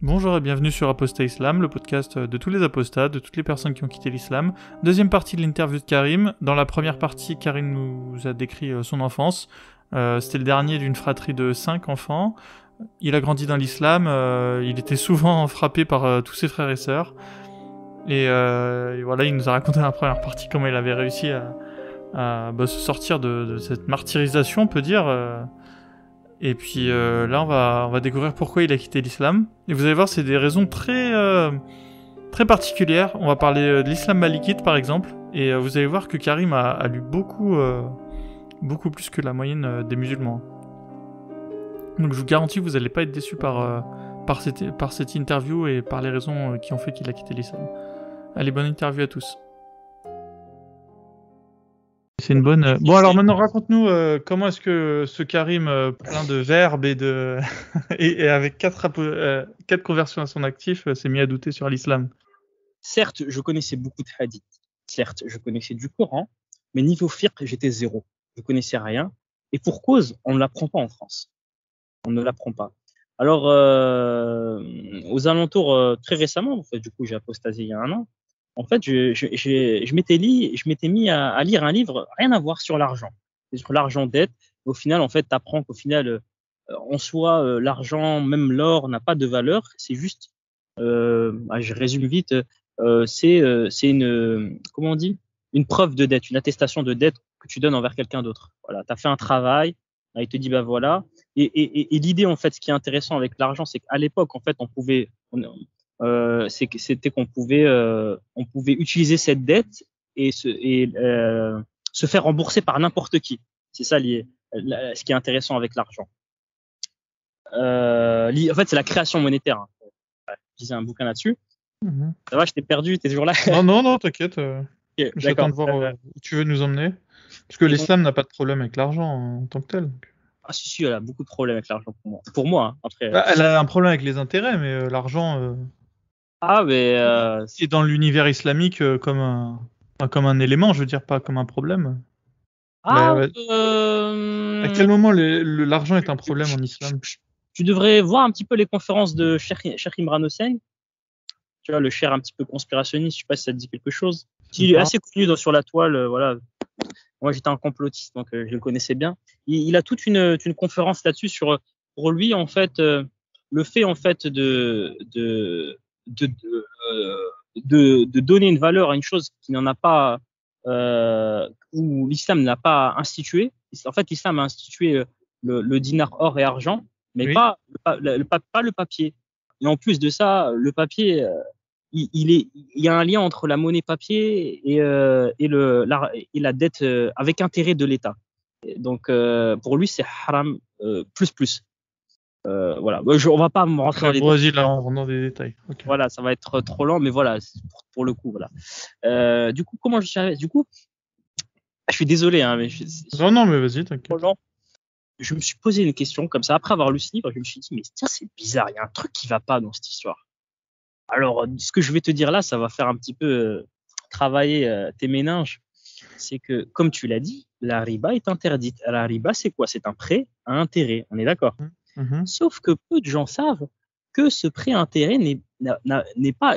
Bonjour et bienvenue sur Apostat Islam, le podcast de tous les apostats, de toutes les personnes qui ont quitté l'islam. Deuxième partie de l'interview de Karim. Dans la première partie, Karim nous a décrit son enfance. C'était le dernier d'une fratrie de 5 enfants. Il a grandi dans l'islam, il était souvent frappé par tous ses frères et sœurs. Et voilà, il nous a raconté dans la première partie comment il avait réussi à se sortir de cette martyrisation, on peut dire. Et puis là, on va découvrir pourquoi il a quitté l'islam. Et vous allez voir, c'est des raisons très particulières. On va parler de l'islam malikite, par exemple. Et vous allez voir que Karim a lu beaucoup plus que la moyenne des musulmans. Donc je vous garantis que vous n'allez pas être déçus par cette interview et par les raisons qui ont fait qu'il a quitté l'islam. Allez, bonne interview à tous. C'est une bonne. Bon, alors maintenant, raconte-nous comment est-ce que ce Karim plein de verbes et de et avec quatre conversions à son actif s'est mis à douter sur l'islam. Certes, je connaissais beaucoup de hadiths. Certes, je connaissais du Coran, mais niveau fiqh, j'étais zéro. Je connaissais rien. Et pour cause, on ne l'apprend pas en France. On ne l'apprend pas. Alors, aux alentours, très récemment, en fait, du coup, j'ai apostasié il y a 1 an. En fait, je m'étais mis à lire un livre, rien à voir sur l'argent. C'est sur l'argent dette. Au final, en fait, tu apprends qu'au final, en soi, l'argent, même l'or, n'a pas de valeur. C'est juste, je résume vite, c'est une, comment on dit, une preuve de dette, une attestation de dette que tu donnes envers quelqu'un d'autre. Voilà, tu as fait un travail, il te dit, bah voilà. Et l'idée, en fait, ce qui est intéressant avec l'argent, c'est qu'à l'époque, en fait, c'était qu'on pouvait utiliser cette dette et se faire rembourser par n'importe qui. C'est ça ce qui est intéressant avec l'argent. En fait, c'est la création monétaire. Hein. Je lisais un bouquin là-dessus. Ça va, je t'ai perdu, t'es toujours là? Non, t'inquiète. Okay, j'attends de voir où tu veux nous emmener. Parce que l'islam n'a pas de problème avec l'argent en tant que tel. Ah si, elle a beaucoup de problèmes avec l'argent pour moi. Pour moi, hein, après. Elle a un problème avec les intérêts, mais l'argent. C'est dans l'univers islamique comme un élément, je veux dire, pas comme un problème. À quel moment l'argent est un problème en islam? Tu devrais voir un petit peu les conférences de Cheikh Imran Hossein. Tu vois, le cher un petit peu conspirationniste, je sais pas si ça te dit quelque chose. Il est assez connu sur la toile, voilà. Moi, j'étais un complotiste, donc je le connaissais bien. Il a toute une conférence là-dessus sur, pour lui, en fait, le fait, en fait, de donner une valeur à une chose qui n'en a pas, où l'islam n'a pas institué. En fait, l'islam a institué le dinar or et argent, mais pas le papier. Et en plus de ça, le papier, il y a un lien entre la monnaie papier et la dette avec intérêt de l'État. Donc, pour lui, c'est haram plus. Voilà. On va pas me rentrer dans les détails. Dans des détails. Okay. Voilà, ça va être trop lent, mais voilà, pour le coup, voilà. Du coup, comment je savais? Du coup, je suis désolé, hein, mais non, mais vas-y, t'inquiète. Je me suis posé une question comme ça après avoir lu ce livre. Je me suis dit, mais tiens, c'est bizarre, il y a un truc qui va pas dans cette histoire. Alors, ce que je vais te dire là, ça va faire un petit peu travailler tes méninges. C'est que, comme tu l'as dit, la riba est interdite. La riba, c'est quoi? C'est un prêt à intérêt. On est d'accord? Sauf que peu de gens savent que ce prêt à intérêt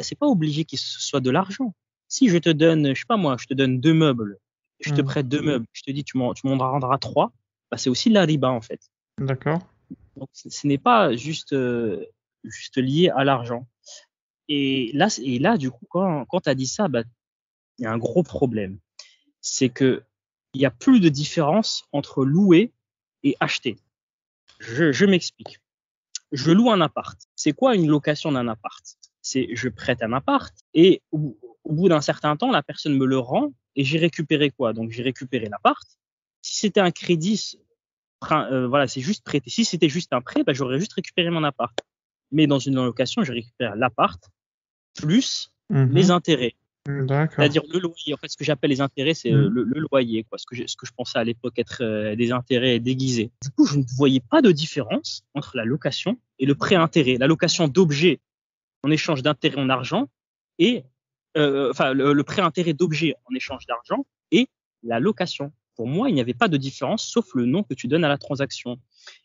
c'est pas obligé que ce soit de l'argent. Si je te donne, je sais pas moi, je te donne 2 meubles, je te prête 2 meubles, je te dis tu m'en rendras 3, bah c'est aussi de la riba en fait. D'accord. Donc ce n'est pas juste lié à l'argent. Et là, du coup, quand tu as dit ça, bah, il y a un gros problème. C'est que il y a plus de différence entre louer et acheter. Je m'explique. Je loue un appart. C'est quoi une location d'un appart? C'est je prête un appart et au bout d'un certain temps, la personne me le rend et j'ai récupéré quoi? Donc j'ai récupéré l'appart. Si c'était un crédit, voilà, c'est juste prêté. Si c'était juste un prêt, bah, j'aurais juste récupéré mon appart. Mais dans une location, je récupère l'appart plus les intérêts. D'accord. C'est-à-dire le loyer. En fait, ce que j'appelle les intérêts, c'est le loyer, quoi. Ce que je pensais à l'époque être des intérêts déguisés. Du coup, je ne voyais pas de différence entre la location et le prêt-intérêt. La location d'objets en échange d'intérêts en argent et le prêt-intérêt d'objets en échange d'argent et la location. pour moi, il n'y avait pas de différence sauf le nom que tu donnes à la transaction.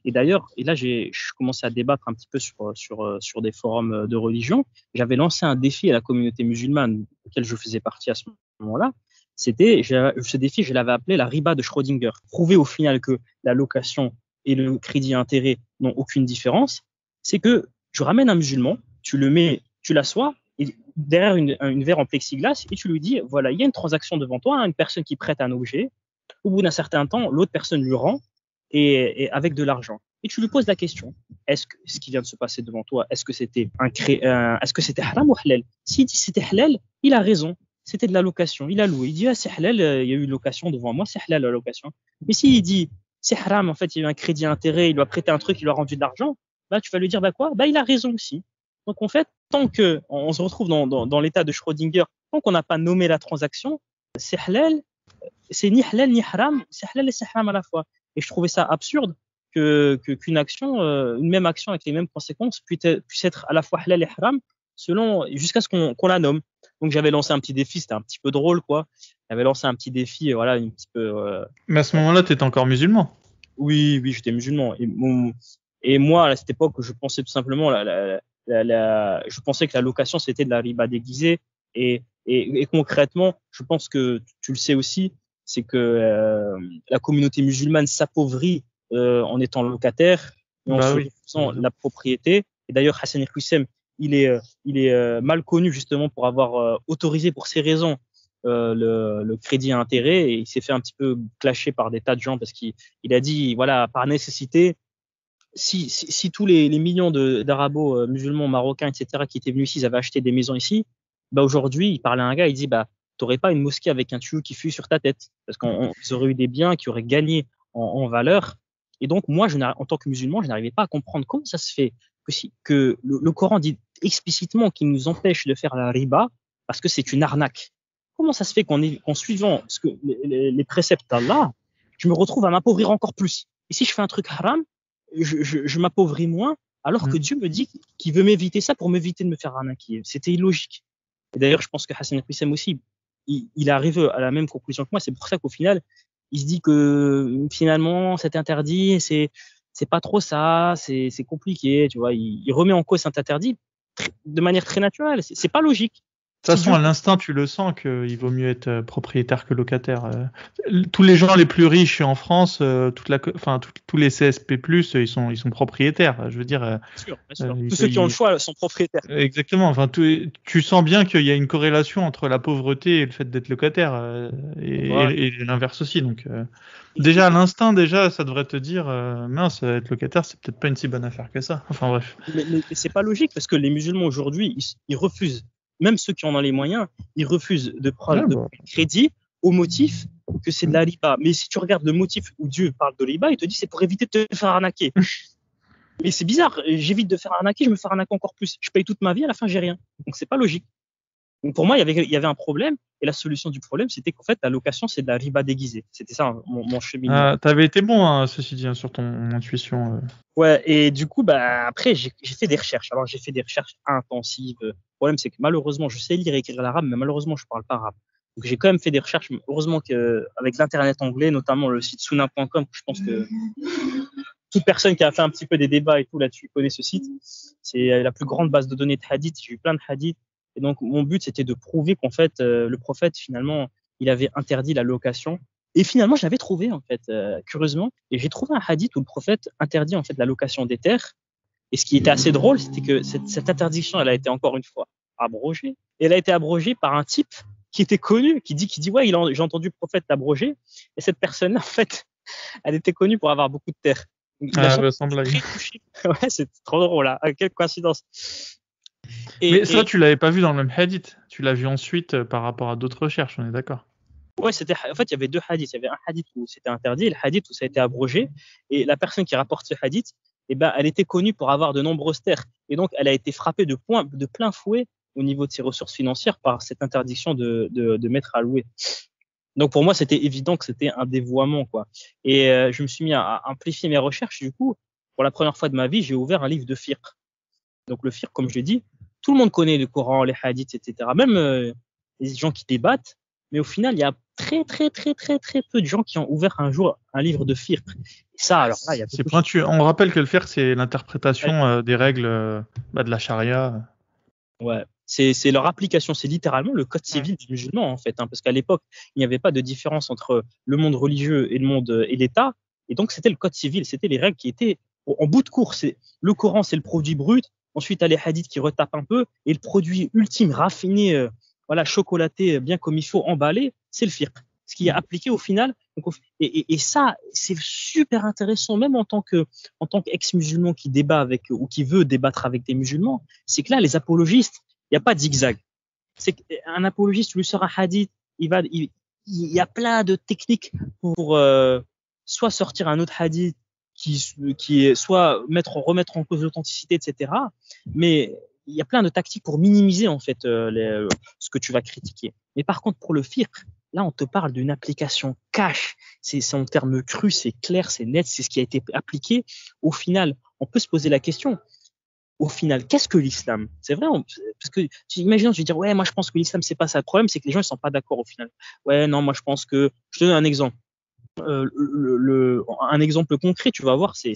Et d'ailleurs, et là, je commençais à débattre un petit peu sur des forums de religion. J'avais lancé un défi à la communauté musulmane auquel je faisais partie à ce moment-là. Ce défi, je l'avais appelé la riba de Schrödinger. Prouver au final que la location et le crédit à intérêt n'ont aucune différence, c'est que tu ramènes un musulman, tu l'assois et derrière une verre en plexiglas et tu lui dis, voilà, il y a une transaction devant toi, une personne qui prête un objet. Au bout d'un certain temps, l'autre personne lui rend et avec de l'argent. Et tu lui poses la question, est-ce que ce qui vient de se passer devant toi, est-ce que c'était haram ou halal? S'il dit c'était halal, il a raison. C'était de la location. Il a loué. Il dit, ah, c'est halal, il y a eu une location devant moi, c'est halal la location. Mais s'il dit, c'est haram, en fait, il y a eu un crédit à intérêt, il lui a prêté un truc, il lui a rendu de l'argent, bah, tu vas lui dire, bah quoi? Bah, il a raison aussi. Donc, en fait, tant que on se retrouve dans l'état de Schrödinger, tant qu'on n'a pas nommé la transaction, c'est halal, c'est ni halal ni haram, c'est halal et c'est haram à la fois. Et je trouvais ça absurde qu'une action, une même action avec les mêmes conséquences puisse être à la fois halal et haram jusqu'à ce qu'on la nomme. Donc j'avais lancé un petit défi, c'était un petit peu drôle quoi. J'avais lancé un petit défi, voilà, un petit peu. Mais à ce moment-là, t'étais encore musulman. Oui, j'étais musulman. Et moi, à cette époque, je pensais tout simplement, je pensais que la location c'était de la riba déguisée. Et concrètement, je pense que tu le sais aussi, c'est que la communauté musulmane s'appauvrit en étant locataire et en se refusant la propriété. Et d'ailleurs, Hassan el-Qusseim, il est mal connu justement pour avoir autorisé pour ces raisons le crédit à intérêt, et il s'est fait un petit peu clasher par des tas de gens parce qu'il a dit, voilà, par nécessité, si tous les millions d'arabos musulmans, marocains, etc., qui étaient venus ici, ils avaient acheté des maisons ici, bah aujourd'hui, il parlait à un gars, il dit, bah, t'aurais pas une mosquée avec un tuyau qui fuit sur ta tête, parce qu'ils auraient eu des biens qui auraient gagné en valeur. Et donc, moi, en tant que musulman, je n'arrivais pas à comprendre comment ça se fait que le Coran dit explicitement qu'il nous empêche de faire la riba parce que c'est une arnaque. Comment ça se fait qu'en suivant les préceptes d'Allah, je me retrouve à m'appauvrir encore plus? Et si je fais un truc haram, je m'appauvris moins, alors que Dieu me dit qu'il veut m'éviter ça pour m'éviter de me faire arnaquer. C'était illogique. Et d'ailleurs, je pense que Hassan el-Qusseim aussi, il arrive à la même conclusion que moi. C'est pour ça qu'au final, il se dit que finalement, cet interdit, c'est pas trop ça, c'est compliqué, tu vois. Il remet en cause cet interdit de manière très naturelle. C'est pas logique. De toute façon, à l'instinct, tu le sens qu'il vaut mieux être propriétaire que locataire. Tous les gens les plus riches en France, tous les CSP+, ils sont propriétaires. Je veux dire. Bien sûr. Tous ceux qui ont le choix sont propriétaires. Exactement. Enfin, tu sens bien qu'il y a une corrélation entre la pauvreté et le fait d'être locataire, et l'inverse aussi. Donc, déjà à l'instinct, ça devrait te dire, mince, être locataire, c'est peut-être pas une si bonne affaire que ça. Enfin bref. Mais c'est pas logique parce que les musulmans aujourd'hui, ils refusent. Même ceux qui en ont les moyens, ils refusent de prendre crédit au motif que c'est de la riba. Mais si tu regardes le motif où Dieu parle de riba, il te dit c'est pour éviter de te faire arnaquer. Mais c'est bizarre, j'évite de faire arnaquer, je me fais arnaquer encore plus. Je paye toute ma vie, à la fin j'ai rien. Donc c'est pas logique. Donc pour moi, il y avait un problème, et la solution du problème, c'était qu'en fait la location c'est de la riba déguisée. C'était ça mon cheminement. T'avais été bon, ceci dit, sur ton intuition. Ouais, et du coup, bah après j'ai fait des recherches. Alors j'ai fait des recherches intensives. Le problème c'est que malheureusement, je sais lire et écrire l'arabe, mais malheureusement je parle pas arabe. Donc j'ai quand même fait des recherches. Heureusement qu'avec l'internet anglais, notamment le site Suna.com, je pense que toute personne qui a fait un petit peu des débats et tout là-dessus connaît ce site. C'est la plus grande base de données de hadith. J'ai eu plein de hadiths. Et donc, mon but, c'était de prouver qu'en fait, le prophète, finalement, il avait interdit la location. Et finalement, je l'avais trouvé, en fait, curieusement. Et j'ai trouvé un hadith où le prophète interdit, en fait, la location des terres. Et ce qui était assez drôle, c'était que cette interdiction, elle a été encore une fois abrogée. Et elle a été abrogée par un type qui était connu, qui dit, ouais, j'ai entendu le prophète l'abroger. Et cette personne-là, en fait, elle était connue pour avoir beaucoup de terres. Ouais, c'est trop drôle, là. Quelle coïncidence. Mais ça, tu l'avais pas vu dans le même hadith. Tu l'as vu ensuite par rapport à d'autres recherches, on est d'accord. Ouais, en fait, il y avait deux hadiths. Il y avait un hadith où c'était interdit et le hadith où ça a été abrogé. Et la personne qui rapporte ce hadith, elle était connue pour avoir de nombreuses terres. Et donc, elle a été frappée de plein fouet au niveau de ses ressources financières par cette interdiction de mettre à louer. Donc, pour moi, c'était évident que c'était un dévoiement, quoi. Et je me suis mis à amplifier mes recherches. Du coup, pour la première fois de ma vie, j'ai ouvert un livre de fiqh. Donc, le fiqh, comme je l'ai dit, tout le monde connaît le Coran, les hadiths, etc. Même les gens qui débattent, Mais au final, il y a très, très, très, très, très peu de gens qui ont ouvert un jour un livre de fiqh. Et ça, alors là, il y a C'est beaucoup de choses. pointu. On rappelle que le fiqh, c'est l'interprétation des règles de la charia. Ouais, c'est leur application, c'est littéralement le code Ouais. civil des musulmans en fait, hein, parce qu'à l'époque, il n'y avait pas de différence entre le monde religieux et le monde et l'État, et donc c'était le code civil, c'était les règles qui étaient en bout de course. Le Coran, c'est le produit brut, ensuite il y a les hadiths qui retapent un peu, et le produit ultime, raffiné, voilà, chocolaté, bien comme il faut, emballé, c'est le fiqh, ce qui est appliqué au final. Donc, et ça, c'est super intéressant, même en tant qu'ex-musulman qui débat avec ou qui veut débattre avec des musulmans, c'est que là, les apologistes, il n'y a pas de zigzag. C'est qu'un apologiste, tu lui sors un hadith, il y a plein de techniques pour soit sortir un autre hadith qui est soit remettre en cause l'authenticité, etc. Mais il y a plein de tactiques pour minimiser en fait ce que tu vas critiquer. Mais par contre, pour le fiqh, là, on te parle d'une application cash. C'est en termes crus, c'est clair, c'est net, c'est ce qui a été appliqué. Au final, on peut se poser la question, au final, qu'est-ce que l'islam? C'est vrai, parce que imagine, je vais dire, ouais, moi je pense que l'islam c'est pas ça. Le problème, c'est que les gens ils sont pas d'accord au final. Ouais, non, moi je pense que. Je te donne un exemple. Un exemple concret, tu vas voir, c'est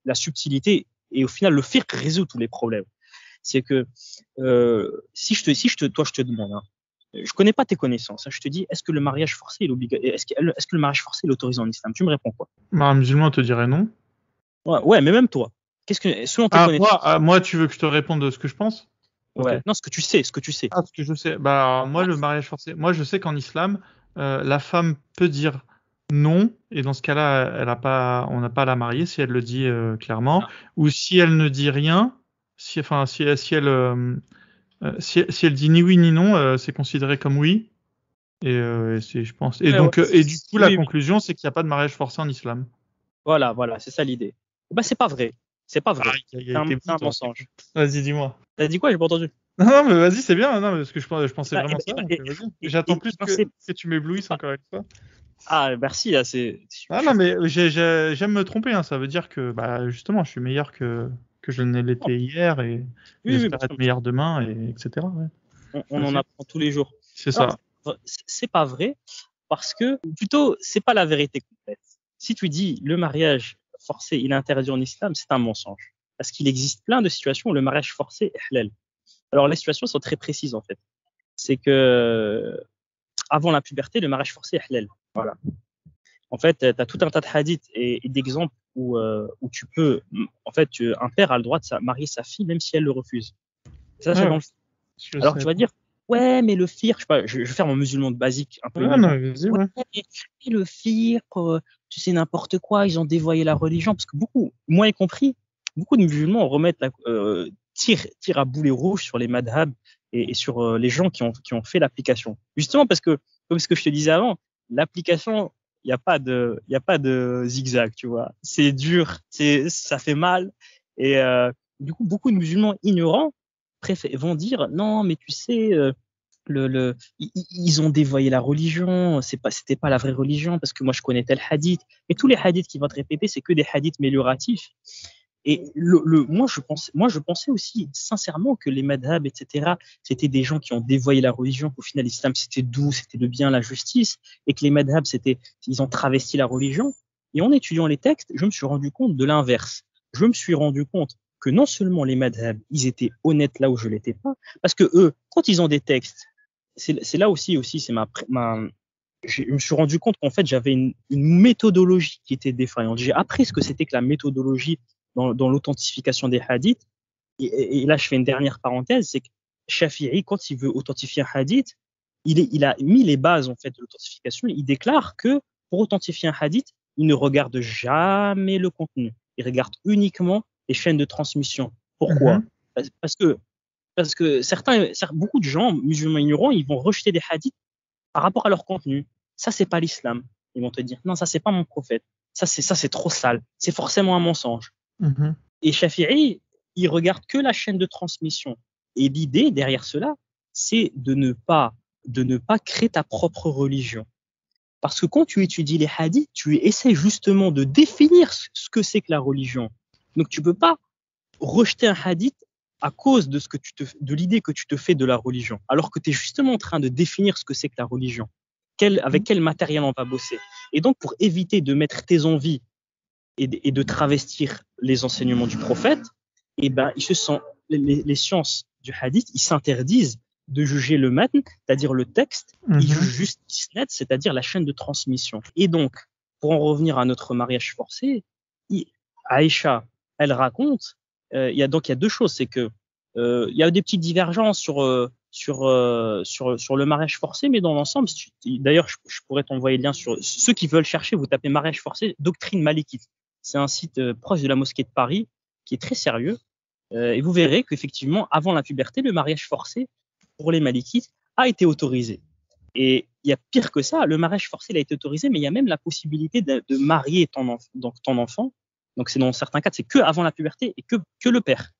la subtilité. Et au final, le fiqh résout tous les problèmes. C'est que toi, je te demande, hein, je connais pas tes connaissances. Hein, je te dis, est-ce que le mariage forcé est obligatoire? Est-ce que le mariage forcé est autorisé en islam? Tu me réponds quoi? Un musulman te dirait non. Ouais, ouais, mais même toi, selon tes connaissances, Moi, tu veux que je te réponde de ce que je pense? Ok. ouais, non, ce que tu sais, ce que tu sais. Ah, ce que je sais. Bah, moi, le mariage forcé. Moi, je sais qu'en islam, la femme peut dire non, et dans ce cas-là, on n'a pas à la marier si elle le dit clairement, Ah, ou si elle ne dit rien, si elle dit ni oui ni non, c'est considéré comme oui. Et c'est, je pense. Et ouais, ouais. donc, et du coup, la Oui, oui. conclusion, c'est qu'il n'y a pas de mariage forcé en islam. Voilà, voilà, c'est ça l'idée. Bah, c'est pas vrai. C'est pas vrai. Aïe, aïe, aïe, t'es C'est bon, un toi. mensonge. Vas-y, dis-moi. T'as dit quoi? J'ai pas entendu. Non, non, mais vas-y, c'est bien. Non, parce que je pensais Bah, vraiment ça. Donc, vas-y. J'attends plus ben, c'est- que tu m'éblouisses encore une fois. ah, merci, là, Ah non, mais j'aime me tromper. Hein. Ça veut dire que, bah, justement, je suis meilleur que je ne l'étais hier et oui, oui, bien j'espère sûr, être meilleur demain, et etc. Ouais. on en Vas-y. apprend tous les jours. C'est Alors, ça. c'est pas vrai parce que, plutôt, c'est pas la vérité complète. Si tu dis le mariage forcé, il est interdit en islam, c'est un mensonge. Parce qu'il existe plein de situations où le mariage forcé est halal. Alors, les situations sont très précises, en fait. C'est que, avant la puberté, le mariage forcé est halal. Voilà. En fait, tu as tout un tas de hadiths et d'exemples où tu peux, en fait, un père a le droit de marier sa fille même si elle le refuse. Ça, c'est Ouais, dans le... je Alors sais. tu vas dire, ouais, mais le fiqh, je sais pas, je vais faire mon musulman de basique, un peu Ouais, non, ignorant. vas-y, Ouais, ouais. mais le fiqh, tu sais n'importe quoi, ils ont dévoyé la religion parce que beaucoup, moi y compris, beaucoup de musulmans remettent tirent à boulet rouge sur les madhabs et sur les gens qui ont fait l'application. Justement parce que, comme ce que je te disais avant, l'application, il y a pas de zigzag, tu vois. C'est dur, ça fait mal. Et du coup, beaucoup de musulmans ignorants vont dire non, mais tu sais, ils ont dévoyé la religion, c'était pas la vraie religion parce que moi je connais tel hadith. Et tous les hadiths qui vont te répéter, c'est que des hadiths amélioratifs. Et moi, je pensais aussi sincèrement que les madhab, etc., c'était des gens qui ont dévoyé la religion, qu'au final, l'islam, c'était doux, c'était le bien, la justice, et que les madhab, ils ont travesti la religion. Et en étudiant les textes, je me suis rendu compte de l'inverse. Je me suis rendu compte que non seulement les madhab, ils étaient honnêtes là où je l'étais pas, parce que eux, quand ils ont des textes, c'est là aussi, c'est je me suis rendu compte qu'en fait, j'avais une méthodologie qui était défaillante. J'ai appris ce que c'était que la méthodologie dans l'authentification des hadiths. Et là, je fais une dernière parenthèse, c'est que Shafi'i, quand il veut authentifier un hadith, il a mis les bases en fait de l'authentification. Il déclare que pour authentifier un hadith, il ne regarde jamais le contenu. Il regarde uniquement les chaînes de transmission. Pourquoi? Mhm. Parce que beaucoup de gens musulmans ignorants, ils vont rejeter des hadiths par rapport à leur contenu. Ça, c'est pas l'islam. Ils vont te dire, non, ça, c'est pas mon prophète. Ça, c'est trop sale. C'est forcément un mensonge. Mhm. Et Shafi'i, il regarde que la chaîne de transmission. Et l'idée derrière cela, c'est de ne pas créer ta propre religion. Parce que quand tu étudies les hadiths, tu essaies justement de définir ce que c'est que la religion. Donc, tu peux pas rejeter un hadith à cause de de l'idée que tu te fais de la religion, alors que tu es justement en train de définir ce que c'est que la religion. avec quel matériel on va bosser. Et donc, pour éviter de mettre tes envies et de travestir les enseignements du prophète, eh ben, les sciences du hadith, ils s'interdisent de juger le matn, c'est-à-dire le texte, ils jugent juste l'isnad, c'est-à-dire la chaîne de transmission. Et donc, pour en revenir à notre mariage forcé, Aïcha, elle raconte, il y a deux choses, c'est que il y a des petites divergences sur le mariage forcé, mais dans l'ensemble, d'ailleurs, je pourrais t'envoyer le lien sur ceux qui veulent chercher, vous tapez mariage forcé, doctrine malikite. C'est un site proche de la mosquée de Paris qui est très sérieux. Et vous verrez qu'effectivement, avant la puberté, le mariage forcé pour les malikites a été autorisé. Et il y a pire que ça, le mariage forcé il a été autorisé, mais il y a même la possibilité de marier ton enfant. Donc c'est dans certains cas, c'est que avant la puberté et que le père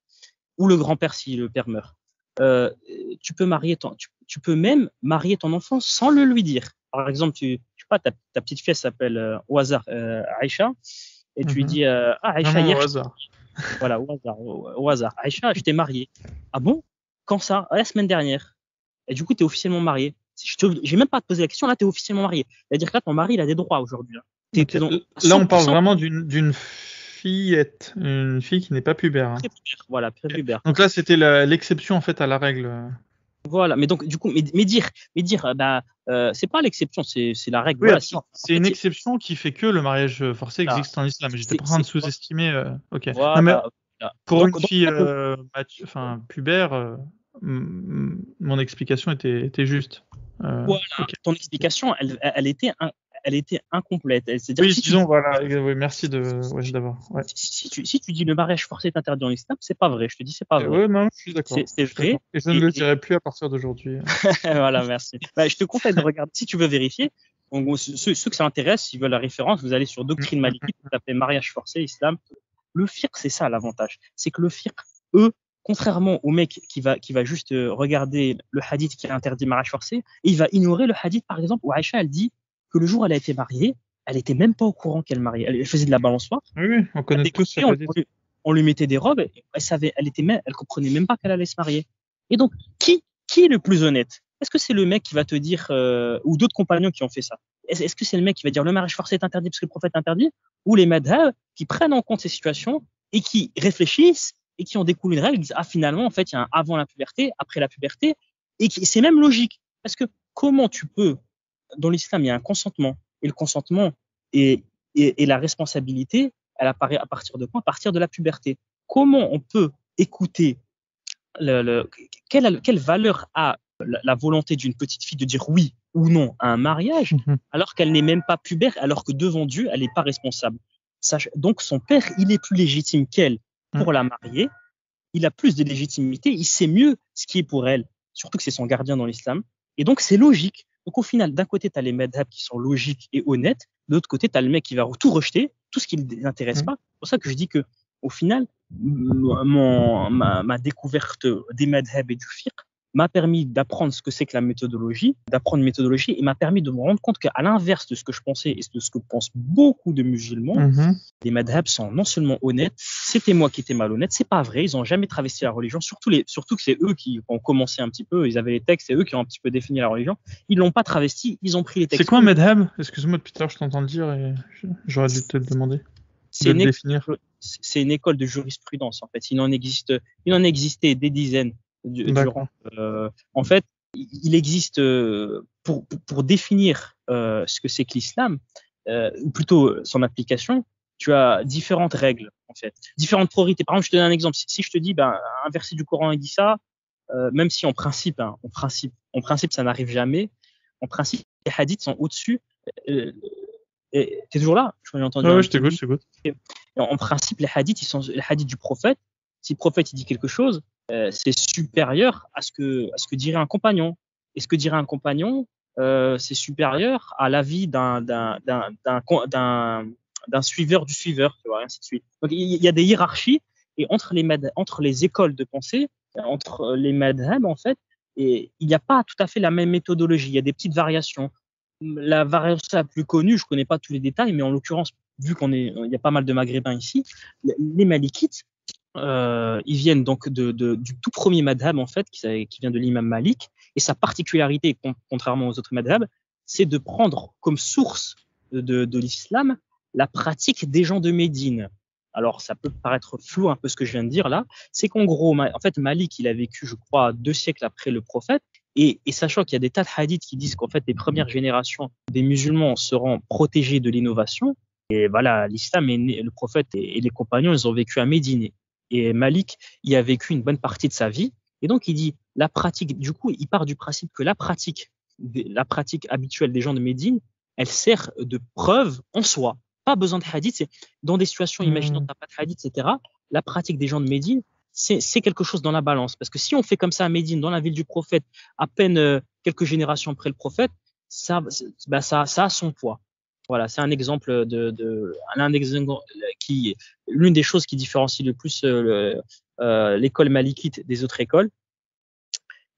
ou le grand-père si le père meurt. Tu peux même marier ton enfant sans le lui dire. Par exemple, je sais pas, ta petite fille s'appelle au hasard Aïcha, et tu lui dis Aïcha, hier, au hasard. Voilà, au hasard. Aïcha, je t'ai marié. Ah bon? Quand ça? La semaine dernière. Et du coup, tu es officiellement marié. J'ai même pas à te poser la question, là, tu es officiellement marié. C'est-à-dire que là, ton mari, il a des droits aujourd'hui. Okay. Là, on parle vraiment d'une fillette, une fille qui n'est pas pubère. Hein. Prépubère, voilà, prépubère. Donc là, c'était l'exception en fait à la règle. Voilà, mais donc du coup, mais dire, c'est pas l'exception, c'est la règle. Oui, voilà, c'est une exception qui fait que le mariage forcé existe en islam. J'étais pas en train de sous-estimer. Ok. Voilà, non, mais pour une fille pubère, mon explication était juste. Voilà, okay. Ton explication, elle était incomplète. Oui, disons, voilà, oui, merci d'abord. Ouais. Si tu dis le mariage forcé est interdit en islam, c'est pas vrai. Je te dis, c'est pas vrai. Oui, non, je suis d'accord. C'est vrai. Et je ne le dirai plus à partir d'aujourd'hui. Voilà, merci. Je te conseille de regarder, si tu veux vérifier. Donc, ceux que ça intéresse, s'ils veulent la référence, vous allez sur Doctrine Malikite, vous tapez mariage forcé, islam. Le fiqh, c'est ça l'avantage. C'est que le fiqh, eux, contrairement au mec qui va juste regarder le hadith qui interdit mariage forcé, il va ignorer le hadith, par exemple, où Aïcha, elle dit que le jour où elle a été mariée, elle était même pas au courant qu'elle mariait. Elle faisait de la balançoire. Oui, on connaît tous ce hadith. On lui mettait des robes, elle comprenait même pas qu'elle allait se marier. Et donc, qui est le plus honnête? Est-ce que c'est le mec qui va te dire, ou d'autres compagnons qui ont fait ça? Est-ce que c'est le mec qui va dire le mariage forcé est interdit parce que le prophète interdit? Ou les madhab qui prennent en compte ces situations et qui réfléchissent et qui en découlent une règle, ils disent, finalement, en fait, il y a un avant la puberté, après la puberté, et c'est même logique. Parce que comment tu peux, dans l'islam, il y a un consentement, et le consentement et la responsabilité, elle apparaît à partir de quoi? À partir de la puberté. Comment on peut écouter quelle valeur a la volonté d'une petite fille de dire oui ou non à un mariage, alors qu'elle n'est même pas pubère, alors que devant Dieu, elle n'est pas responsable. Donc son père, il est plus légitime qu'elle pour la marier, il a plus de légitimité, il sait mieux ce qui est pour elle, surtout que c'est son gardien dans l'islam, et donc c'est logique. Donc au final, d'un côté, tu as les madhab qui sont logiques et honnêtes, de l'autre côté, tu as le mec qui va tout rejeter, tout ce qui ne l'intéresse pas. C'est pour ça que je dis que au final, ma découverte des madhab et du fiqh m'a permis d'apprendre ce que c'est que la méthodologie, et m'a permis de me rendre compte qu'à l'inverse de ce que je pensais et de ce que pensent beaucoup de musulmans, les madhab sont non seulement honnêtes, c'était moi qui étais malhonnête, c'est pas vrai, ils ont jamais travesti la religion, surtout que c'est eux qui ont commencé un petit peu, ils avaient les textes, c'est eux qui ont un petit peu défini la religion, ils l'ont pas travesti, ils ont pris les textes. C'est quoi un madhab? Excuse-moi, depuis tout à l'heure, je t'entends le dire et j'aurais dû te le demander. C'est une école de jurisprudence, en fait. Il en existait des dizaines. En fait, il existe pour définir ce que c'est que l'islam, ou plutôt son application, tu as différentes règles, en fait, différentes priorités. Par exemple, je te donne un exemple. Si je te dis, un verset du Coran il dit ça, même si en principe, ça n'arrive jamais. En principe, les hadiths sont au-dessus. T'es toujours là? Je m'avais entendu. Oui, je t'écoute. En principe, les hadiths du prophète. Si le prophète il dit quelque chose, c'est supérieur à ce que dirait un compagnon. Et ce que dirait un compagnon, c'est supérieur à l'avis d'un suiveur du suiveur, tu vois, ainsi de suite. Donc il y a des hiérarchies et entre les écoles de pensée, entre les madhab en fait, et il n'y a pas tout à fait la même méthodologie. Il y a des petites variations. La variation la plus connue, je connais pas tous les détails, mais en l'occurrence, vu il y a pas mal de Maghrébins ici, les Malikites, ils viennent donc du tout premier madhab en fait, qui vient de l'imam Malik, et sa particularité, contrairement aux autres madhab, c'est de prendre comme source de l'islam la pratique des gens de Médine. Alors, ça peut paraître flou un peu ce que je viens de dire là. C'est qu'en gros, en fait, Malik, il a vécu, je crois, 2 siècles après le prophète. Et sachant qu'il y a des tas de hadiths qui disent qu'en fait, les premières générations des musulmans seront protégés de l'innovation. Et voilà, l'islam est né, le prophète et les compagnons, ils ont vécu à Médine. Et Malik, il a vécu une bonne partie de sa vie. Et donc, il dit, la pratique, du coup, il part du principe que la pratique habituelle des gens de Médine, elle sert de preuve en soi. Pas besoin de hadith, c'est dans des situations imaginant que t'as pas de hadith, etc. La pratique des gens de Médine, c'est quelque chose dans la balance. Parce que si on fait comme ça à Médine, dans la ville du prophète, à peine quelques générations après le prophète, ça a son poids. Voilà, c'est un exemple l'une des choses qui différencie le plus l'école malikite des autres écoles.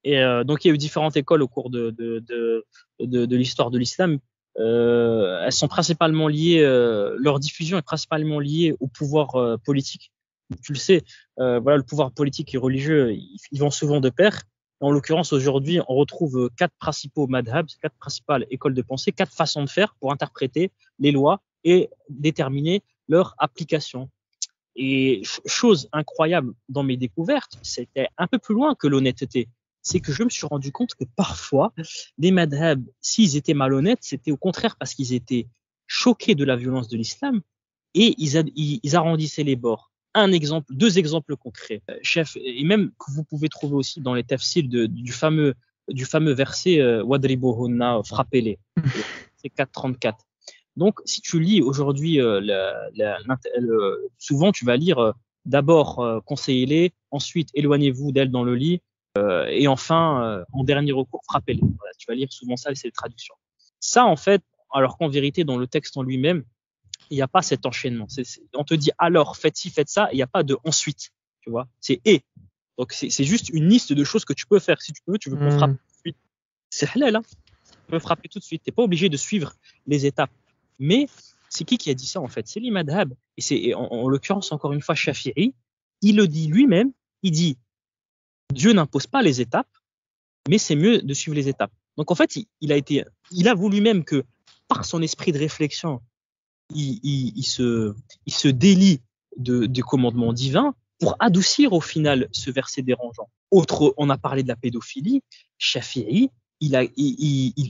Et donc il y a eu différentes écoles au cours de l'histoire de l'islam. Elles sont principalement liées, leur diffusion est principalement liée au pouvoir politique. Tu le sais, voilà, le pouvoir politique et religieux, ils vont souvent de pair. En l'occurrence, aujourd'hui, on retrouve 4 principaux madhabs, 4 principales écoles de pensée, 4 façons de faire pour interpréter les lois et déterminer leur application. Et chose incroyable dans mes découvertes, c'était un peu plus loin que l'honnêteté. C'est que je me suis rendu compte que parfois, les madhabs, s'ils étaient malhonnêtes, c'était au contraire parce qu'ils étaient choqués de la violence de l'islam et ils arrondissaient les bords. 2 exemples concrets, chef, et même que vous pouvez trouver aussi dans les tafsirs du fameux verset Wadribuhunna, frappez-les, c'est 4.34. Donc, si tu lis aujourd'hui, souvent tu vas lire d'abord conseillez-les, ensuite éloignez-vous d'elles dans le lit, et enfin, en dernier recours, frappez-les. Voilà, tu vas lire souvent ça, et c'est les traductions. Ça, en fait, alors qu'en vérité, dans le texte en lui-même, il n'y a pas cet enchaînement. On te dit alors, faites ci, faites ça, il n'y a pas de ensuite. Tu vois, c'est et. Donc, c'est juste une liste de choses que tu peux faire. Si tu veux qu'on frappe tout de suite. C'est halal, hein. Tu peux frapper tout de suite. Tu n'es pas obligé de suivre les étapes. Mais c'est qui a dit ça, en fait? C'est l'Imadhab. Et c'est, en l'occurrence, encore une fois, Shafi'i. Il le dit lui-même. Il dit Dieu n'impose pas les étapes, mais c'est mieux de suivre les étapes. Donc, en fait, il a voulu même que, par son esprit de réflexion, il se délie des commandements divins pour adoucir au final ce verset dérangeant. On a parlé de la pédophilie. Shafi'i,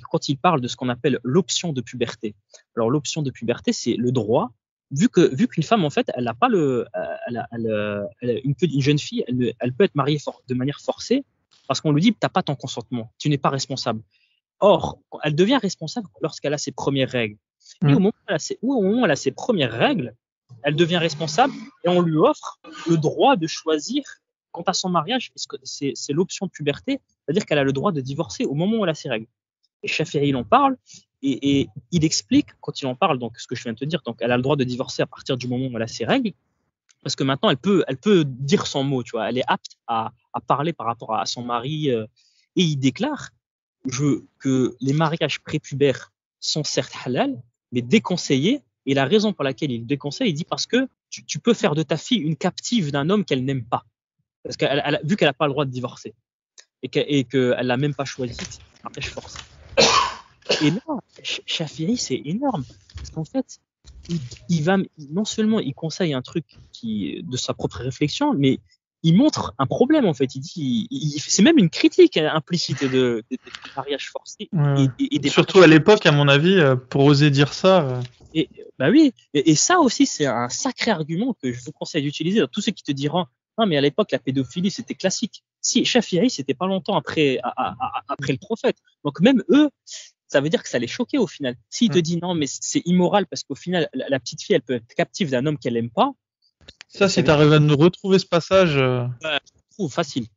quand il parle de ce qu'on appelle l'option de puberté. Alors l'option de puberté, c'est le droit, vu qu'une femme en fait, elle n'a pas une jeune fille, elle peut être mariée de manière forcée parce qu'on lui dit t'as pas ton consentement, tu n'es pas responsable. Or, elle devient responsable lorsqu'elle a ses premières règles. Et au moment où elle a ses premières règles, elle devient responsable et on lui offre le droit de choisir quant à son mariage. C'est l'option de puberté, c'est-à-dire qu'elle a le droit de divorcer au moment où elle a ses règles. Et Shafi'i, il en parle et il explique, quand il en parle, donc ce que je viens de te dire, donc elle a le droit de divorcer à partir du moment où elle a ses règles, parce que maintenant elle peut dire son mot, tu vois, elle est apte à parler par rapport à son mari, et il déclare que les mariages prépubères sont certes halal, mais déconseillés. Et la raison pour laquelle il déconseille, il dit parce que tu peux faire de ta fille une captive d'un homme qu'elle n'aime pas. Parce vu qu'elle n'a pas le droit de divorcer et qu'elle l'a même pas choisi, c'est un mariage forcé. Et là, Shafi'i, c'est énorme. Parce qu'en fait, non seulement il conseille un truc de sa propre réflexion, mais il montre un problème en fait. Il dit, c'est même une critique implicite des mariages forcés. Ouais. Et surtout à l'époque, à mon avis, pour oser dire ça. Bah oui, et ça aussi c'est un sacré argument que je vous conseille d'utiliser dans tous ceux qui te diront non mais à l'époque la pédophilie c'était classique. Si Shafi'i c'était pas longtemps après le prophète, donc même eux ça veut dire que ça les choquait au final. S'il te dit non mais c'est immoral parce qu'au final la petite fille elle peut être captive d'un homme qu'elle aime pas. Ça si t'arrives à nous retrouver ce passage, je trouve facile.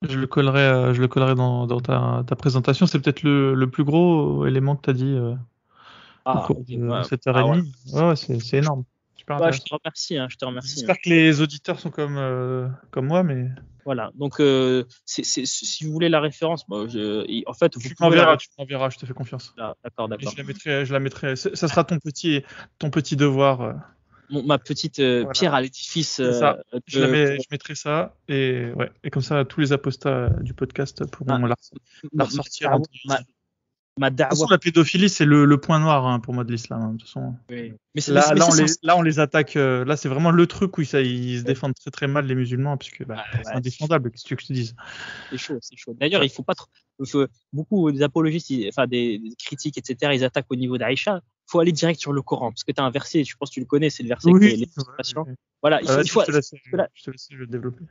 Je le collerai dans ta présentation. C'est peut-être le plus gros élément que t'as dit. Au cours de cette heure et demie. Ouais, c'est énorme. Super je te remercie. J'espère que les auditeurs sont comme moi, mais. Voilà. Donc, si vous voulez la référence, en fait, tu m'enverras, je te fais confiance. Ah, d'accord. Je la mettrai. Ça sera ton petit devoir. Ma petite pierre à l'édifice. Je mettrai ça et comme ça tous les apostats du podcast pourront la ressortir. Ma De toute façon, da'wa. la pédophilie, c'est le point noir hein, pour moi de l'islam. Hein, de toute façon. Oui. Là, on les attaque. Là, c'est vraiment le truc où ils se défendent très très mal les musulmans, puisque Ouais, c'est ouais, indéfendable. Qu'est-ce que tu veux que je te dise? c'est chaud, c'est chaud. D'ailleurs, il faut pas trop. Beaucoup des apologistes, enfin des critiques, etc. Ils attaquent au niveau d'Aïcha. Il faut aller direct sur le Coran, parce que tu as un verset, je pense que tu le connais, c'est le verset avec Oui, les c'est vrai. citations. Voilà, il Vas-y, faut. je te laisse le développer.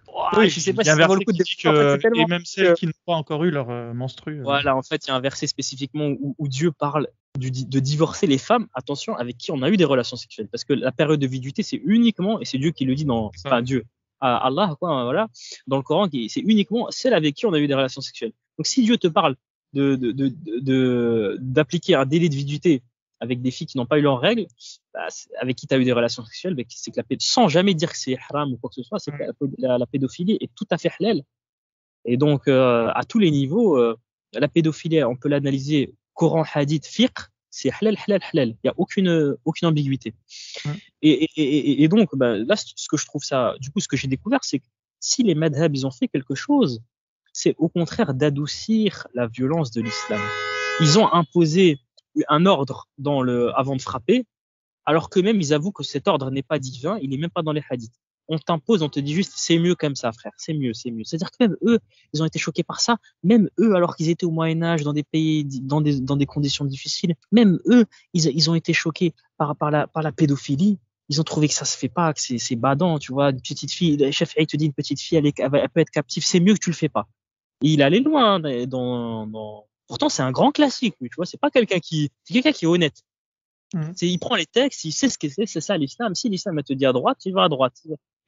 Ouah, Oui, je sais pas il y a si un ça vaut le verset coup de qui dit développer. En fait, c'est que et tellement. même celles qui n'ont pas encore eu leur menstru. Voilà, en fait, il y a un verset spécifiquement où Dieu parle de divorcer les femmes, attention, avec qui on a eu des relations sexuelles. Parce que la période de viduité, c'est uniquement, et c'est Dieu qui le dit dans, Ça. enfin Dieu, Allah, quoi, voilà, dans le Coran, c'est uniquement celle avec qui on a eu des relations sexuelles. Donc si Dieu te parle d'appliquer un délai de viduité avec des filles qui n'ont pas eu leurs règles, bah, avec qui tu as eu des relations sexuelles, bah, c'est que sans jamais dire que c'est haram ou quoi que ce soit, c'est que la pédophilie est tout à fait halal. Et donc, à tous les niveaux, la pédophilie, on peut l'analyser Coran, Hadith, fiqh, c'est halal, halal, halal. Il n'y a aucune ambiguïté. Ouais. Et donc, bah, là, ce que je trouve ça, du coup, ce que j'ai découvert, c'est que si les madhab, ils ont fait quelque chose, c'est au contraire d'adoucir la violence de l'islam. Ils ont imposé un ordre avant de frapper, alors qu'eux-mêmes, ils avouent que cet ordre n'est pas divin, il n'est même pas dans les hadiths. On t'impose, on te dit juste, c'est mieux comme ça, frère, c'est mieux, c'est mieux. C'est-à-dire que même eux, ils ont été choqués par ça, même eux, alors qu'ils étaient au Moyen-Âge, dans des pays, dans des conditions difficiles, même eux, ils ont été choqués par la pédophilie. Ils ont trouvé que ça se fait pas, que c'est badant, tu vois, une petite fille, le chef te dit, une petite fille, elle peut être captive, c'est mieux que tu le fais pas. Et il allait loin, pourtant c'est un grand classique, tu vois, c'est quelqu'un qui est honnête. Il prend les textes, il sait ce que c'est ça l'islam. Si l'islam te dit à droite, il va à droite.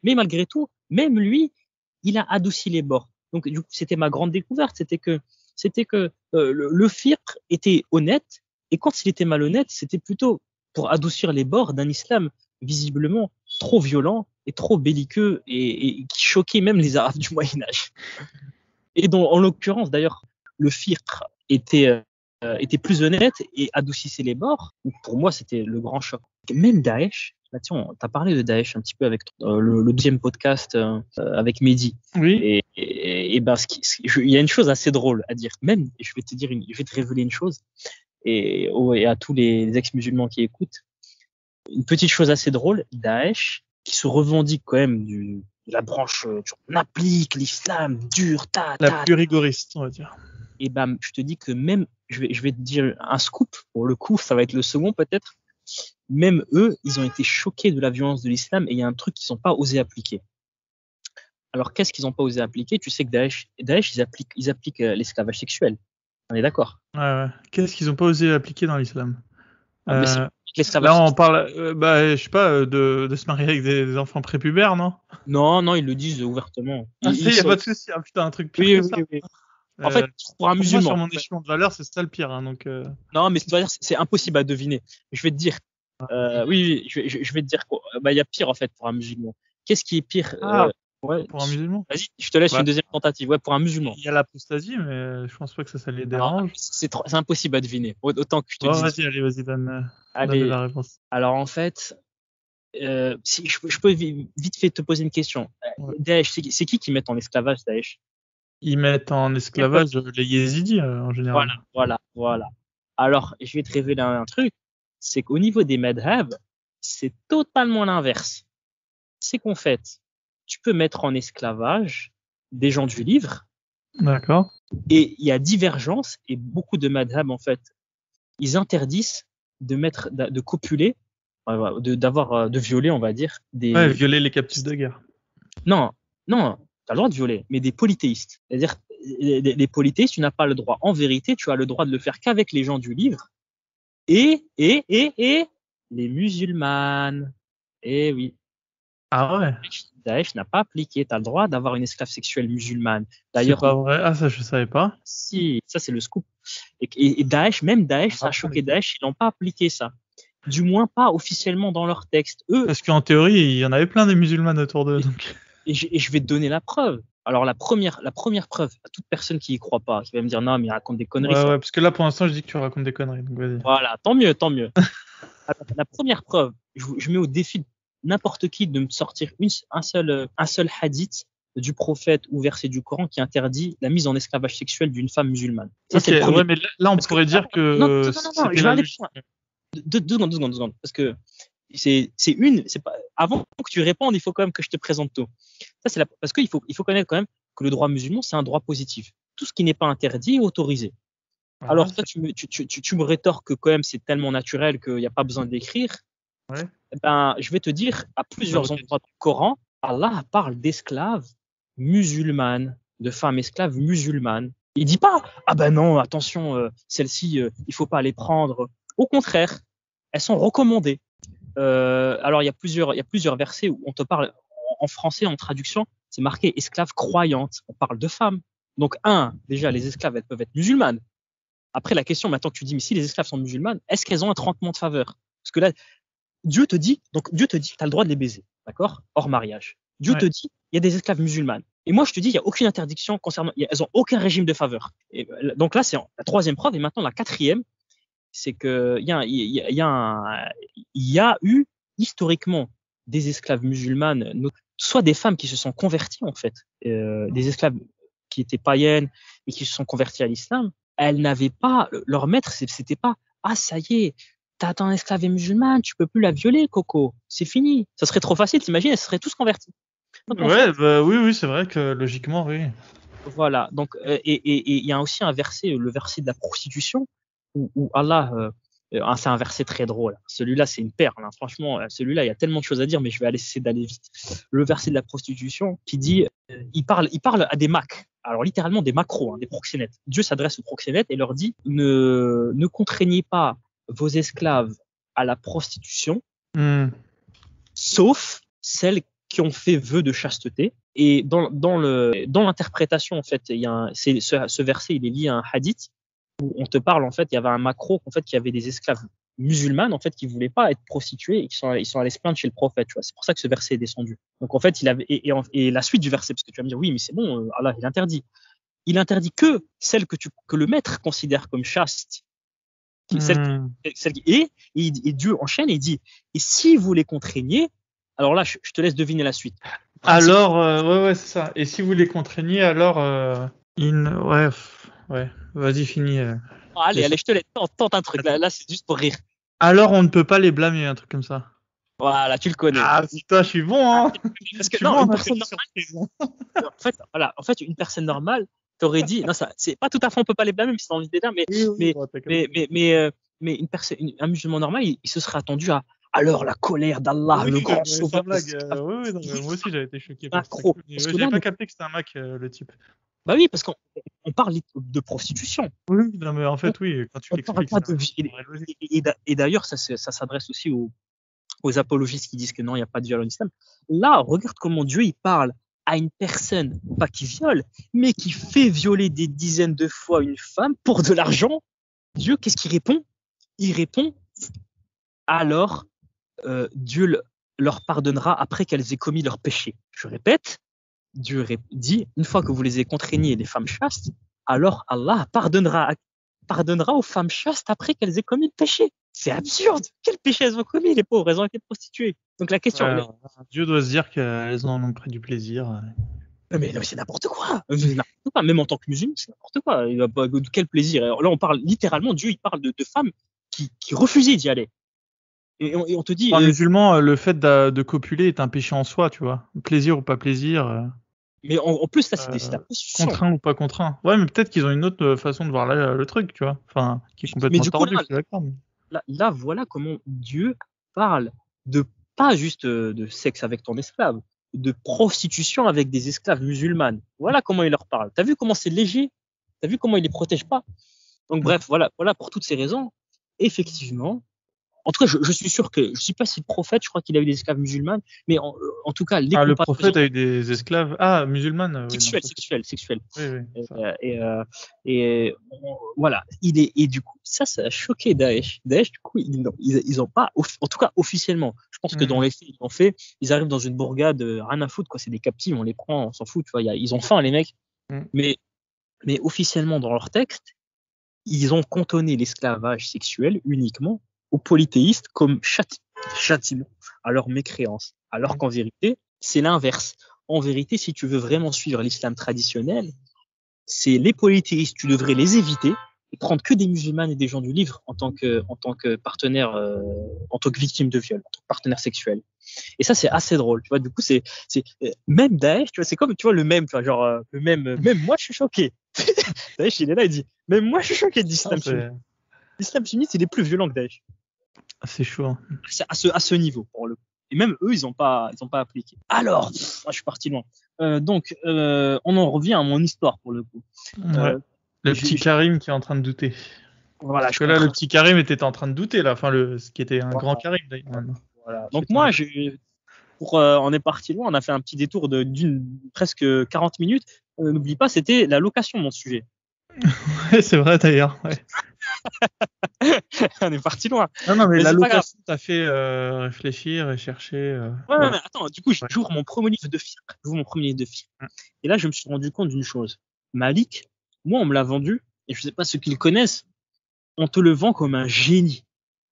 Mais malgré tout, même lui, il a adouci les bords. Donc, du coup, c'était ma grande découverte. C'était que le fiqh était honnête, et quand il était malhonnête, c'était plutôt pour adoucir les bords d'un islam visiblement trop violent et trop belliqueux et qui choquait même les Arabes du Moyen-Âge. Et donc, en l'occurrence, d'ailleurs, le fiqh était plus honnête et adoucissait les bords. Donc, pour moi, c'était le grand choc. Même Daesh, là, tiens, t'as parlé de Daesh un petit peu avec le deuxième podcast avec Mehdi. Oui. Et ben, il y a une chose assez drôle à dire. Même, je vais te révéler une chose, et à tous les ex-musulmans qui écoutent, une petite chose assez drôle, Daesh, qui se revendique quand même de la branche, on applique l'islam dur, La plus rigoriste, on va dire. Et ben, je te dis que même, je vais te dire un scoop, pour le coup, ça va être le second peut-être, même eux, ils ont été choqués de la violence de l'islam et il y a un truc qu'ils n'ont pas osé appliquer. Alors, qu'est-ce qu'ils n'ont pas osé appliquer? Tu sais que Daesh, ils appliquent l'esclavage sexuel. On est d'accord? Ouais. Qu'est-ce qu'ils n'ont pas osé appliquer dans l'islam? L'esclavage Là, on sexuel. parle, je sais pas, de se marier avec des enfants prépubères, non? Non, ils le disent ouvertement. Ça, y a pas de souci. Hein, putain, un truc pire que ça. Oui. En fait, pour un musulman. Moi, sur mon échelon de valeur, c'est ça le pire. Hein, donc, Non, mais c'est impossible à deviner. Je vais te dire. Oui, je vais te dire quoi. Bah, il y a pire en fait pour un musulman. Qu'est-ce qui est pire pour un musulman? Vas-y, je te laisse une deuxième tentative. Ouais, pour un musulman. Il y a l'apostasie, mais je pense pas que ça les dérange. C'est impossible à deviner. Autant que je te dise. Vas-y, donne la réponse. Alors en fait, si je peux vite fait te poser une question. Daesh, c'est qui met en esclavage Daesh? Ils mettent en esclavage les yézidis en général. Voilà. Alors, je vais te révéler un truc, c'est qu'au niveau des madhab, c'est totalement l'inverse. C'est qu'en fait, tu peux mettre en esclavage des gens du livre. D'accord. Et il y a divergence et beaucoup de madhab, en fait, ils interdisent de copuler, de violer, on va dire, violer les captifs de guerre. Non, t'as le droit de violer, mais des polythéistes. C'est-à-dire, les polythéistes, tu n'as pas le droit. En vérité, tu as le droit de le faire qu'avec les gens du livre et les musulmanes. Eh oui. Ah ouais. Daesh n'a pas appliqué. Tu as le droit d'avoir une esclave sexuelle musulmane. D'ailleurs, c'est pas vrai. Ah, ça, je savais pas. Si, ça, c'est le scoop. Et Daesh, ça a choqué Daesh, ils n'ont pas appliqué ça. Du moins, pas officiellement dans leur texte. Parce qu'en théorie, il y en avait plein des musulmanes autour d'eux. Donc. Et je vais te donner la preuve. Alors, la première preuve, à toute personne qui y croit pas, qui va me dire non, mais il raconte des conneries. Ouais, parce que là, pour l'instant, je dis que tu racontes des conneries. Donc vas-y. Voilà, tant mieux. La première preuve, je mets au défi n'importe qui de me sortir un seul hadith du prophète ou verset du Coran qui interdit la mise en esclavage sexuel d'une femme musulmane. Ça, Ok, c'est le premier. ouais, mais là, on Parce que, pourrait dire non, que je c'était vais la aller logique. plus loin. Deux secondes. Parce que c'est pas, avant que tu répondes, il faut quand même que je te présente tout. Ça, parce qu'il faut connaître quand même que le droit musulman, c'est un droit positif. Tout ce qui n'est pas interdit est autorisé. Voilà, Alors, toi, tu me rétorques que quand même, c'est tellement naturel qu'il n'y a pas besoin d'écrire. ouais. Ben, je vais te dire, à plusieurs Ok. endroits dans le Coran, Allah parle d'esclaves musulmanes, de femmes esclaves musulmanes. Il dit pas, ah ben non, attention, celles-ci, il faut pas les prendre. Au contraire, elles sont recommandées. Alors, il y a plusieurs versets où on te parle, en français, en traduction, c'est marqué esclaves croyantes. On parle de femmes. Donc, déjà, les esclaves, elles peuvent être musulmanes. Après, la question, maintenant que tu dis, mais si les esclaves sont musulmanes, est-ce qu'elles ont un traitement de faveur? Parce que là, Dieu te dit, tu as le droit de les baiser, d'accord? Hors mariage. Dieu te dit, il y a des esclaves musulmanes. Et moi, je te dis, il n'y a aucune interdiction concernant, elles n'ont aucun régime de faveur. Et donc là, c'est la troisième preuve. Et maintenant, la quatrième, c'est qu'il y a eu historiquement des esclaves musulmanes, soit des femmes qui se sont converties, en fait, des esclaves qui étaient païennes et qui se sont converties à l'islam. Elles n'avaient pas, leur maître, c'était pas, ah, ça y est, t'as un esclave et musulmane, tu peux plus la violer, Coco. C'est fini. Ça serait trop facile, t'imagines, elles seraient tous converties. Donc, en fait, Oui, c'est vrai que logiquement, oui. voilà. Donc, et il y a aussi un verset, le verset de la prostitution, où Allah, c'est un verset très drôle. Celui-là, c'est une perle. Hein. Franchement, celui-là, il y a tellement de choses à dire, mais je vais essayer d'aller vite. Le verset de la prostitution qui dit, il parle à des macs. Alors littéralement des macros, hein, des proxénètes. Dieu s'adresse aux proxénètes et leur dit, ne contraignez pas vos esclaves à la prostitution, sauf celles qui ont fait vœu de chasteté. Et dans l'interprétation, en fait, ce verset, il est lié à un hadith où on te parle, en fait, il y avait un macro, en fait, qui avait des esclaves musulmanes, en fait, qui voulaient pas être prostituées et ils sont allés se plaindre chez le prophète, tu vois. C'est pour ça que ce verset est descendu. Donc, en fait, et la suite du verset, parce que tu vas me dire, oui, mais c'est bon, Allah, il interdit. Il interdit que celles que le maître considère comme chastes. Et Dieu enchaîne et il dit, et si vous les contraignez, alors là, je te laisse deviner la suite. Alors, ouais, c'est ça. Et si vous les contraignez, alors, ouais, vas-y, finis. Allez, je te laisse. Tente un truc. Là, c'est juste pour rire. Alors, on ne peut pas les blâmer, un truc comme ça. Voilà, tu le connais. Ah, putain, je suis bon, hein. Parce que non, une personne normale. En fait, une personne normale t'aurait dit, non, ça, c'est pas tout à fait, on peut pas les blâmer, mais c'est dans l'idée là, mais un musulman normal, il se serait attendu à, alors la colère d'Allah, le grand sauveur. Moi aussi, j'avais été choqué par ça. J'avais pas capté que c'était un Mac, le type. Bah oui, parce qu'on parle de prostitution. Oui, non, mais en fait, oui, quand tu l'expliques. Et d'ailleurs, ça s'adresse aussi aux apologistes qui disent que non, il n'y a pas de viol en islam. Là, regarde comment Dieu il parle à une personne, pas qui viole, mais qui fait violer des dizaines de fois une femme pour de l'argent. Dieu, qu'est-ce qu'il répond? Il répond, alors Dieu leur pardonnera après qu'elles aient commis leur péché. Je répète, Dieu dit, une fois que vous les avez contraignées, les femmes chastes, alors Allah pardonnera aux femmes chastes après qu'elles aient commis le péché. C'est absurde. Quel péché elles ont commis, les pauvres? Elles ont été prostituées. Donc la question. Dieu doit se dire qu'elles en ont pris du plaisir. Mais c'est n'importe quoi. Même en tant que musulman, c'est n'importe quoi. Il a pas quel plaisir. Alors là, on parle littéralement, Dieu, il parle de femmes qui refusaient d'y aller. Et on te dit. En musulman, le fait de copuler est un péché en soi, tu vois. Plaisir ou pas plaisir. Mais en plus, là, c'est la prostitution. Contraint ou pas contraint. Ouais, mais peut-être qu'ils ont une autre façon de voir le truc, tu vois. Enfin, qui est complètement tordue, je suis d'accord. Là, voilà comment Dieu parle de pas juste de sexe avec ton esclave, de prostitution avec des esclaves musulmanes. Voilà comment il leur parle. T'as vu comment c'est léger? T'as vu comment il les protège pas? Donc bref, voilà pour toutes ces raisons. Effectivement, en tout cas, je suis sûr que je sais pas si le prophète, je crois qu'il a eu des esclaves musulmanes, mais en tout cas, le prophète a eu des esclaves musulmanes. Sexuelles. Oui, et voilà. Et du coup, ça a choqué Daesh. Daesh, du coup, ils ont pas, en tout cas officiellement. Je pense que dans les faits, ils ont fait. Ils arrivent dans une bourgade, rien à foutre, quoi. C'est des captifs, on les prend, on s'en fout. Tu vois, ils ont faim, les mecs. Mais officiellement, dans leur texte, ils ont cantonné l'esclavage sexuel uniquement aux polythéistes comme châtiment à leur mécréance. Alors qu'en vérité, c'est l'inverse. en vérité, si tu veux vraiment suivre l'islam traditionnel, c'est les polythéistes, tu devrais les éviter et prendre que des musulmanes et des gens du livre en tant que partenaire, en tant que victime de viol, en tant que partenaire sexuel. Et ça, c'est assez drôle, tu vois. Du coup, même Daesh, tu vois, c'est comme, tu vois, le même, tu vois, genre, même moi, je suis choqué. Daesh, il est là, il dit, même moi, je suis choqué de l'islam sunnite. L'islam sunnite, c'est les plus violents que Daesh. C'est chaud. Hein. C'est à ce niveau, pour le coup. Et même eux, ils ont pas appliqué. Alors, je suis parti loin. Donc, on en revient à mon histoire, pour le coup. Ouais. Le petit Karim qui est en train de douter. Voilà, parce que là, le petit Karim était en train de douter, là. Enfin, ce qui était un grand Karim, d'ailleurs. Voilà. Donc, moi, on est parti loin, on a fait un petit détour d'une presque 40 minutes. N'oublie pas, c'était la location, mon sujet. Ouais, c'est vrai, d'ailleurs. Ouais. On est parti loin. Non, mais la location t'a fait réfléchir et chercher. Ouais, mais attends, du coup, j'ouvre mon premier livre de fiqh. Et là, je me suis rendu compte d'une chose. Malik, moi, on me l'a vendu, et je sais pas ceux qui le connaissent, on te le vend comme un génie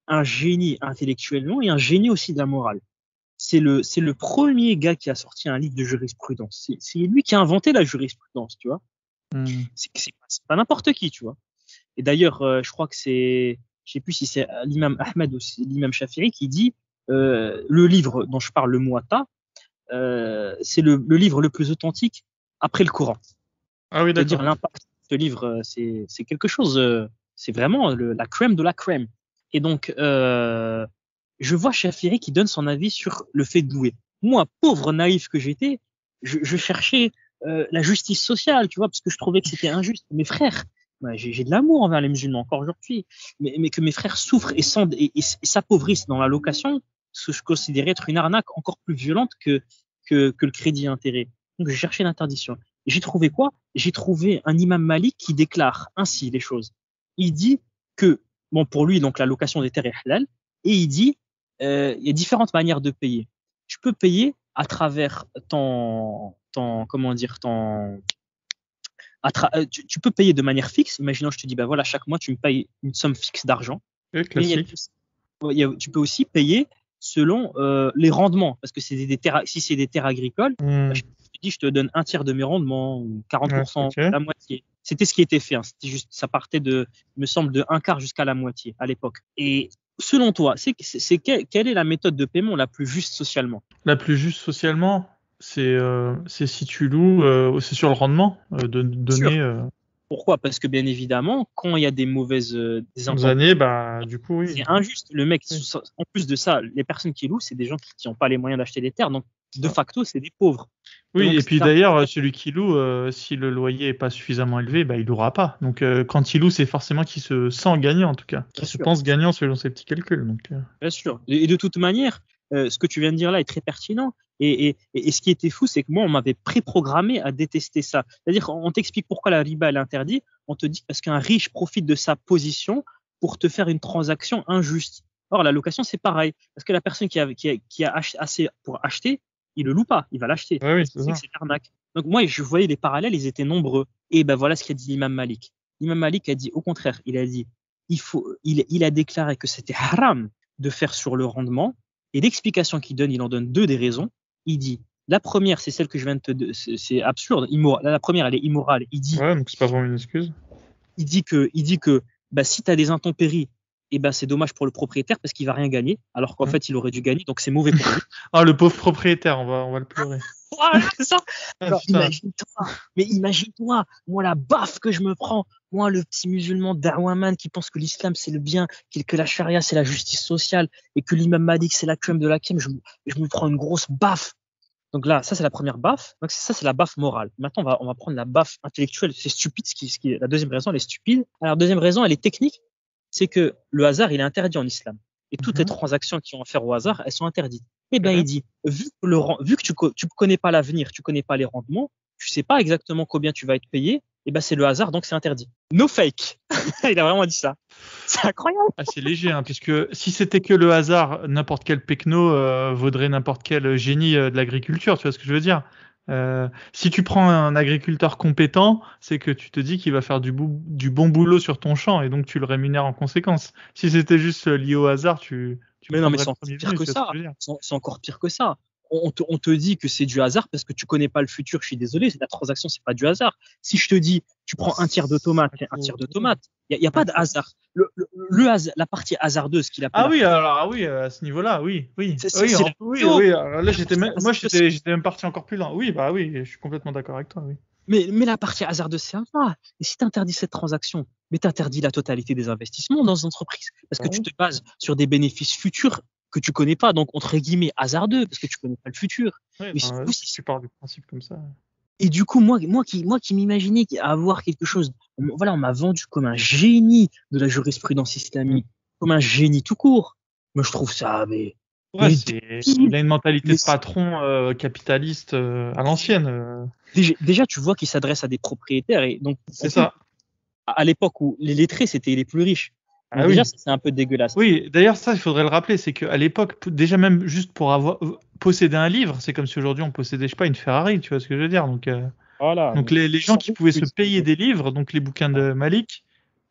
intellectuellement et un génie aussi de la morale. C'est le premier gars qui a sorti un livre de jurisprudence. C'est lui qui a inventé la jurisprudence, tu vois. C'est pas n'importe qui, tu vois. Et d'ailleurs, je crois que je sais plus si c'est l'imam Ahmed ou l'imam Shafi'i qui dit le livre dont je parle, le Muwatta, c'est le livre le plus authentique après le Coran. Ah oui, d'accord. C'est-à-dire l'impact de ce livre, c'est quelque chose, c'est vraiment la crème de la crème. Et donc, je vois Shafi'i qui donne son avis sur le fait de louer. Moi, pauvre naïf que j'étais, je cherchais la justice sociale, tu vois, parce que je trouvais que c'était injuste. Mes frères, j'ai de l'amour envers les musulmans encore aujourd'hui, mais que mes frères souffrent et s'appauvrissent dans la location, ce que je considérais être une arnaque encore plus violente que le crédit intérêt. Donc, je cherchais l'interdiction. Et j'ai trouvé quoi? J'ai trouvé un imam Malik qui déclare ainsi les choses. Il dit que, bon, pour lui, donc la location des terres est halal, et il dit il y a différentes manières de payer. Tu peux payer à travers tu peux payer de manière fixe. Imaginons, je te dis, bah voilà, chaque mois, tu me payes une somme fixe d'argent. Tu peux aussi payer selon les rendements, parce que si c'est des terres agricoles, je te dis, je te donne un tiers de mes rendements ou 40%, la moitié. C'était ce qui était fait. Hein. C'était juste, ça partait il me semble, de un quart jusqu'à la moitié à l'époque. Et selon toi, quelle est la méthode de paiement la plus juste socialement? La plus juste socialement, c'est si tu loues, c'est sur le rendement de donner. Pourquoi? Parce que bien évidemment, quand il y a des mauvaises années, bah du coup oui. C'est injuste. Le mec, en plus de ça, les personnes qui louent, c'est des gens qui n'ont pas les moyens d'acheter des terres, donc de facto, c'est des pauvres. Oui, et puis d'ailleurs, celui qui loue, si le loyer est pas suffisamment élevé, bah il louera pas. Donc quand il loue, c'est forcément qu'il se sent gagnant en tout cas, qu'il se pense gagnant selon ses petits calculs. Donc. Bien sûr. Et de toute manière, ce que tu viens de dire là est très pertinent. Et ce qui était fou, c'est que moi, on m'avait préprogrammé à détester ça. C'est-à-dire, on t'explique pourquoi la riba est interdite. On te dit parce qu'un riche profite de sa position pour te faire une transaction injuste. Or, la location, c'est pareil. Parce que la personne qui a assez pour acheter, il le loue pas, il va l'acheter. Oui, c'est arnaque. Donc moi, je voyais les parallèles, ils étaient nombreux. Et ben voilà ce qu'a dit l'imam Malik. L'imam Malik a dit au contraire, il a dit, il a déclaré que c'était haram de faire sur le rendement. Et l'explication qu'il donne, il en donne deux des raisons. Il dit, la première, c'est celle que je viens de c'est absurde, immoral. La première, elle est immorale. Il dit, ouais, donc c'est pas vraiment une excuse. Il dit que bah, si tu as des intempéries, et bah, c'est dommage pour le propriétaire parce qu'il va rien gagner, alors qu'en fait, il aurait dû gagner, donc c'est mauvais pour lui. Ah, le pauvre propriétaire, on va le pleurer. Voilà, c'est ça. Alors, imagine-toi, moi, la baffe que je me prends, moi, le petit musulman d'Awaman qui pense que l'islam c'est le bien, que la charia c'est la justice sociale et que l'imam Malik c'est la crème de la crème, je me prends une grosse baffe. Donc là, ça c'est la première baffe. Donc ça c'est la baffe morale. Maintenant on va prendre la baffe intellectuelle. C'est stupide. La deuxième raison elle est stupide. Alors la deuxième raison elle est technique. C'est que le hasard il est interdit en islam et toutes les transactions qui ont affaire au hasard elles sont interdites. Et ben il dit vu que tu connais pas l'avenir, tu connais pas les rendements, tu sais pas exactement combien tu vas être payé. Et ben c'est le hasard donc c'est interdit. No fake. Il a vraiment dit ça. C'est incroyable. Ah, c'est léger, hein, puisque si c'était que le hasard, n'importe quel pecno vaudrait n'importe quel génie de l'agriculture, tu vois ce que je veux dire? Si tu prends un agriculteur compétent, c'est que tu te dis qu'il va faire du bon boulot sur ton champ et donc tu le rémunères en conséquence. Si c'était juste lié au hasard, mais non, mais c'est encore pire que ça. C'est encore pire que ça. on te dit que c'est du hasard parce que tu connais pas le futur. Je suis désolé, la transaction, c'est pas du hasard. Si je te dis, tu prends un tiers de tomate, un tiers de tomate, y a pas de hasard. La partie hasardeuse qu'il appelle. Ah oui, alors ah oui, à ce niveau-là, oui, oui, C'est oui, la oui. Alors là, moi, j'étais même parti encore plus loin. Oui, bah oui, je suis complètement d'accord avec toi, oui. Mais la partie hasardeuse, c'est un pas. Et si tu interdis cette transaction, mais tu interdis la totalité des investissements dans une entreprise, parce que tu te bases sur des bénéfices futurs que tu connais pas, donc entre guillemets hasardeux, parce que tu connais pas le futur. Oui, Mais bah, si tu pars du principe comme ça. et du coup, moi qui m'imaginais avoir quelque chose, voilà, on m'a vendu comme un génie de la jurisprudence islamique, comme un génie tout court. Moi, je trouve ça, Ouais, il a une mentalité de patron capitaliste à l'ancienne. Déjà, tu vois qu'il s'adresse à des propriétaires et donc C'est ça. À l'époque où les lettrés c'était les plus riches. Donc Ah déjà, oui. c'est un peu dégueulasse. Oui, d'ailleurs, ça, il faudrait le rappeler, c'est qu'à l'époque, déjà même juste pour avoir posséder un livre, c'est comme si aujourd'hui on possédait, je sais pas, une Ferrari, tu vois ce que je veux dire. Voilà. Donc les gens qui pouvaient se payer des livres, donc les bouquins de Malik,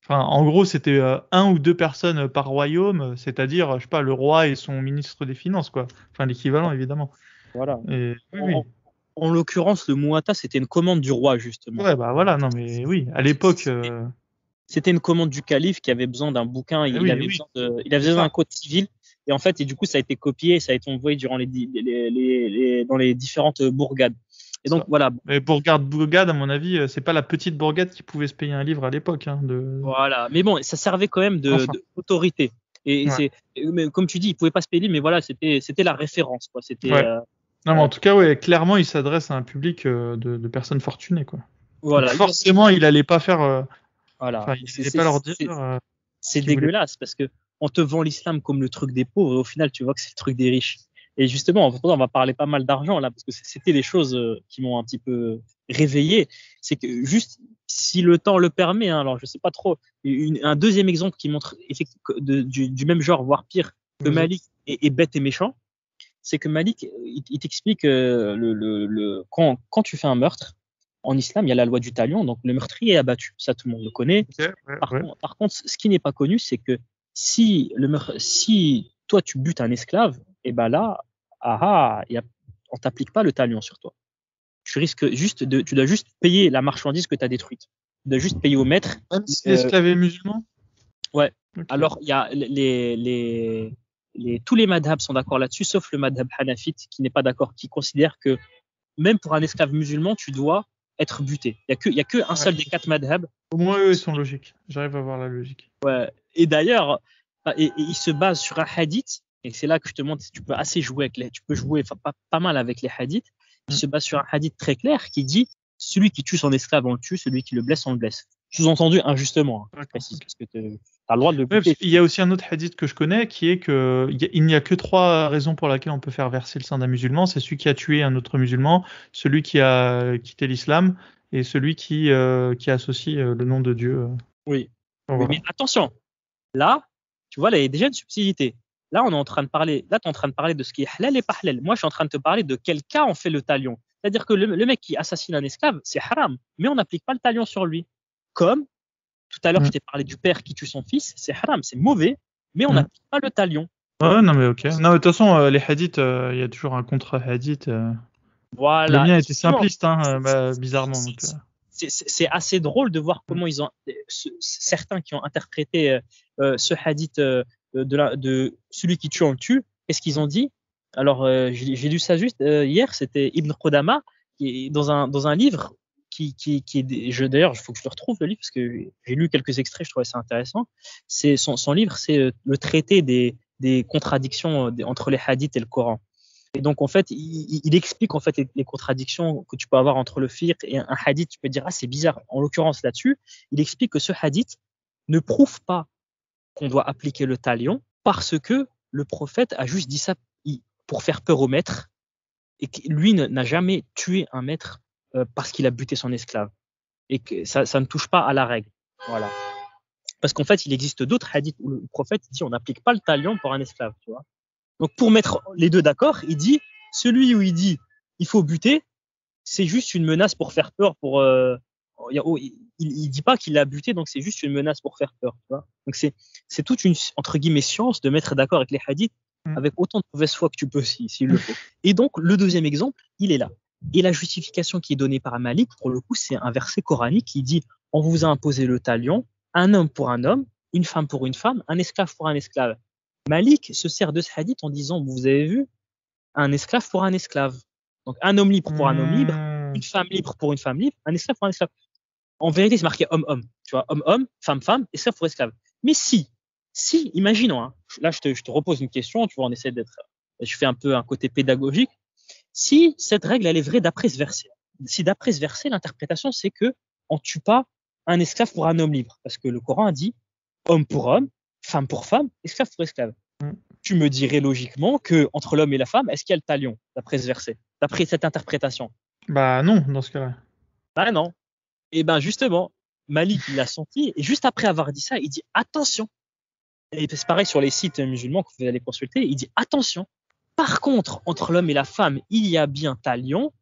enfin, en gros, c'était un ou deux personnes par royaume, c'est-à-dire, je sais pas, le roi et son ministre des Finances, quoi. Enfin, l'équivalent, évidemment. Voilà. Et, oui. En l'occurrence, le Muwatta, c'était une commande du roi, justement. Ouais, bah voilà, non, mais oui, à l'époque. C'était une commande du calife qui avait besoin d'un bouquin, il avait besoin d'un code civil. Et en fait, et du coup, ça a été copié et ça a été envoyé durant dans les différentes bourgades. Et donc, voilà. Mais bourgade, à mon avis, c'est pas la petite bourgade qui pouvait se payer un livre à l'époque. Voilà. Mais bon, ça servait quand même d'autorité. Et mais comme tu dis, il pouvait pas se payer, mais voilà, c'était la référence, quoi. C'était. Non, mais en tout cas, ouais, clairement, il s'adresse à un public de personnes fortunées, quoi. Voilà. Donc forcément, il allait pas faire. Voilà. Il allait pas leur dire. C'est dégueulasse parce que on te vend l'islam comme le truc des pauvres. Et au final, tu vois que c'est le truc des riches. Et justement, on va parler pas mal d'argent là, parce que c'était les choses qui m'ont un petit peu réveillé. C'est que juste, si le temps le permet, hein, alors je sais pas trop, un deuxième exemple qui montre du même genre, voire pire, que Malik est bête et méchant, c'est que Malik, il t'explique quand tu fais un meurtre, en islam, il y a la loi du talion, donc le meurtrier est abattu. Ça, tout le monde le connaît. Par contre, ce qui n'est pas connu, c'est que si toi tu butes un esclave, et ben là, on t'applique pas le talion sur toi. Tu dois juste payer la marchandise que tu as détruite. Tu dois juste payer au maître. Même si l'esclave est musulman. Ouais. Okay. Alors il y a tous les madhabs sont d'accord là-dessus, sauf le madhab hanafite qui n'est pas d'accord, qui considère que même pour un esclave musulman, tu dois être buté. Il y a que un seul des 4 madhabs. Au moins eux, ils sont logiques. J'arrive à voir la logique. Ouais. Et d'ailleurs, il se base sur un hadith, et c'est là que je te montre, tu peux assez jouer tu peux jouer pas mal avec les hadiths. Il se base sur un hadith très clair qui dit celui qui tue son esclave, on le tue, celui qui le blesse, on le blesse. Sous-entendu injustement, hein, précise, parce que tu as le droit de le buter. Il y a aussi un autre hadith que je connais qui est que il n'y a que 3 raisons pour lesquelles on peut faire verser le sang d'un musulman. C'est celui qui a tué un autre musulman, celui qui a quitté l'islam et celui qui associe le nom de Dieu. Oui. Voilà. Mais attention, là, tu vois, là, il y a déjà une subtilité. Là, tu es en train de parler de ce qui est halal et pas halal. Moi, je suis en train de te parler de quel cas on fait le talion. C'est-à-dire que le mec qui assassine un esclave, c'est haram, mais on n'applique pas le talion sur lui. Comme tout à l'heure, je t'ai parlé du père qui tue son fils, c'est haram, c'est mauvais, mais on n'applique pas le talion. Ouais, non, mais ok. Non, de toute façon, les hadiths, il y a toujours un contre-hadith. Voilà. Le mien était simpliste, bizarrement. C'est assez drôle de voir comment ils ont certains qui ont interprété ce hadith de celui qui tue on le tue. Qu'est-ce qu'ils ont dit? Alors j'ai lu ça juste hier, c'était Ibn Qudama qui est dans un livre qui est d'ailleurs il faut que je le retrouve le livre parce que j'ai lu quelques extraits, je trouvais ça intéressant. C'est son livre, c'est le traité des contradictions entre les hadiths et le Coran. Et donc, en fait, il explique en fait les contradictions que tu peux avoir entre le fiqh et un hadith. Tu peux dire, c'est bizarre. En l'occurrence, là-dessus, il explique que ce hadith ne prouve pas qu'on doit appliquer le talion parce que le prophète a juste dit ça pour faire peur au maître et que lui n'a jamais tué un maître parce qu'il a buté son esclave. Et que ça ne touche pas à la règle. Voilà. Parce qu'en fait, il existe d'autres hadiths où le prophète dit on n'applique pas le talion pour un esclave, tu vois. Donc, pour mettre les deux d'accord, il dit, celui où il dit, il faut buter, c'est juste une menace pour faire peur. Il dit pas qu'il a buté, donc c'est juste une menace pour faire peur. Tu vois. Donc, c'est toute une, entre guillemets, science de mettre d'accord avec les hadiths avec autant de mauvaise foi que tu peux s'il le faut. Et donc, le deuxième exemple, il est là. Et la justification qui est donnée par Malik, pour le coup, c'est un verset coranique qui dit on vous a imposé le talion, un homme pour un homme, une femme pour une femme, un esclave pour un esclave. Malik se sert de ce hadith en disant vous avez vu, un esclave pour un esclave. Donc, un homme libre pour un homme libre, une femme libre pour une femme libre, un esclave pour un esclave. En vérité, c'est marqué homme-homme. Tu vois, homme-homme, femme-femme, esclave pour esclave. Mais si, imaginons, hein, là, je te repose une question, tu vois, on essaie d'être, je fais un peu un côté pédagogique. Si cette règle, elle est vraie d'après ce verset, si d'après ce verset, l'interprétation, c'est que on tue pas un esclave pour un homme libre, parce que le Coran a dit homme pour homme, femme pour femme, esclave pour esclave. Tu me dirais logiquement que entre l'homme et la femme, est-ce qu'il y a le talion d'après ce verset, d'après cette interprétation? Bah non, dans ce cas-là. Bah non. Et ben justement, Malik il l'a senti et juste après avoir dit ça, il dit attention. Et c'est pareil sur les sites musulmans que vous allez consulter, il dit attention. Par contre, entre l'homme et la femme, il y a bien talion,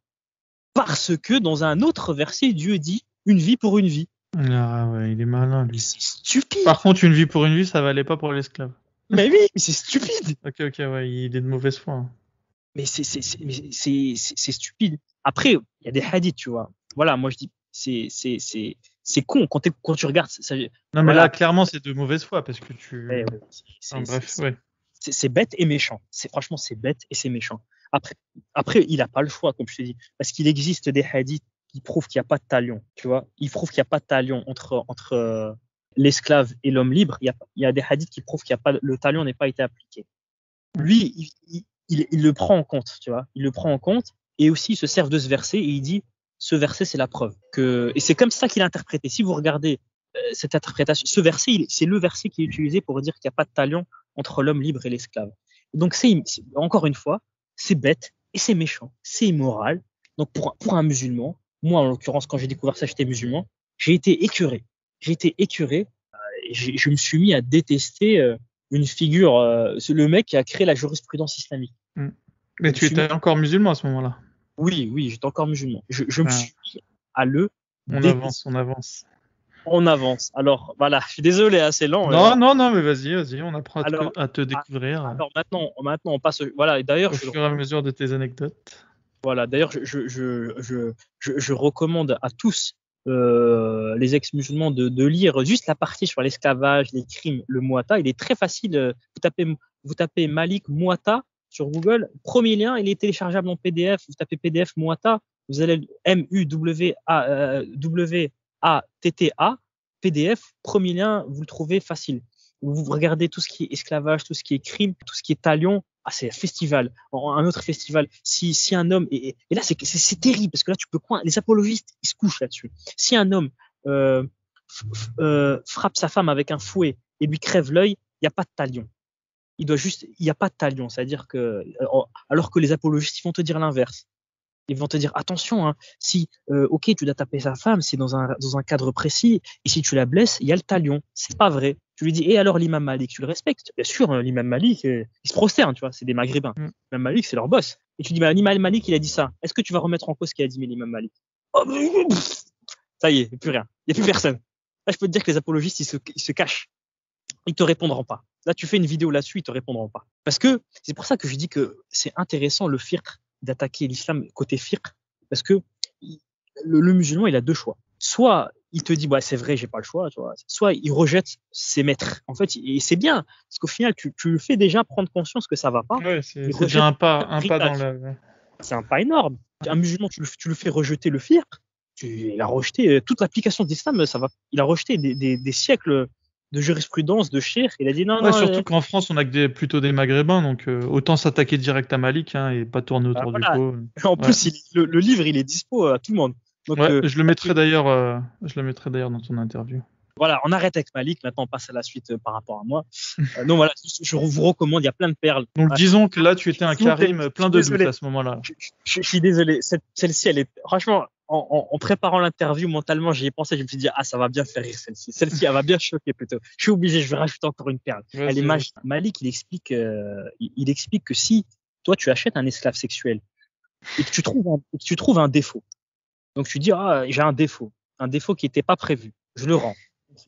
parce que dans un autre verset, Dieu dit une vie pour une vie. Ah ouais, il est malin lui. C'est stupide. Par contre, une vie pour une vie, ça valait pas pour l'esclave. Mais oui, mais c'est stupide. Ok, ouais, il est de mauvaise foi. Hein. Mais c'est stupide. Après, il y a des hadiths, tu vois. Voilà, moi je dis c'est con quand tu regardes ça, non mais voilà. là clairement c'est de mauvaise foi parce que tu bref ouais. C'est bête et méchant. Franchement c'est bête et c'est méchant. Après il a pas le choix comme je te dis parce qu'il existe des hadiths qui prouvent qu'il y a pas de talion, tu vois. Ils prouvent qu'il y a pas de talion entre l'esclave et l'homme libre. Il y a des hadiths qui prouvent qu'il y a pas le talion n'est pas été appliqué. Lui il le prend en compte, tu vois. Il le prend en compte et aussi il se sert de ce verset et il dit ce verset, c'est la preuve. Et c'est comme ça qu'il a interprété. Si vous regardez cette interprétation, ce verset, c'est le verset qui est utilisé pour dire qu'il n'y a pas de talion entre l'homme libre et l'esclave. Donc, encore une fois, c'est bête et c'est méchant, c'est immoral. Donc, pour un musulman, moi, en l'occurrence, quand j'ai découvert ça, j'étais musulman, j'ai été écœuré. Je me suis mis à détester une figure, le mec qui a créé la jurisprudence islamique. Mais tu étais encore musulman à ce moment-là? Oui, j'étais encore musulman. Je me suis mis à le On avance. Alors, voilà, je suis désolé, hein, c'est lent. Non, mais vas-y, on apprend à te découvrir. Alors maintenant, on passe. Voilà, et d'ailleurs, au fur et à mesure de tes anecdotes. Voilà, d'ailleurs, je recommande à tous les ex-musulmans de lire juste la partie sur l'esclavage, les crimes, le Muwatta. Il est très facile. Vous tapez Malik Muwatta sur Google. Premier lien, il est téléchargeable en PDF. Vous tapez PDF Muwatta, vous allez MUWATTA PDF. Premier lien, vous le trouvez facile. Vous regardez tout ce qui est esclavage, tout ce qui est crime, tout ce qui est talion. Ah, c'est un festival, un autre festival. Si un homme et là c'est terrible parce que là tu peux les apologistes ils se couchent là-dessus. Si un homme frappe sa femme avec un fouet et lui crève l'œil, il y a pas de talion. Il y a pas de talion, c'est-à-dire que alors que les apologistes ils vont te dire l'inverse. Ils vont te dire attention, hein, si ok tu dois taper sa femme, c'est dans un cadre précis, et si tu la blesses, il y a le talion. C'est pas vrai. Tu lui dis et alors l'imam Malik, tu le respectes? Bien sûr, l'imam Malik, il se prosterne, tu vois, c'est des Maghrébins. L'imam Malik, c'est leur boss. Et tu dis l'imam Malik, il a dit ça. Est-ce que tu vas remettre en cause ce qu'il a dit l'imam Malik? Oh, ça y est, il n'y a plus rien, il n'y a plus personne. Là, je peux te dire que les apologistes, ils se cachent. Ils te répondront pas. Là, tu fais une vidéo là-dessus, ils te répondront pas. Parce que c'est pour ça que je dis que c'est intéressant le fiqh d'attaquer l'islam côté fiqh, parce que le musulman il a deux choix. Soit il te dit bah c'est vrai j'ai pas le choix, tu vois. Soit il rejette ses maîtres. En fait, et c'est bien parce qu'au final tu le fais déjà prendre conscience que ça va pas. Ouais, c'est déjà un pas dans le. C'est un pas énorme. Un musulman tu le fais rejeter le fiqh. Il a rejeté toute l'application de l'islam. Il a rejeté des siècles de jurisprudence, de cheikh, il a dit non. Surtout qu'en France, on a plutôt des Maghrébins, donc autant s'attaquer direct à Malik et pas tourner autour du pot. En plus, le livre, il est dispo à tout le monde. Donc, je le mettrai d'ailleurs dans ton interview. Voilà, on arrête avec Malik, maintenant on passe à la suite par rapport à moi. Donc voilà, je vous recommande, il y a plein de perles. Donc disons que là, tu étais un Karim plein de doutes à ce moment-là. Je suis désolé, celle-ci, elle est franchement... En préparant l'interview, mentalement, j'y ai pensé, je me suis dit, ça va bien faire rire celle-ci. Celle-ci, elle va bien choquer plutôt. Je suis obligé, je vais rajouter encore une perle. Elle est magique. Malik, il explique que si toi, tu achètes un esclave sexuel et que tu trouves un défaut, donc tu dis, j'ai un défaut qui n'était pas prévu, je le rends.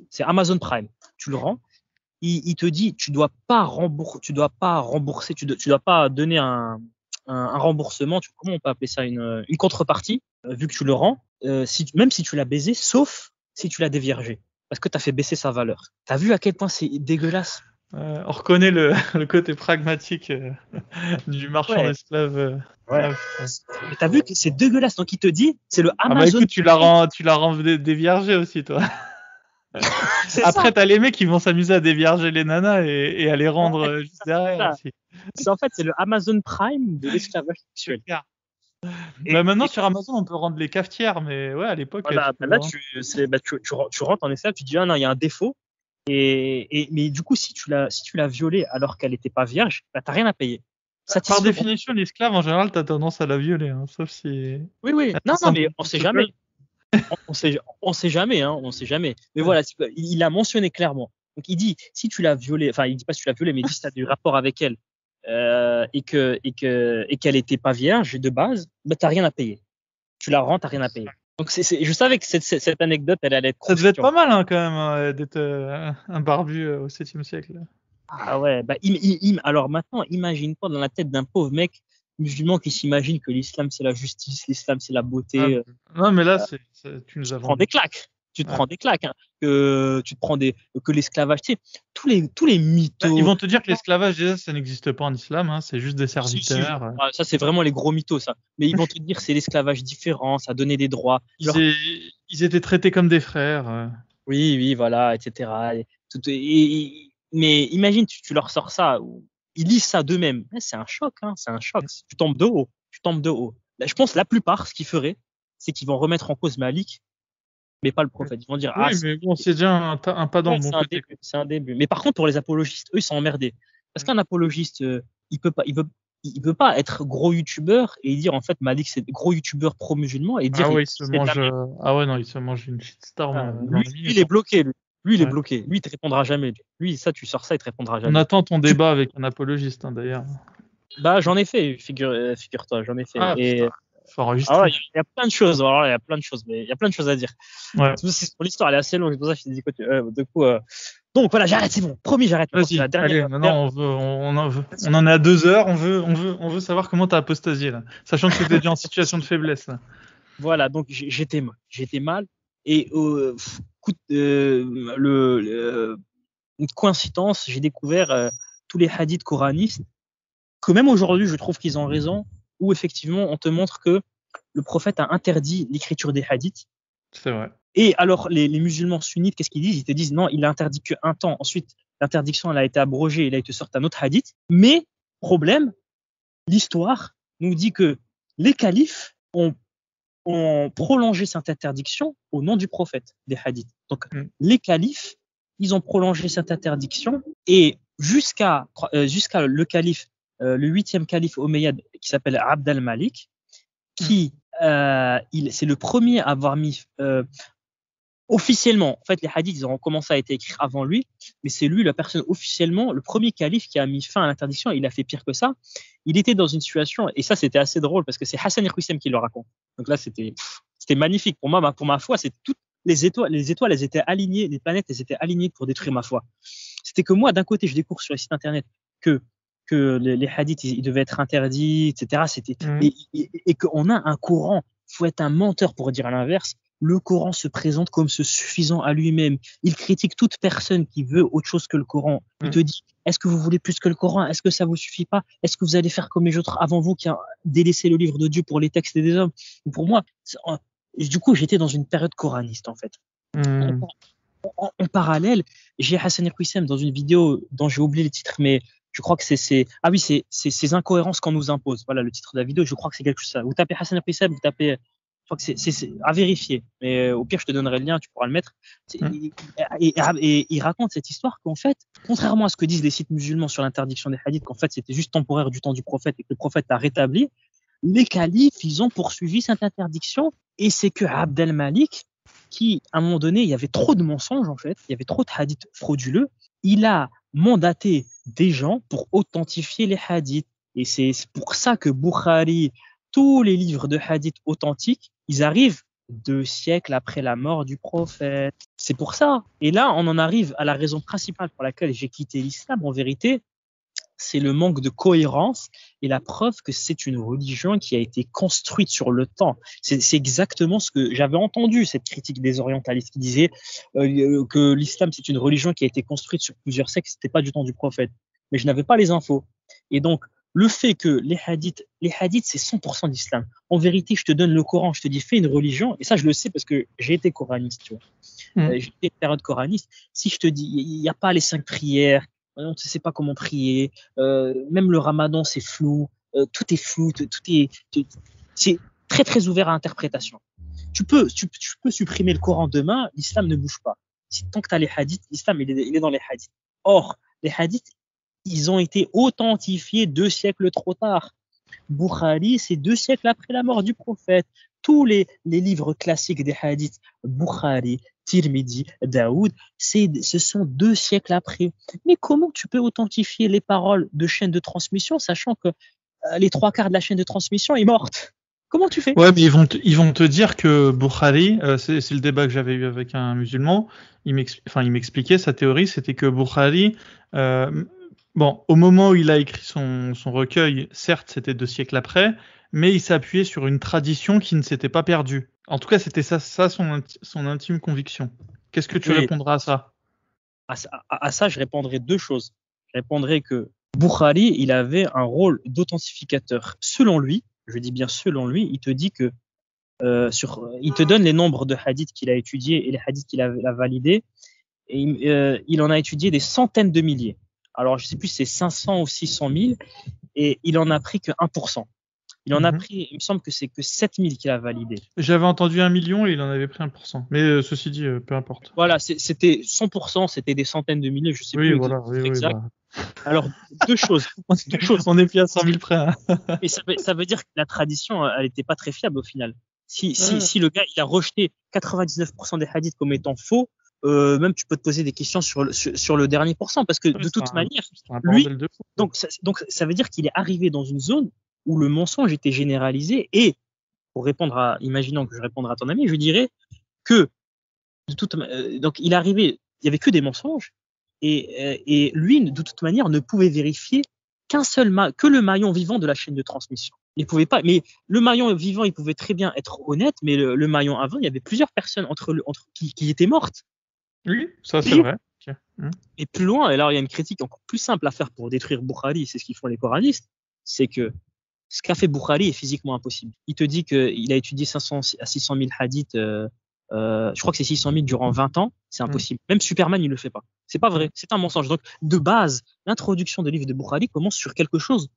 C'est Amazon Prime. Tu le rends, il te dit, tu dois pas rembourser, tu dois pas donner un remboursement, comment on peut appeler ça, une contrepartie, vu que tu le rends, même si tu l'as baisé, sauf si tu l'as déviergé, parce que tu as fait baisser sa valeur. T'as vu à quel point c'est dégueulasse? On reconnaît le côté pragmatique du marchand Ouais. d'esclaves. Ouais. Mais t'as vu que c'est dégueulasse. Donc il te dit, c'est le Ah bah Amazon. écoute, tu la rends déviergée aussi, toi. Après, t'as les mecs qui vont s'amuser à dévierger les nanas et à les rendre juste derrière aussi. En fait, c'est le Amazon Prime de l'esclavage sexuel. Bah maintenant, sur Amazon, on peut rendre les cafetières, mais ouais, à l'époque. Voilà, là, tu rentres en esclave, tu dis, ah non, il y a un défaut. Mais du coup, si tu l'as violée alors qu'elle n'était pas vierge, bah, t'as rien à payer. Par définition, l'esclave, en général, t'as tendance à la violer, hein, sauf si. Oui. Non, mais on sait jamais. On sait jamais, hein, on sait jamais. Mais voilà, il a mentionné clairement. Donc il dit, si tu l'as violée, enfin il dit pas si tu l'as violée, mais il dit si tu as du rapport avec elle et qu'elle était pas vierge de base, bah t'as rien à payer. Tu la rends, t'as rien à payer. Donc je savais que cette anecdote, elle allait être. Ça devait être pas mal, hein, quand même, d'être un barbu au 7e siècle. Ah ouais, bah alors maintenant, imagine-toi dans la tête d'un pauvre mec musulman qui s'imagine que l'islam c'est la justice, l'islam c'est la beauté. Non, mais là, tu nous as prends des claques. Tu te prends des claques, hein, que l'esclavage, tu sais, tous les mythos. Ils vont te dire que l'esclavage, déjà, ça n'existe pas en islam, hein, c'est juste des serviteurs. Ça, c'est vraiment les gros mythos, ça. Mais ils vont te dire que c'est l'esclavage différent, ça donnait des droits. Ils étaient traités comme des frères. Oui, voilà, etc. Mais imagine, tu leur sors ça, ils lisent ça d'eux-mêmes. C'est un choc, hein, c'est un choc. Tu tombes de haut. Là, je pense que la plupart, ce qu'ils feraient, c'est qu'ils vont remettre en cause Malik, mais pas le prophète. Ils vont dire, oui, mais bon, c'est déjà un pas dans le bon côté. C'est un début. Mais par contre, pour les apologistes, eux, ils sont emmerdés. Parce qu'un apologiste, il peut pas être gros youtubeur et dire, en fait, Malik, c'est gros youtubeur pro-musulman et dire. Ah ouais, il se mange une shitstorm. Lui, il est bloqué, lui. Il est bloqué. Lui, il te répondra jamais. Lui, ça, tu sors ça, il te répondra jamais. On attend ton débat avec un apologiste, hein, d'ailleurs. Bah, j'en ai fait, figure-toi, j'en ai fait. Il y a plein de choses. Alors, il y a plein de choses, mais il y a plein de choses à dire. Ouais. L'histoire, elle est assez longue. C'est pour ça que je t'ai dit donc voilà, j'arrête, c'est bon. Promis, j'arrête. Vas-y, allez, maintenant on en est à 2 heures. On veut savoir comment t'as apostasié là, sachant que tu étais déjà en situation de faiblesse là. Voilà, donc j'étais mal. Et une coïncidence, j'ai découvert tous les hadiths coranistes que même aujourd'hui, je trouve qu'ils ont raison, où effectivement, on te montre que le prophète a interdit l'écriture des hadiths. C'est vrai. Et alors, les musulmans sunnites, qu'est-ce qu'ils disent? Ils te disent non, il a interdit qu'un temps. Ensuite, l'interdiction, elle a été abrogée et là, ils te sortent un autre hadith. Mais, problème, l'histoire nous dit que les califes ont prolongé cette interdiction au nom du prophète des hadiths. Donc, les califes, ils ont prolongé cette interdiction et jusqu'à le calife, le 8e calife omeyyade qui s'appelle Abd al-Malik, qui c'est le premier à avoir mis officiellement, en fait, les hadiths, ils ont commencé à être écrits avant lui, mais c'est lui, la personne officiellement, le premier calife qui a mis fin à l'interdiction. Il a fait pire que ça. Il était dans une situation, et ça, c'était assez drôle parce que c'est Hassan al-Qusseym qui le raconte. Donc là, c'était magnifique. Pour moi, pour ma foi, c'est toutes les étoiles, elles étaient alignées, les planètes, elles étaient alignées pour détruire ma foi. C'était que moi, d'un côté, je découvre sur les sites internet que les hadiths, ils devaient être interdits, etc. Et qu'on a un Coran. Faut être un menteur pour dire l'inverse. Le Coran se présente comme se suffisant à lui-même. Il critique toute personne qui veut autre chose que le Coran. Il te dit, est-ce que vous voulez plus que le Coran? Est-ce que ça vous suffit pas? Est-ce que vous allez faire comme les autres avant vous qui a délaissé le livre de Dieu pour les textes des hommes? Pour moi, du coup, j'étais dans une période coraniste, en fait. En parallèle, j'ai Hassan al-Qusseym dans une vidéo dont j'ai oublié le titre, mais je crois que c'est ces incohérences qu'on nous impose. Voilà le titre de la vidéo. Je crois que c'est quelque chose ça. Vous tapez Hassan al-Qusseym, vous tapez. Je crois que c'est à vérifier. Mais au pire, je te donnerai le lien, tu pourras le mettre. Et il raconte cette histoire qu'en fait, contrairement à ce que disent les sites musulmans sur l'interdiction des hadiths, qu'en fait c'était juste temporaire du temps du prophète et que le prophète a rétabli, les califes, ils ont poursuivi cette interdiction. Et c'est que Abd al-Malik, qui, à un moment donné, il y avait trop de mensonges en fait, il y avait trop de hadiths frauduleux, il a mandaté des gens pour authentifier les hadiths. Et c'est pour ça que Bukhari, tous les livres de hadith authentiques, ils arrivent 2 siècles après la mort du prophète. C'est pour ça. Et là, on en arrive à la raison principale pour laquelle j'ai quitté l'islam. En vérité, c'est le manque de cohérence et la preuve que c'est une religion qui a été construite sur le temps. C'est exactement ce que j'avais entendu, cette critique des orientalistes qui disaient que l'islam, c'est une religion qui a été construite sur plusieurs siècles, c'était pas du temps du prophète. Mais je n'avais pas les infos. Et donc, le fait que les hadiths, c'est 100% d'islam. En vérité, je te donne le Coran, je te dis, fais une religion. Et ça, je le sais parce que j'ai été coraniste, tu vois. J'ai été une période coraniste. Si je te dis, il n'y a pas les 5 prières, on ne sait pas comment prier, même le ramadan, c'est flou, tout est flou, c'est très, très ouvert à interprétation. Tu peux supprimer le Coran demain, l'islam ne bouge pas. Tant que tu as les hadiths, l'islam, il est dans les hadiths. Or, les hadiths, ils ont été authentifiés 2 siècles trop tard. Bukhari, c'est 2 siècles après la mort du prophète. Tous les livres classiques des hadiths, Bukhari, Tirmidhi, Daoud, ce sont 2 siècles après. Mais comment tu peux authentifier les paroles de chaîne de transmission, sachant que les 3/4 de la chaîne de transmission est morte? Comment tu fais? Ouais, mais ils vont te dire que Bukhari, c'est le débat que j'avais eu avec un musulman, il m'expliquait sa théorie, c'était que Bukhari, bon, au moment où il a écrit son recueil, certes, c'était 2 siècles après, mais il s'appuyait sur une tradition qui ne s'était pas perdue. En tout cas, c'était ça son intime conviction. Qu'est-ce que tu répondras à ça? À ça, je répondrai 2 choses. Je répondrai que Bukhari, il avait un rôle d'authentificateur. Selon lui, je dis bien selon lui, il te dit que il te donne les nombres de hadiths qu'il a étudiés et les hadiths qu'il a validés. Et il en a étudié des centaines de milliers. Alors, je ne sais plus si c'est 500 ou 600 000, et il en a pris que 1%. Il en a pris, il me semble que c'est que 7 000 qu'il a validé. J'avais entendu 1 million et il en avait pris 1%. Mais ceci dit, peu importe. Voilà, c'était 100%, c'était des centaines de milliers, je ne sais plus exact. Alors, deux choses. On est plus à 100 000 près. Hein. Et ça veut dire que la tradition, elle n'était pas très fiable au final. Si le gars, il a rejeté 99% des hadiths comme étant faux, même tu peux te poser des questions sur le dernier pourcent, parce que de toute manière, lui, donc ça veut dire qu'il est arrivé dans une zone où le mensonge était généralisé. Et pour imaginons que je réponde à ton ami, je dirais que donc il est arrivé, il y avait que des mensonges, et lui de toute manière ne pouvait vérifier que le maillon vivant de la chaîne de transmission. Il pouvait pas, mais le maillon vivant, il pouvait très bien être honnête, mais le maillon avant, il y avait plusieurs personnes qui étaient mortes. Oui, ça c'est vrai. Okay. Et plus loin, et là il y a une critique encore plus simple à faire pour détruire Bukhari, c'est ce qu'ils font les coranistes, c'est que ce qu'a fait Bukhari est physiquement impossible. Il te dit qu'il a étudié 500 à 600 000 hadiths, je crois que c'est 600 000 durant 20 ans, c'est impossible. Même Superman, il le fait pas. C'est pas vrai, c'est un mensonge. Donc, de base, l'introduction du livre de Bukhari commence sur quelque chose.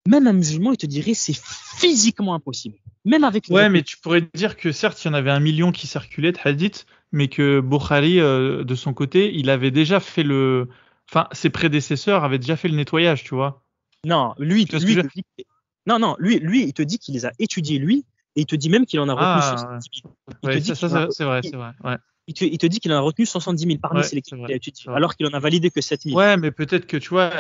Même un musulman, il te dirait c'est physiquement impossible. Même avec. Ouais, mais tu pourrais dire que certes, il y en avait 1 million qui circulaient de hadiths, mais que Bukhari, de son côté, il avait déjà fait ses prédécesseurs avaient déjà fait le nettoyage, tu vois. Non, lui, il te dit qu'il les a étudiés lui, et il te dit même qu'il en a retenu 70 000. Ouais, c'est vrai. Ouais. Il te dit qu'il en a retenu 70 000 parmi ceux qu'il a étudiés, alors qu'il en a validé que 7 000. Ouais, mais peut-être que, tu vois,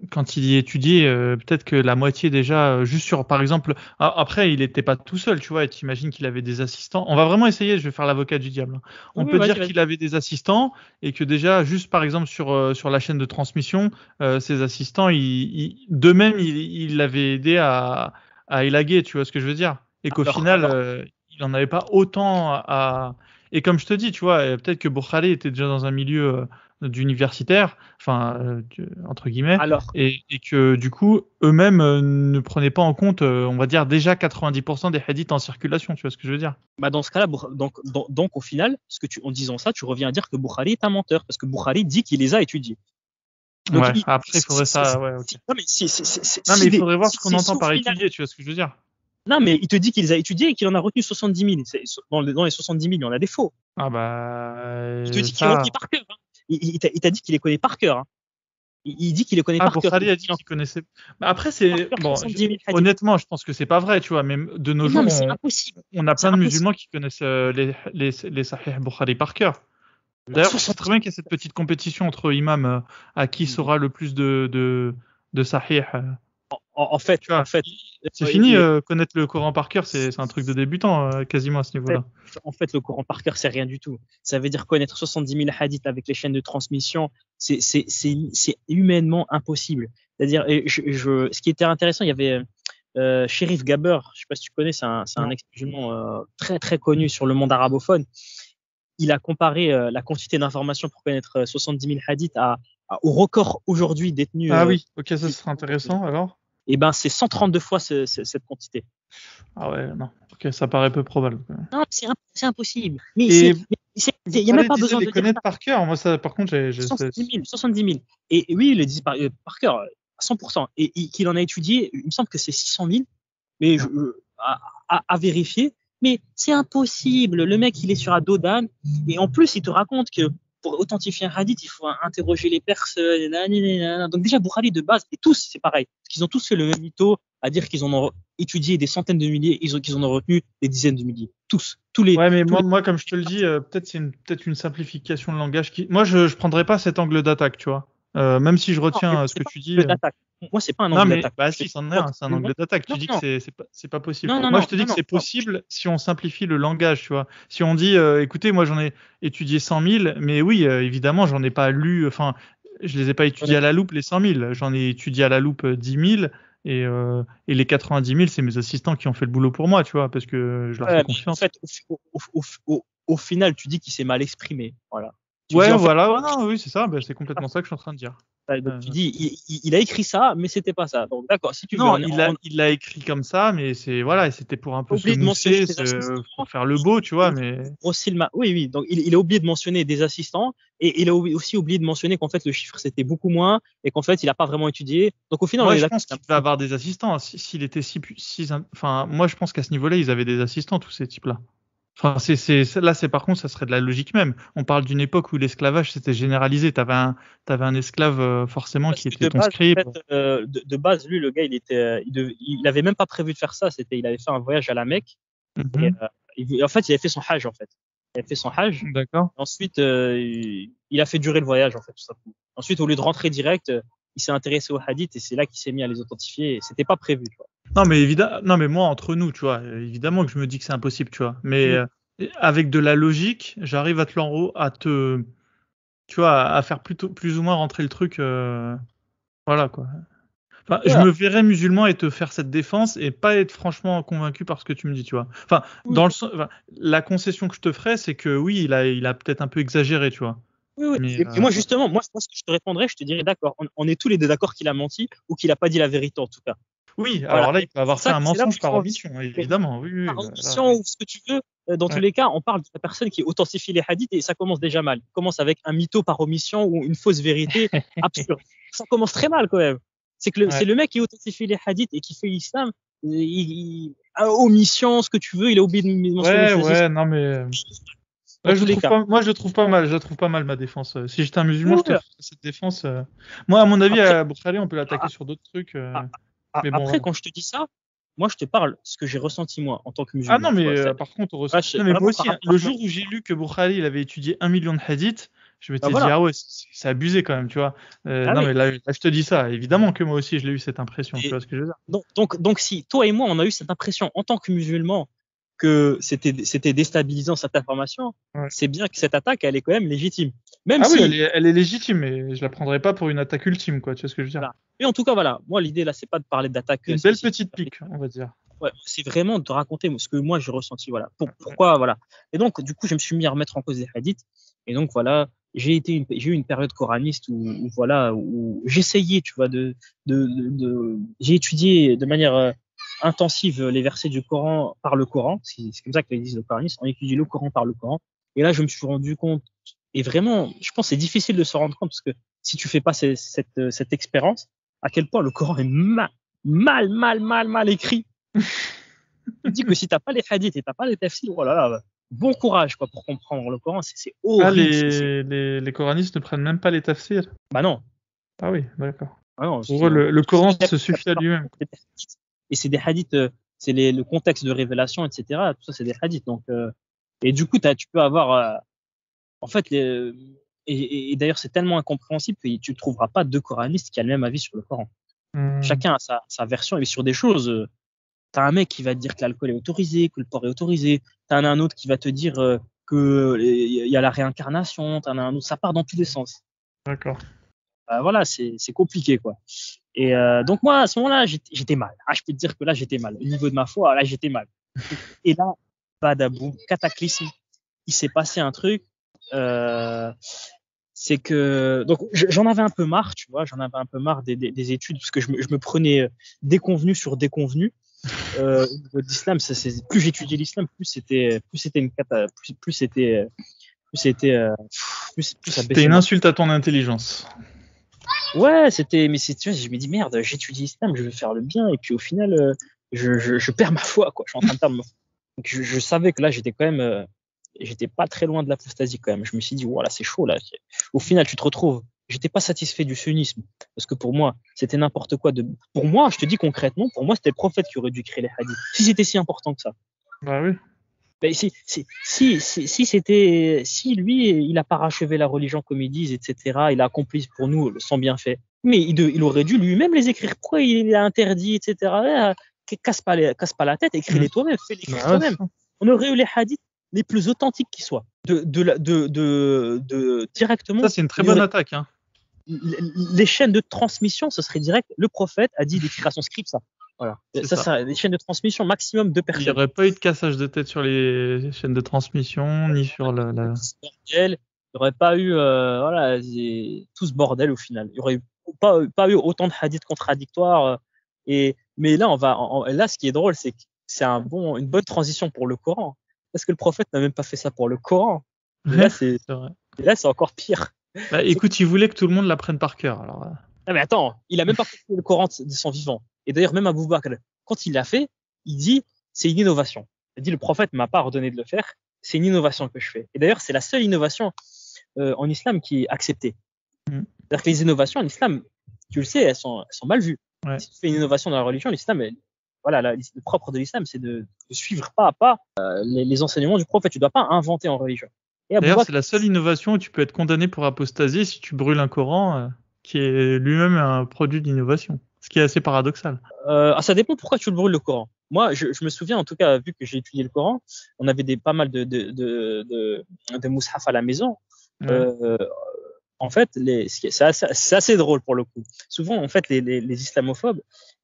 quand il y étudiait, peut-être que la moitié déjà, juste sur, par exemple, après, il n'était pas tout seul, tu vois, et t'imagines qu'il avait des assistants. On va vraiment essayer, je vais faire l'avocat du diable. On peut dire qu'il avait des assistants, et que déjà, juste par exemple, sur la chaîne de transmission, ses assistants, d'eux-mêmes, il l'avaient aidé à élaguer, tu vois ce que je veux dire? Et qu'au final, il n'en avait pas autant à. Et comme je te dis, tu vois, peut-être que Bukhari était déjà dans un milieu d'universitaire, entre guillemets, et que du coup, eux-mêmes ne prenaient pas en compte, on va dire, déjà 90% des hadiths en circulation, tu vois ce que je veux dire? Dans ce cas-là, donc au final, en disant ça, tu reviens à dire que Bukhari est un menteur, parce que Bukhari dit qu'il les a étudiés. Donc, après, il faudrait ça. Ouais, okay. Non, mais il faudrait voir ce qu'on entend par étudier, tu vois ce que je veux dire? Non, mais il te dit qu'il les a étudiés et qu'il en a retenu 70 000. Dans les 70 000, il y en a des faux. Ah bah. Il te dit qu'il les connaît par cœur. Hein. Il t'a dit qu'il les connaît par cœur. Hein. Il dit qu'il les connaît par cœur. Bukhari a dit qu'il connaissait. Bah après, c'est. Bon, honnêtement, je pense que c'est pas vrai, tu vois. Même de nos jours, on a plein de musulmans qui connaissent les Sahih Bukhari par cœur. D'ailleurs, c'est très bien qu'il y ait cette petite compétition entre imams à qui saura le plus de Sahih. fait, Tu vois, en fait, c'est fini, connaître le Coran par cœur, c'est un truc de débutant, quasiment à ce niveau-là. En fait, le Coran par cœur, c'est rien du tout. Ça veut dire connaître 70 000 hadiths avec les chaînes de transmission, c'est humainement impossible. C'est-à-dire, ce qui était intéressant, il y avait Sherif Gaber, je sais pas si tu connais, c'est un ex-musulman très très connu sur le monde arabophone. Il a comparé la quantité d'informations pour connaître 70 000 hadiths au record aujourd'hui détenu. Ah oui, ok, ça serait intéressant alors. Et ben, c'est 132 fois cette quantité. Ah ouais, non, ok, ça paraît peu probable. Non, c'est impossible. Mais Et il n'y a même pas besoin de les connaître par cœur. Moi, ça, par contre, j'ai 70 000. Et oui, il le dit par cœur, à 100%. Et qu'il en a étudié, il me semble que c'est 600 000, mais à vérifier. Mais c'est impossible. Le mec, il est sur un dos d'âne. Et en plus, il te raconte que pour authentifier un hadith, il faut interroger les personnes. Donc déjà, Bukhari de base, et tous, c'est pareil. Parce qu'ils ont tous fait le même mytho, à dire qu'ils en ont étudié des centaines de milliers, qu'ils en ont retenu des dizaines de milliers. Tous les. Ouais, mais moi, comme je te le dis, peut-être c'est peut-être une simplification de langage qui. Moi, je prendrais pas cet angle d'attaque, tu vois. Même si je retiens ce que tu dis. Moi, c'est pas un angle d'attaque. Bah si, c'en est un, c'est un angle d'attaque. Tu dis que c'est pas possible. Moi, je te dis que c'est possible si on simplifie le langage, tu vois. Si on dit, écoutez, moi, j'en ai étudié 100 000, mais oui, évidemment, j'en ai pas lu. Enfin, je les ai pas étudiés à la loupe les 100 000. J'en ai étudié à la loupe 10 000. Et les 90 000, c'est mes assistants qui ont fait le boulot pour moi, tu vois, parce que je leur fais confiance. En fait, au final, tu dis qu'il s'est mal exprimé. Voilà. Oui, c'est ça. C'est complètement ça que je suis en train de dire. Donc, tu dis, il a écrit ça, mais c'était pas ça. Donc, d'accord, si tu veux. Non, il l'a écrit comme ça, mais c'était pour un peu se mousser, pour faire le beau, tu vois, mais. Oui. Donc, il a oublié de mentionner des assistants, et il a aussi oublié de mentionner qu'en fait, le chiffre, c'était beaucoup moins, et qu'en fait, il a pas vraiment étudié. Donc, au final, je pense qu'il va avoir des assistants. S'il était enfin, moi, je pense qu'à ce niveau-là, ils avaient des assistants, tous ces types-là. Enfin, là, par contre, ça serait de la logique même. On parle d'une époque où l'esclavage s'était généralisé. T'avais un esclave forcément qui était conscrit. De base, lui, le gars, il avait même pas prévu de faire ça. Il avait fait un voyage à la Mecque. Et en fait, il avait fait son hajj, en fait. Il avait fait son hajj. D'accord. Ensuite, il a fait durer le voyage, en fait, tout simplement. Ensuite, au lieu de rentrer direct, il s'est intéressé aux hadiths et c'est là qu'il s'est mis à les authentifier. Et c'était pas prévu, tu vois. Non, mais moi, entre nous, tu vois, évidemment que je me dis que c'est impossible, tu vois. Mais avec de la logique, j'arrive à tu vois, à faire plus ou moins rentrer le truc. Voilà, quoi. Enfin, je me verrais musulman et te faire cette défense et pas être franchement convaincu par ce que tu me dis, tu vois. Enfin, la concession que je te ferais, c'est que oui, il a peut-être un peu exagéré, tu vois. Oui. Et moi, justement, ce que je te répondrais, je te dirais d'accord, on est tous les deux d'accord qu'il a menti ou qu'il a pas dit la vérité, en tout cas. Oui, alors là, il peut avoir fait un mensonge par omission, évidemment. Oui, par omission ou ce que tu veux. Dans tous les cas, on parle de la personne qui authentifie les hadiths et ça commence déjà mal. Il commence avec un mytho par omission ou une fausse vérité absurde. Ça commence très mal quand même. C'est le mec qui authentifie les hadiths et qui fait l'islam. Omission, ce que tu veux, il a oublié de mentionner. Non mais. Moi, je le trouve pas mal. Je la trouve pas mal, ma défense. Si j'étais un musulman, je te ferais cette défense. Moi, à mon avis, à Boukhari, on peut l'attaquer sur d'autres trucs. Après, quand je te dis ça, moi, je te parle ce que j'ai ressenti, moi, en tant que musulman. Ah non, mais par contre, moi aussi, le jour où j'ai lu que Boukhari, il avait étudié 1 million de hadiths, je m'étais dit, ah ouais, c'est abusé quand même, tu vois. Mais là, je te dis ça. Évidemment que moi aussi, je l'ai eu cette impression, tu vois ce que je veux dire. Donc, si toi et moi, on a eu cette impression en tant que musulman que c'était déstabilisant cette information, c'est bien que cette attaque, elle est quand même légitime. Même si... oui, elle est légitime, mais je la prendrai pas pour une attaque ultime, quoi. Tu vois ce que je veux dire. Voilà. Mais en tout cas, voilà. Moi, l'idée là, c'est pas de parler d'attaque. Une belle petite pique, on va dire. Ouais, c'est vraiment de te raconter ce que moi j'ai ressenti, voilà. Pourquoi, voilà. Et donc, du coup, je me suis mis à remettre en cause les hadiths. Et donc, voilà, j'ai eu une période coraniste où j'essayais, tu vois, j'ai étudié de manière intensive les versets du Coran par le Coran. C'est comme ça que les disent le coranistes. On étudie le Coran par le Coran. Et là, je me suis rendu compte. Et vraiment, je pense que c'est difficile de se rendre compte parce que si tu fais pas cette expérience, à quel point le Coran est mal écrit. Il dit que si t'as pas les hadiths et t'as pas les tafsirs, oh là là, bon courage quoi pour comprendre le Coran, c'est horrible. Les coranistes ne prennent même pas les tafsirs. Bah non. Ah oui, d'accord. Ah non, pour eux, le Coran se suffit à lui-même. Et c'est des hadiths, c'est le contexte de révélation, etc. Tout ça, c'est des hadiths. Donc, et du coup, tu peux avoir, en fait, et d'ailleurs, c'est tellement incompréhensible que tu ne trouveras pas deux coranistes qui ont le même avis sur le Coran. Chacun a sa version. Et sur des choses, t'as un mec qui va te dire que l'alcool est autorisé, que le porc est autorisé. T'en as un autre qui va te dire que il y a la réincarnation. T'en as un autre, ça part dans tous les sens. D'accord. Voilà, c'est compliqué, quoi. Et donc moi, à ce moment-là, j'étais mal. Ah, je peux te dire que là, j'étais mal. Au niveau de ma foi, là, j'étais mal. Et là, badaboum, cataclysme. Il s'est passé un truc. C'est que donc j'en avais un peu marre, tu vois, j'en avais un peu marre des études parce que je me prenais déconvenu sur déconvenu. Au niveau de l'islam, plus j'étudiais l'islam, plus c'était une cata, plus c'était plus ça C'était baissait une ma. insulte à ton intelligence. Ouais, mais tu vois, je me dis merde, j'étudie l'islam, je veux faire le bien et puis au final je perds ma foi, quoi. Je suis en train de perdre ma foi. Donc je savais que là j'étais quand même j'étais pas très loin de l'apostasie quand même. Je me suis dit voilà, c'est chaud là. Au final, tu te retrouves. J'étais pas satisfait du sunnisme parce que pour moi, c'était n'importe quoi pour moi, je te dis concrètement, pour moi, c'était le prophète qui aurait dû créer les hadiths. Si c'était si important que ça. Bah oui. Ben, si lui, il a parachevé la religion comme ils disent, etc., il a accompli pour nous son bienfait. Mais il aurait dû lui-même les écrire. Pourquoi il a interdit, etc. Casse pas la tête, écris-les toi-même, fais-les écrire toi-même. On aurait eu les hadiths les plus authentiques qui soient. Directement. Ça, c'est une très bonne attaque. Hein. Les chaînes de transmission, ce serait direct. Le prophète a dit d'écrire à son script ça. Voilà. Ça, les chaînes de transmission, maximum 2 personnes. Il n'y aurait pas eu de cassage de tête sur les chaînes de transmission, ni sur la. Il n'y aurait pas eu tout ce bordel au final. Il n'y aurait pas eu autant de hadiths contradictoires. Mais là, là, ce qui est drôle, c'est que c'est une bonne transition pour le Coran. Parce que le prophète n'a même pas fait ça pour le Coran. Et là, c'est encore pire. Bah, écoute, il voulait que tout le monde l'apprenne par cœur. Alors. Ah, mais attends, il a même pas fait le Coran de son vivant. Et d'ailleurs, même Abou Bakr, quand il l'a fait, il dit c'est une innovation. Il dit le prophète m'a pas ordonné de le faire, c'est une innovation que je fais. Et d'ailleurs, c'est la seule innovation en islam qui est acceptée. C'est-à-dire que les innovations en islam, tu le sais, elles sont mal vues. Ouais. Si tu fais une innovation dans la religion, l'islam, voilà, le propre de l'islam, c'est de suivre pas à pas les enseignements du prophète. Tu dois pas inventer en religion. D'ailleurs, c'est la seule innovation où tu peux être condamné pour apostasie si tu brûles un Coran qui est lui-même un produit d'innovation. Ce qui est assez paradoxal. Ça dépend pourquoi tu le brûles le Coran. Moi, je me souviens, en tout cas, vu que j'ai étudié le Coran, on avait pas mal de mushaf à la maison. Ouais. En fait, c'est assez drôle pour le coup. Souvent, en fait, les islamophobes,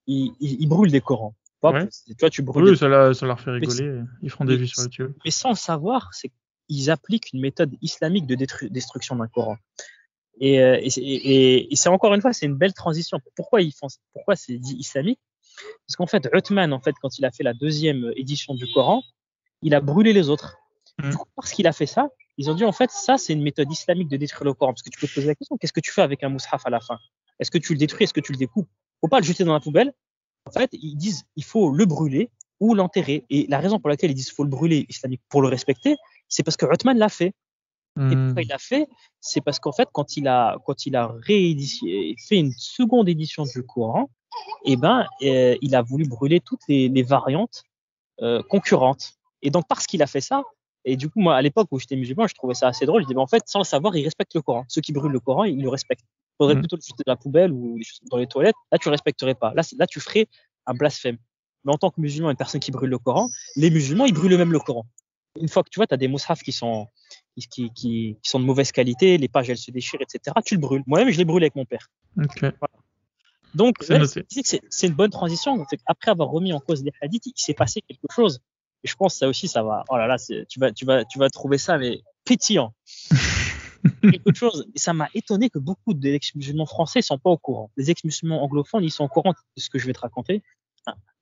ils brûlent des Corans. Ouais. Toi, tu brûles. Oui, ça leur fait rigoler. Ils feront des vues sur YouTube. Mais sans le savoir, c'est qu'ils appliquent une méthode islamique de destruction d'un Coran. Et c'est encore une fois, c'est une belle transition. Pourquoi c'est dit islamique? Parce qu'en fait, Uthman, en fait, quand il a fait la 2e édition du Coran, il a brûlé les autres. Du coup, parce qu'il a fait ça, ils ont dit en fait, ça, c'est une méthode islamique de détruire le Coran. Parce que tu peux te poser la question, qu'est-ce que tu fais avec un mushaf à la fin? Est-ce que tu le détruis? Est-ce que tu le découpes? Faut pas le jeter dans la poubelle. En fait, ils disent, il faut le brûler ou l'enterrer. Et la raison pour laquelle ils disent, faut le brûler islamique pour le respecter, c'est parce que Uthman l'a fait. Et pourquoi il l'a fait? C'est parce qu'en fait, quand il a fait une seconde édition du Coran, il a voulu brûler toutes les variantes concurrentes. Et donc, parce qu'il a fait ça, et du coup, moi, à l'époque où j'étais musulman, je trouvais ça assez drôle. Je disais, en fait, sans le savoir, il respecte le Coran. Ceux qui brûlent le Coran, ils le respectent. Il faudrait plutôt le jeter dans la poubelle ou dans les toilettes. Là, tu ne respecterais pas. Là, tu ferais un blasphème. Mais en tant que musulman, une personne qui brûle le Coran, les musulmans, ils brûlent même le Coran. Une fois que tu vois, tu as des mushafs qui sont de mauvaise qualité, les pages elles se déchirent, etc. Tu le brûles. Moi-même, je l'ai brûlé avec mon père. Okay. Voilà. Donc, c'est une bonne transition. Après avoir remis en cause les hadiths, il s'est passé quelque chose. Et je pense que ça aussi, ça va. Oh là là, tu vas trouver ça mais pétillant. Quelque chose. Et ça m'a étonné que beaucoup d'ex-musulmans français sont pas au courant. Les ex-musulmans anglophones, ils sont au courant de ce que je vais te raconter.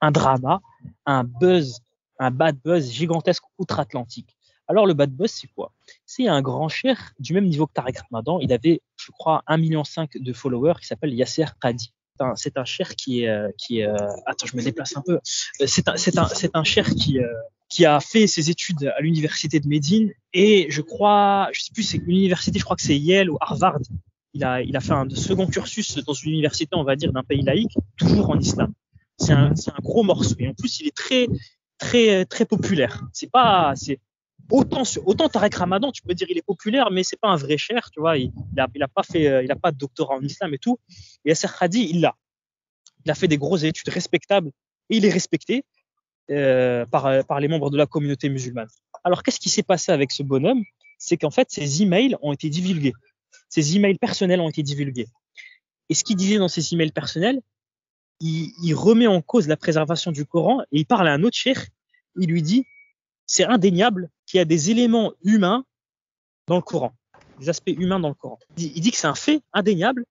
Un drama, un bad buzz gigantesque outre-Atlantique. Alors, le bad buzz, c'est quoi? C'est un grand cher du même niveau que Tariq Ramadan. Il avait, je crois, 1,5 million de followers qui s'appelle Yasser Qadi. C'est un cher qui est attends, je me déplace un peu. C'est un cher qui a fait ses études à l'université de Médine et je sais plus, c'est l'université, je crois que c'est Yale ou Harvard. Il a fait un second cursus dans une université, on va dire, d'un pays laïque, toujours en islam. C'est un gros morceau et en plus, il est très, très, très populaire. C'est autant Tariq Ramadan, tu peux dire il est populaire, mais c'est pas un vrai cher, tu vois. Il a pas de doctorat en islam et tout. Et Yasser Khadi, il l'a. Il a fait des grosses études respectables et il est respecté par les membres de la communauté musulmane. Alors, qu'est-ce qui s'est passé avec ce bonhomme? C'est qu'en fait, ses emails ont été divulgués. Ses emails personnels ont été divulgués. Et ce qu'il disait dans ses emails personnels, il remet en cause la préservation du Coran et il parle à un autre cheikh. Il lui dit, c'est indéniable qu'il y a des éléments humains dans le Coran, des aspects humains dans le Coran. Il dit que c'est un fait indéniable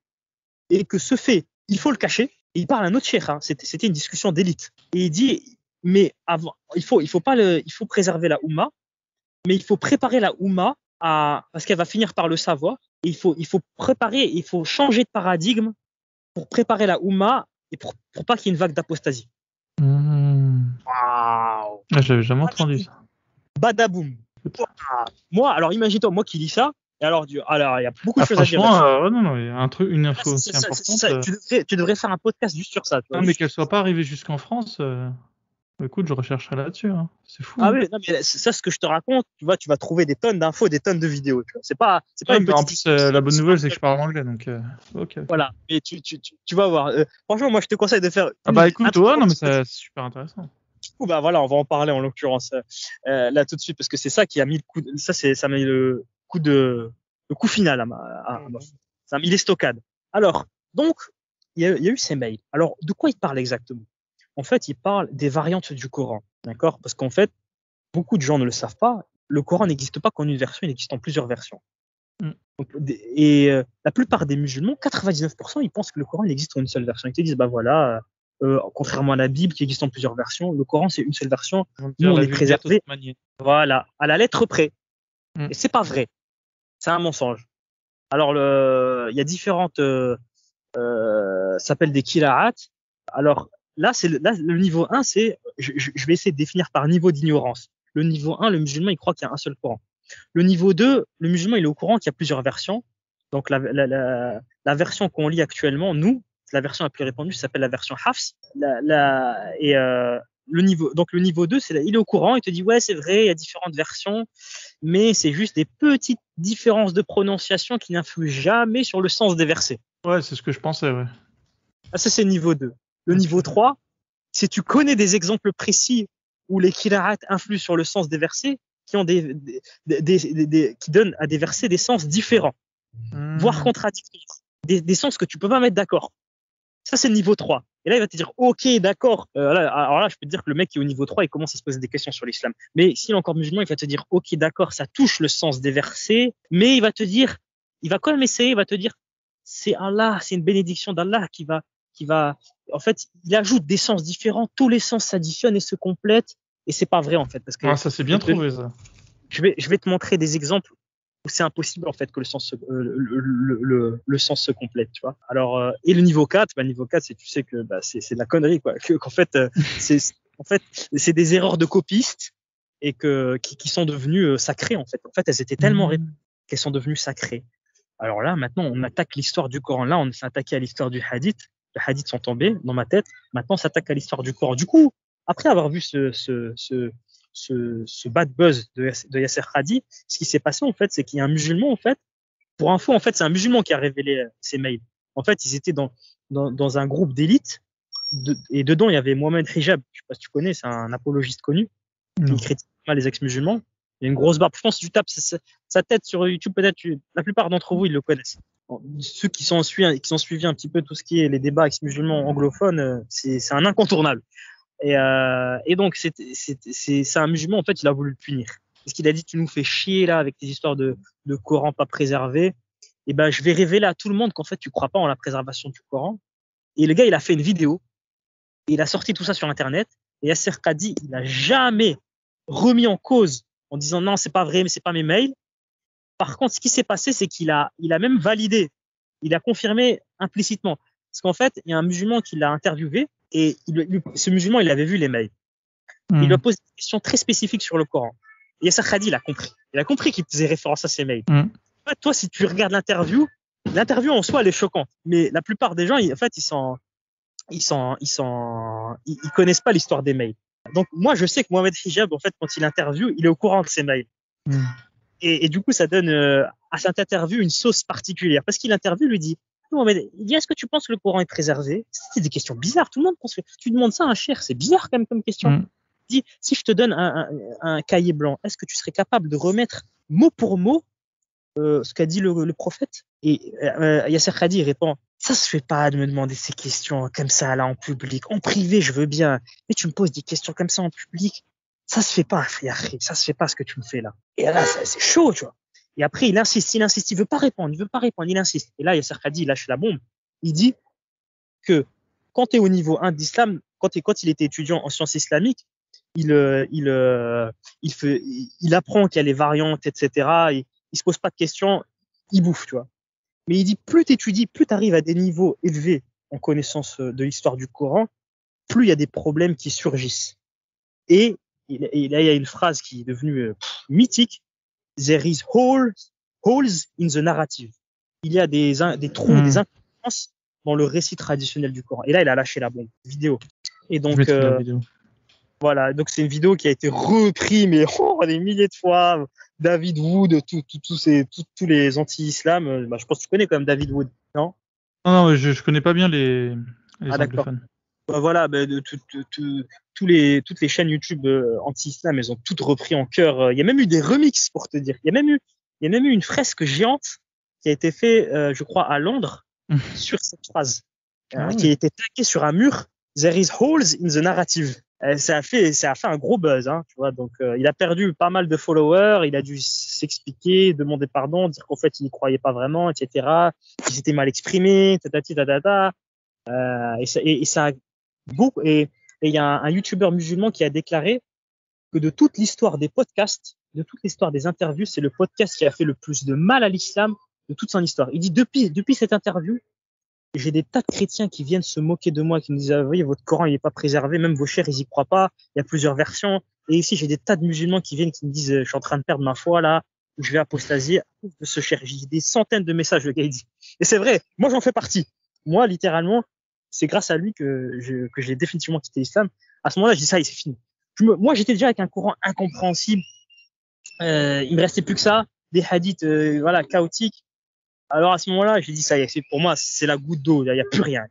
et que ce fait, il faut le cacher. Et il parle à un autre cheikh, hein. C'était une discussion d'élite. Et il dit, mais avant, il faut préserver la Oumma, mais il faut préparer la Oumma parce qu'elle va finir par le savoir. Et il faut préparer, il faut changer de paradigme pour préparer la Oumma et pour pas qu'il y ait une vague d'apostasie. Waouh! J'avais jamais entendu ça. Badaboum. Moi, alors imagine-toi, moi qui lis ça, et alors il y a beaucoup de choses à dire. Franchement, non, il y a une info aussi importante. Tu devrais faire un podcast juste sur ça. Non, mais qu'elle soit pas arrivée jusqu'en France. Écoute, je rechercherai là-dessus. Hein. C'est fou. Ah oui, non, mais ça, ce que je te raconte, tu vois, tu vas trouver des tonnes d'infos, des tonnes de vidéos. Tu vois. C'est pas une petite. En plus, la bonne nouvelle, c'est que je parle anglais, donc. Ok. Voilà. Mais tu vas voir. Franchement, moi, je te conseille de faire. Écoute, non, mais c'est super intéressant. Du coup, voilà, on va en parler en l'occurrence là tout de suite parce que c'est ça qui a mis le coup. Ça m'a mis le coup final ça a mis les stockades. Alors, donc, il y a eu ces mails. Alors, de quoi il parle exactement? En fait, il parle des variantes du Coran, d'accord? Parce qu'en fait, beaucoup de gens ne le savent pas. Le Coran n'existe pas qu'en une version, il existe en plusieurs versions. Donc, la plupart des musulmans, 99%, ils pensent que le Coran il existe en une seule version. Ils te disent, bah voilà, contrairement à la Bible qui existe en plusieurs versions, le Coran c'est une seule version. Nous, on est préservé, voilà, à la lettre près. Et c'est pas vrai. C'est un mensonge. Alors, il y a différentes, ça s'appelle des qira'at. Alors, là, le niveau 1, c'est, je vais essayer de définir par niveau d'ignorance. Le niveau 1, le musulman, il croit qu'il y a un seul Coran. Le niveau 2, le musulman, il est au courant qu'il y a plusieurs versions. Donc, la version qu'on lit actuellement, nous, la version la plus répandue, ça s'appelle la version Hafs. Le niveau 2, il est au courant, il te dit, ouais, c'est vrai, il y a différentes versions, mais c'est juste des petites différences de prononciation qui n'influent jamais sur le sens des versets. Ouais, c'est ce que je pensais, ouais. Ça, c'est niveau 2. Le niveau 3, si tu connais des exemples précis où les qira'at influent sur le sens des versets, qui donnent à des versets des sens différents, voire contradictoires, des sens que tu peux pas mettre d'accord. Ça, c'est le niveau 3. Et là, il va te dire, OK, d'accord. Alors là, je peux te dire que le mec qui est au niveau 3, il commence à se poser des questions sur l'islam. Mais s'il est encore musulman, il va te dire, OK, d'accord, ça touche le sens des versets, mais il va quand même essayer, il va te dire, c'est Allah, c'est une bénédiction d'Allah qui va, en fait, il ajoute des sens différents, tous les sens s'additionnent et se complètent, et c'est pas vrai, en fait. Parce que ça c'est bien trouvé, ça. Je vais te montrer des exemples où c'est impossible, en fait, que le sens se complète, tu vois. Alors, et le niveau 4, niveau 4, tu sais que, c'est de la connerie, quoi. Qu'en fait, c'est des erreurs de copistes et qui sont devenues sacrées, en fait. En fait, elles étaient tellement répétées qu'elles sont devenues sacrées. Alors là, maintenant, on attaque l'histoire du Coran. Là, on s'est attaqué à l'histoire du hadith. Les hadiths sont tombés dans ma tête. Maintenant, on s'attaque à l'histoire du Coran. Du coup, après avoir vu ce bad buzz de Yasser Hadi, ce qui s'est passé, en fait, c'est qu'il y a un musulman, en fait. Pour info, en fait, c'est un musulman qui a révélé ces mails. En fait, ils étaient dans un groupe d'élite. Et dedans, il y avait Mohamed Hijab. Je sais pas si tu connais, c'est un apologiste connu. Il critique mal les ex-musulmans. Il y a une grosse barbe. Je pense que si tu tapes sa tête sur YouTube, peut-être la plupart d'entre vous, ils le connaissent. Ceux qui sont suivis un petit peu tout ce qui est les débats ex-musulmans anglophones, c'est un incontournable. Et donc, c'est un musulman, en fait, il a voulu le punir. Parce qu'il a dit, tu nous fais chier là avec tes histoires de Coran pas préservé. Et ben, je vais révéler à tout le monde qu'en fait, tu crois pas en la préservation du Coran. Et le gars, il a fait une vidéo. Et il a sorti tout ça sur Internet. Et Yasser Hadi, il n'a jamais remis en cause en disant non, c'est pas vrai, mais c'est pas mes mails. Par contre, ce qui s'est passé, c'est qu'il a même validé. Il a confirmé implicitement. Parce qu'en fait, il y a un musulman qui l'a interviewé et ce musulman, il avait vu les mails. Il lui a posé des questions très spécifiques sur le Coran. Et Yasser Hadi, il a compris. Il a compris qu'il faisait référence à ces mails. En fait, toi, si tu regardes l'interview en soi, elle est choquante. Mais la plupart des gens, en fait, ils connaissent pas l'histoire des mails. Donc, moi, je sais que Mohamed Hijab, en fait, quand il interviewe, il est au courant de ces mails. Et du coup, ça donne à cette interview une sauce particulière. Parce qu'il interviewe, lui dit, Mohamed, il dit, est-ce que tu penses que le Coran est préservé? C'est des questions bizarres. Tout le monde pense que tu demandes ça à un cheikh. C'est bizarre quand même comme question. Il dit, si je te donne un cahier blanc, est-ce que tu serais capable de remettre mot pour mot ce qu'a dit le prophète? Et Yasser Khadi répond, ça se fait pas de me demander ces questions comme ça là en public. En privé, je veux bien, mais tu me poses des questions comme ça en public, ça se fait pas, frère. Ça se fait pas ce que tu me fais là. Et là, c'est chaud, tu vois. Et après, il insiste, il veut pas répondre, il insiste. Et là, Yasser Khadi, il lâche la bombe. Il dit que quand tu es au niveau 1 d'islam, quand il était étudiant en sciences islamiques, il apprend qu'il y a les variantes, etc. Il se pose pas de questions, il bouffe, tu vois. Mais il dit, plus t'étudies, plus t'arrives à des niveaux élevés en connaissance de l'histoire du Coran, plus il y a des problèmes qui surgissent. Et là, il y a une phrase qui est devenue mythique. There is holes in the narrative. Il y a des trous, des incohérences dans le récit traditionnel du Coran. Et là, il a lâché la bombe vidéo. Et donc, voilà. Donc, c'est une vidéo qui a été reprise, mais des milliers de fois. David Wood, tous les anti-islam. Je pense que tu connais quand même David Wood, non? Non, je connais pas bien les anglophones. Voilà, toutes les chaînes YouTube anti-islam, elles ont toutes repris en chœur. Il y a même eu des remixes, pour te dire. Il y a même eu une fresque géante qui a été faite, je crois, à Londres, sur cette phrase, qui a été taguée sur un mur. There is holes in the narrative. Ça a fait un gros buzz, hein, tu vois. Donc, il a perdu pas mal de followers. Il a dû s'expliquer, demander pardon, dire qu'en fait, il n'y croyait pas vraiment, etc. Il s'était mal exprimé, et ça a beaucoup. Et il y a un YouTuber musulman qui a déclaré que de toute l'histoire des podcasts, de toute l'histoire des interviews, c'est le podcast qui a fait le plus de mal à l'islam de toute son histoire. Il dit, depuis cette interview, j'ai des tas de chrétiens qui viennent se moquer de moi, qui me disent, ah, vous voyez, votre Coran, il n'est pas préservé, même vos chers, ils y croient pas, il y a plusieurs versions. Et ici, j'ai des tas de musulmans qui viennent, qui me disent, je suis en train de perdre ma foi, là, je vais apostasier, de ce cher. J'ai des centaines de messages, le gars, il dit. Et c'est vrai, moi, j'en fais partie. Moi, littéralement, c'est grâce à lui que j'ai définitivement quitté l'islam. À ce moment-là, je dis, ça y est, c'est fini. Moi, j'étais déjà avec un Coran incompréhensible. Il me restait plus que ça, des hadiths, chaotiques. Alors à ce moment-là, j'ai dit ça y est, pour moi, c'est la goutte d'eau. Il n'y a plus rien.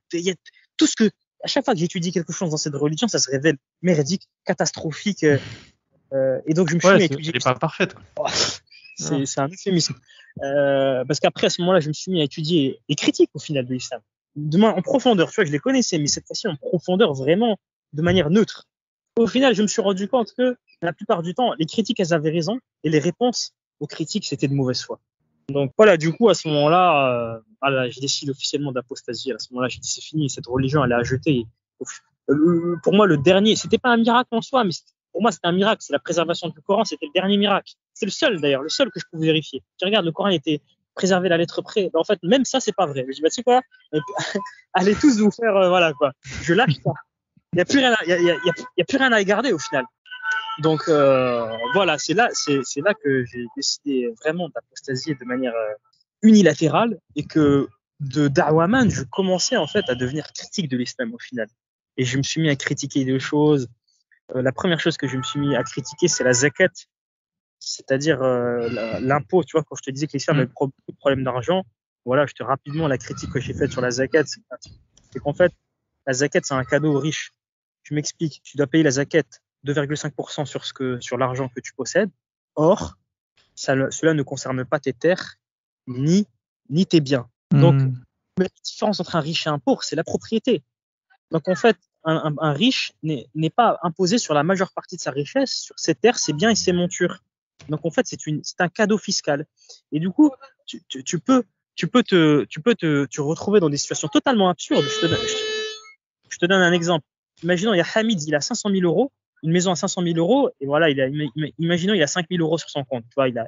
Tout ce que, à chaque fois que j'étudie quelque chose dans cette religion, ça se révèle merdique, catastrophique. Et donc je me suis mis à étudier. Elle n'est pas parfaite. C'est un euphémisme. Parce qu'après à ce moment-là, je me suis mis à étudier les critiques au final de l'islam. En profondeur, tu vois, je les connaissais, mais cette fois-ci en profondeur, vraiment de manière neutre. Au final, je me suis rendu compte que la plupart du temps, les critiques, elles avaient raison, et les réponses aux critiques, c'était de mauvaise foi. Donc voilà, du coup, à ce moment-là, je décide officiellement d'apostasier. À ce moment-là, j'ai dit c'est fini, cette religion, elle est à jeter. Pour moi, le dernier, c'était pas un miracle en soi, mais pour moi, c'était un miracle. C'est la préservation du Coran, c'était le dernier miracle. C'est le seul, d'ailleurs, le seul que je pouvais vérifier. Tu regardes, le Coran était préservé à la lettre près. En fait, même ça, c'est pas vrai. Je dis, tu sais quoi, allez tous vous faire, quoi. Je lâche ça. Il n'y a plus rien plus rien à y garder au final. Donc voilà, c'est là que j'ai décidé vraiment d'apostasier de manière unilatérale et que de Da'waman, je commençais en fait à devenir critique de l'islam au final. Et je me suis mis à critiquer des choses. La première chose que je me suis mis à critiquer, c'est la zakat, c'est-à-dire l'impôt. Tu vois, quand je te disais que l'islam avait beaucoup de problèmes d'argent, voilà, rapidement la critique que j'ai faite sur la zakat, c'est qu'en fait, la zakat, c'est un cadeau aux riches. Je m'explique, tu dois payer la zakat 2,5% sur l'argent que tu possèdes. Or, cela ne concerne pas tes terres ni tes biens. Donc, la différence entre un riche et un pauvre, c'est la propriété. Donc, en fait, un riche n'est pas imposé sur la majeure partie de sa richesse, sur ses terres, ses biens et ses montures. Donc, en fait, c'est un cadeau fiscal. Et du coup, tu peux te retrouver dans des situations totalement absurdes. Je te donne un exemple. Imaginons, il y a Hamid, il a 500 000 euros, une maison à 500 000 euros, et voilà, imaginons, il a 5 000 euros sur son compte. Tu vois, il a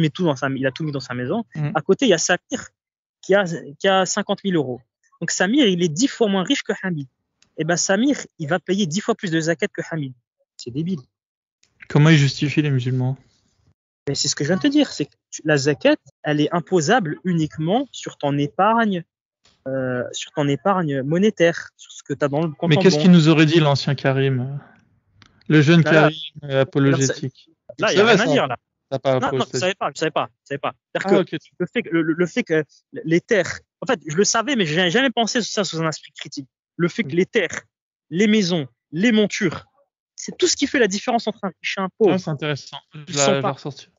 tout mis dans sa maison. À côté, il y a Samir qui a 50 000 euros. Donc, Samir, il est 10 fois moins riche que Hamid. Et ben, Samir, il va payer 10 fois plus de zakat que Hamid. C'est débile. Comment ils justifient les musulmans? Mais c'est ce que je viens de te dire. C'est que la zakat, elle est imposable uniquement sur ton épargne monétaire, sur ce que tu as dans le compte. Mais qu'est-ce qu'il nous aurait dit l'ancien Karim, le jeune Karim apologétique? Là, il n'y a rien à dire là. Non, je savais pas. Okay. Le fait que les terres, en fait, je le savais, mais j'ai jamais pensé ça sous un esprit critique. Le fait que les terres, les maisons, les montures, c'est tout ce qui fait la différence entre un riche et un Ah, pauvre. c'est intéressant. Ils Je sont la pas. ressortir.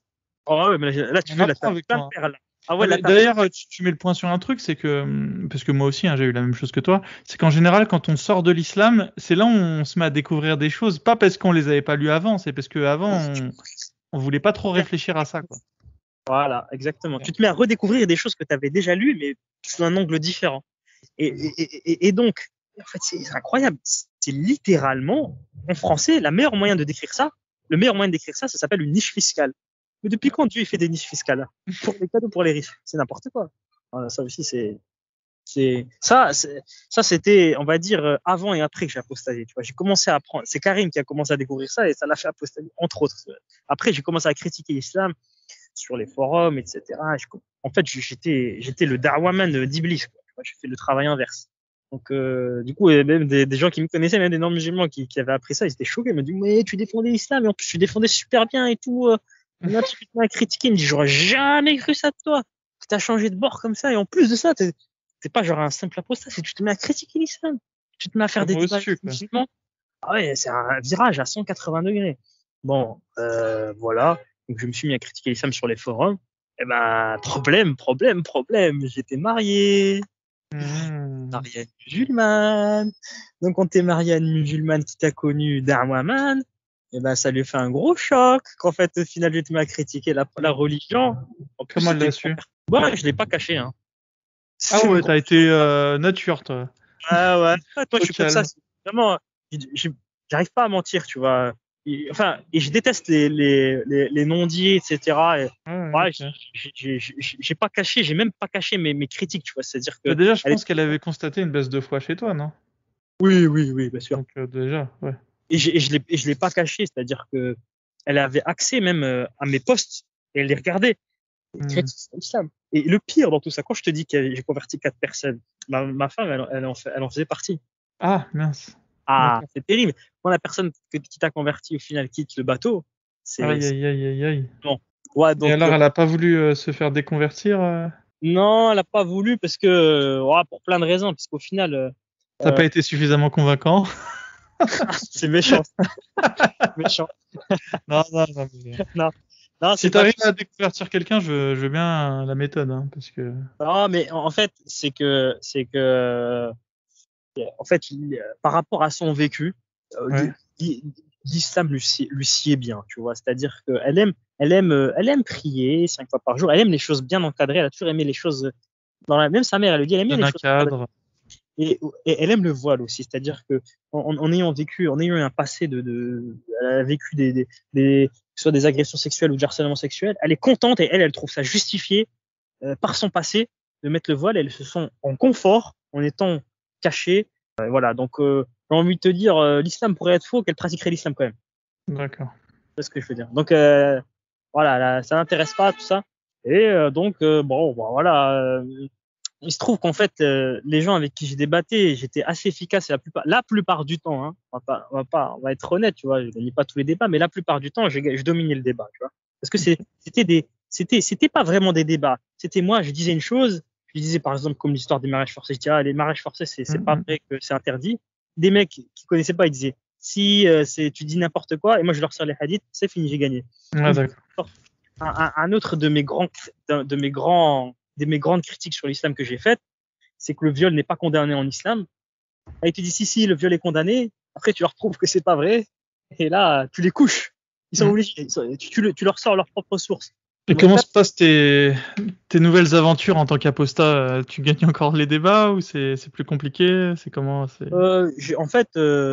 Oh ouais, mais là, tu On fais la apprend plein avec de toi. perles. Ah Ah, ouais, là, mais d'ailleurs, tu mets le point sur un truc, c'est que, parce que moi aussi, hein, j'ai eu la même chose que toi, c'est qu'en général, quand on sort de l'islam, c'est là où on se met à découvrir des choses, pas parce qu'on les avait pas lues avant, c'est parce qu'avant, on voulait pas trop réfléchir à ça, quoi. voilà, exactement. Tu te mets à redécouvrir des choses que tu avais déjà lues, mais sous un angle différent. Et donc, en fait, c'est incroyable. C'est littéralement, en français, la meilleure moyen de décrire ça, le meilleur moyen de décrire ça, ça s'appelle une niche fiscale. Mais depuis quand Dieu il fait des niches fiscales? Pour les cadeaux, pour les riches? C'est n'importe quoi. Voilà, ça aussi, ça, c'était, on va dire, avant et après que j'ai apostasié. Tu vois, j'ai commencé à apprendre. C'est Karim qui a commencé à découvrir ça et ça l'a fait apostasier, entre autres. Après, j'ai commencé à critiquer l'islam sur les forums, etc. En fait, j'étais le Darwaman d'Iblis. J'ai fait le travail inverse. Donc, du coup, même des gens qui me connaissaient, même des non-musulmans qui avaient appris ça, ils étaient choqués. Ils me disaient, mais tu défendais l'islam, et en plus, tu défendais super bien et tout. Là, tu m'as critiqué. Ils me disent, j'aurais jamais cru ça de toi. Que t'as changé de bord comme ça. Et en plus de ça, t'es pas genre un simple apostat, c'est que tu te mets à critiquer l'islam. Tu te mets à faire des débats avec les musulmans. Ah ouais, c'est un virage à 180 degrés. Bon, voilà. Donc, je me suis mis à critiquer l'islam sur les forums. Eh ben, problème. J'étais marié. Marié à une musulmane. Donc, quand t'es marié à une musulmane qui t'a connu d'Arwaman, eh ben, ça lui fait un gros choc qu'en fait, au final, je te mets à critiquer la religion. En plus, Comment elle l'a su? Ouais, je l'ai pas caché, hein. Ah ouais, t'as été nature, toi. Ah ouais, toi, je suis comme ça. Calme. Vraiment, j'arrive pas à mentir, tu vois. Et je déteste les non-dits, etc. Et, ouais, Okay. j'ai pas caché, j'ai même pas caché mes critiques, tu vois. C'est-à-dire que. Bah déjà, je pense qu'elle avait constaté une baisse de foi chez toi, non? Oui, bien sûr. Donc déjà, ouais. Et je l'ai pas caché, c'est-à-dire que elle avait accès même à mes posts et elle les regardait. Islam. Et le pire dans tout ça, quand je te dis que j'ai converti 4 personnes, ma femme, elle en faisait partie. Ah, mince. Ah, D'accord. c'est terrible. Quand la personne qui t'a converti au final quitte le bateau, Aïe, c'est aïe, aïe, aïe, aïe. bon. Ouais, Et donc alors, elle a pas voulu se faire déconvertir non, elle a pas voulu parce que ouais, pour plein de raisons, parce qu'au final, T'as pas été suffisamment convaincant? c'est méchant, méchant. Non, non, non. Non, non, Si c'est pas. t'arrives à déconvertir quelqu'un, je veux bien la méthode, hein, parce que. Non, mais en fait, en fait, par rapport à son vécu, Ouais. l'islam lui sied bien, tu vois. C'est-à-dire qu'elle aime prier 5 fois par jour. Elle aime les choses bien encadrées. Elle a toujours aimé les choses. Même sa mère, elle le dit, elle aime bien Donne les un choses encadrées. cadre. Et elle aime le voile aussi. C'est-à-dire que en ayant eu un passé elle a vécu que ce soit des agressions sexuelles ou du harcèlement sexuel, elle est contente et elle trouve ça justifié par son passé de mettre le voile. Elles se sont en confort en étant cachées. Voilà, donc j'ai envie de te dire, l'islam pourrait être faux, qu'elle pratiquerait l'islam quand même. D'accord. C'est ce que je veux dire. Donc voilà, là, ça n'intéresse pas tout ça. Et donc bon, voilà. Il se trouve qu'en fait, les gens avec qui j'ai débatté, j'étais assez efficace la plupart du temps. Hein, on va être honnête, tu vois. Je gagnais pas tous les débats, mais la plupart du temps, je dominais le débat, tu vois. Parce que c'était pas vraiment des débats. C'était moi, je disais une chose, je disais par exemple comme l'histoire des mariages forcés. Je disais, les mariages forcés, c'est pas vrai que c'est interdit. Des mecs qui connaissaient pas, ils disaient, si tu dis n'importe quoi, et moi je leur sors les hadiths, c'est fini, j'ai gagné. Ouais, d'accord. Un autre de mes grandes critiques sur l'islam que j'ai faites, c'est que le viol n'est pas condamné en islam. Et tu dis si, le viol est condamné. Après, tu leur prouves que c'est pas vrai. Et là, tu les couches. Ils sont obligés. Tu leur sors leurs propres sources. Et comment se passent tes nouvelles aventures en tant qu'apostat? Tu gagnes encore les débats ou c'est plus compliqué? C'est comment? En fait,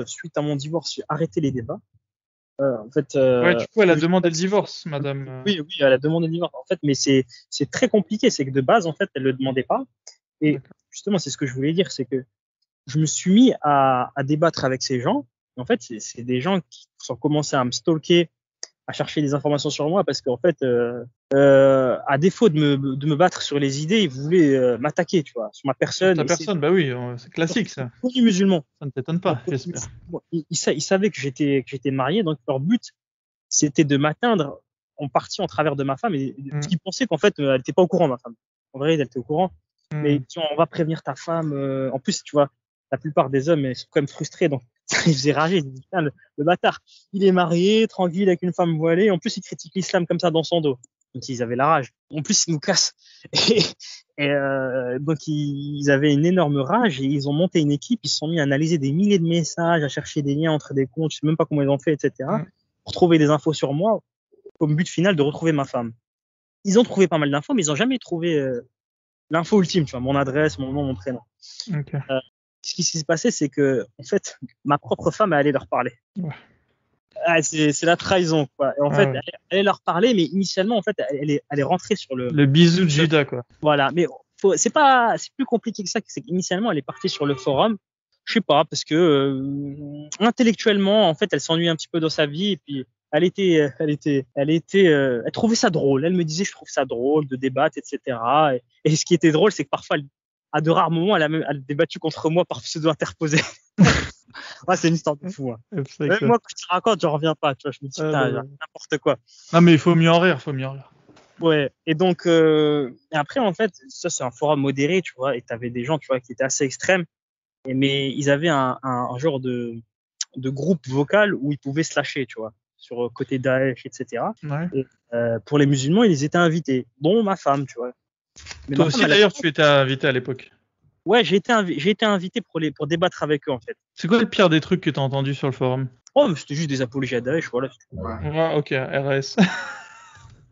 suite à mon divorce, j'ai arrêté les débats. En fait, Ouais, du coup, elle a demandé le divorce, madame. Oui, elle a demandé le divorce. En fait, mais c'est très compliqué. C'est que de base, en fait, elle le demandait pas. Et justement, c'est ce que je voulais dire, c'est que je me suis mis à débattre avec ces gens. Et en fait, c'est des gens qui ont commencé à me stalker, à chercher des informations sur moi, parce qu'en fait, à défaut de me battre sur les idées, ils voulaient m'attaquer, tu vois, sur ma personne. Ta personne, bah oui, c'est classique ça. Connu musulman. Ça ne t'étonne pas, j'espère. Ils savaient que j'étais marié, donc leur but, c'était de m'atteindre en partie en travers de ma femme, et ce qu'ils pensaient qu'en fait, elle n'était pas au courant, ma femme. En vrai, elle était au courant. Mais on va prévenir ta femme. En plus, tu vois, la plupart des hommes ils sont quand même frustrés, donc ça les faisait rager. Ils disent, putain, le bâtard, il est marié, tranquille, avec une femme voilée. En plus, il critique l'islam comme ça dans son dos. Donc, ils avaient la rage. En plus, ils nous cassent. Donc, ils avaient une énorme rage et ils ont monté une équipe. Ils se sont mis à analyser des milliers de messages, à chercher des liens entre des comptes. Je sais même pas comment ils ont fait, etc. Pour trouver des infos sur moi, comme but final de retrouver ma femme. Ils ont trouvé pas mal d'infos, mais ils ont jamais trouvé l'info ultime, tu vois, mon adresse, mon nom, mon prénom. Okay. Ce qui s'est passé, c'est que, en fait, ma propre femme est allée leur parler. Ouais. C'est la trahison, quoi. Et en fait, elle allait leur parler, mais initialement, en fait, elle est rentrée sur le bisou de Judas, quoi. Voilà, mais c'est plus compliqué que ça. C'est qu'initialement, elle est partie sur le forum. Je sais pas, parce que intellectuellement, en fait, elle s'ennuie un petit peu dans sa vie, et puis elle trouvait ça drôle. Elle me disait, je trouve ça drôle de débattre, etc. Et ce qui était drôle, c'est que parfois, à de rares moments, elle a débattu contre moi par pseudo interposé. Ouais, c'est une histoire de fou. Hein. Même moi, quand je te raconte, j'en reviens pas. Tu vois, je me dis, n'importe quoi. Non, mais il faut mieux en rire, Ouais. Et donc, et après, en fait, ça, c'est un forum modéré, tu vois, et t'avais des gens, tu vois, qui étaient assez extrêmes, mais ils avaient un genre de groupe vocal où ils pouvaient se lâcher, tu vois, sur côté Daesh, etc. Ouais. Et pour les musulmans, ils étaient invités, dont ma femme, tu vois. Mais toi aussi, d'ailleurs, tu étais invité à l'époque. Ouais, j'ai été invité pour débattre avec eux, en fait. C'est quoi le pire des trucs que t'as entendu sur le forum? Oh, mais c'était juste des apologies à Daesh, voilà. Ouais, ok, RS.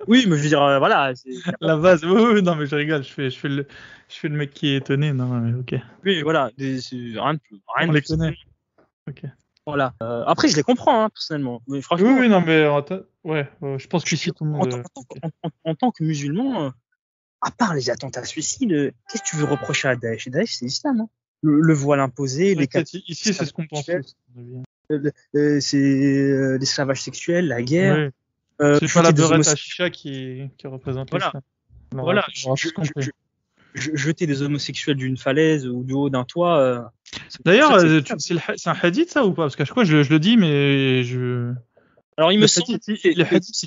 Oui, mais je veux dire, voilà. La base, oui, non, mais je rigole, je fais le mec qui est étonné, non, mais ok. Oui, voilà, rien On les connaît. Ok. Voilà. Après, je les comprends, hein, personnellement. Mais franchement. Oui, non, mais je pense qu'ici tout le monde. En tant que musulman, à part les attentats suicides, qu'est-ce que tu veux reprocher à Daesh? Daesh, c'est l'islam. Hein. Le voile imposé, les ici, c'est ce qu'on pense tous. C'est l'esclavage sexuel, la guerre. Oui. C'est pas la beurette à chicha qui représente l'islam. Voilà. Jeter des homosexuels d'une falaise ou du haut d'un toit. D'ailleurs, c'est un hadith ça ou pas? Parce qu'à chaque fois je le dis, mais je. Alors il me semble que c'est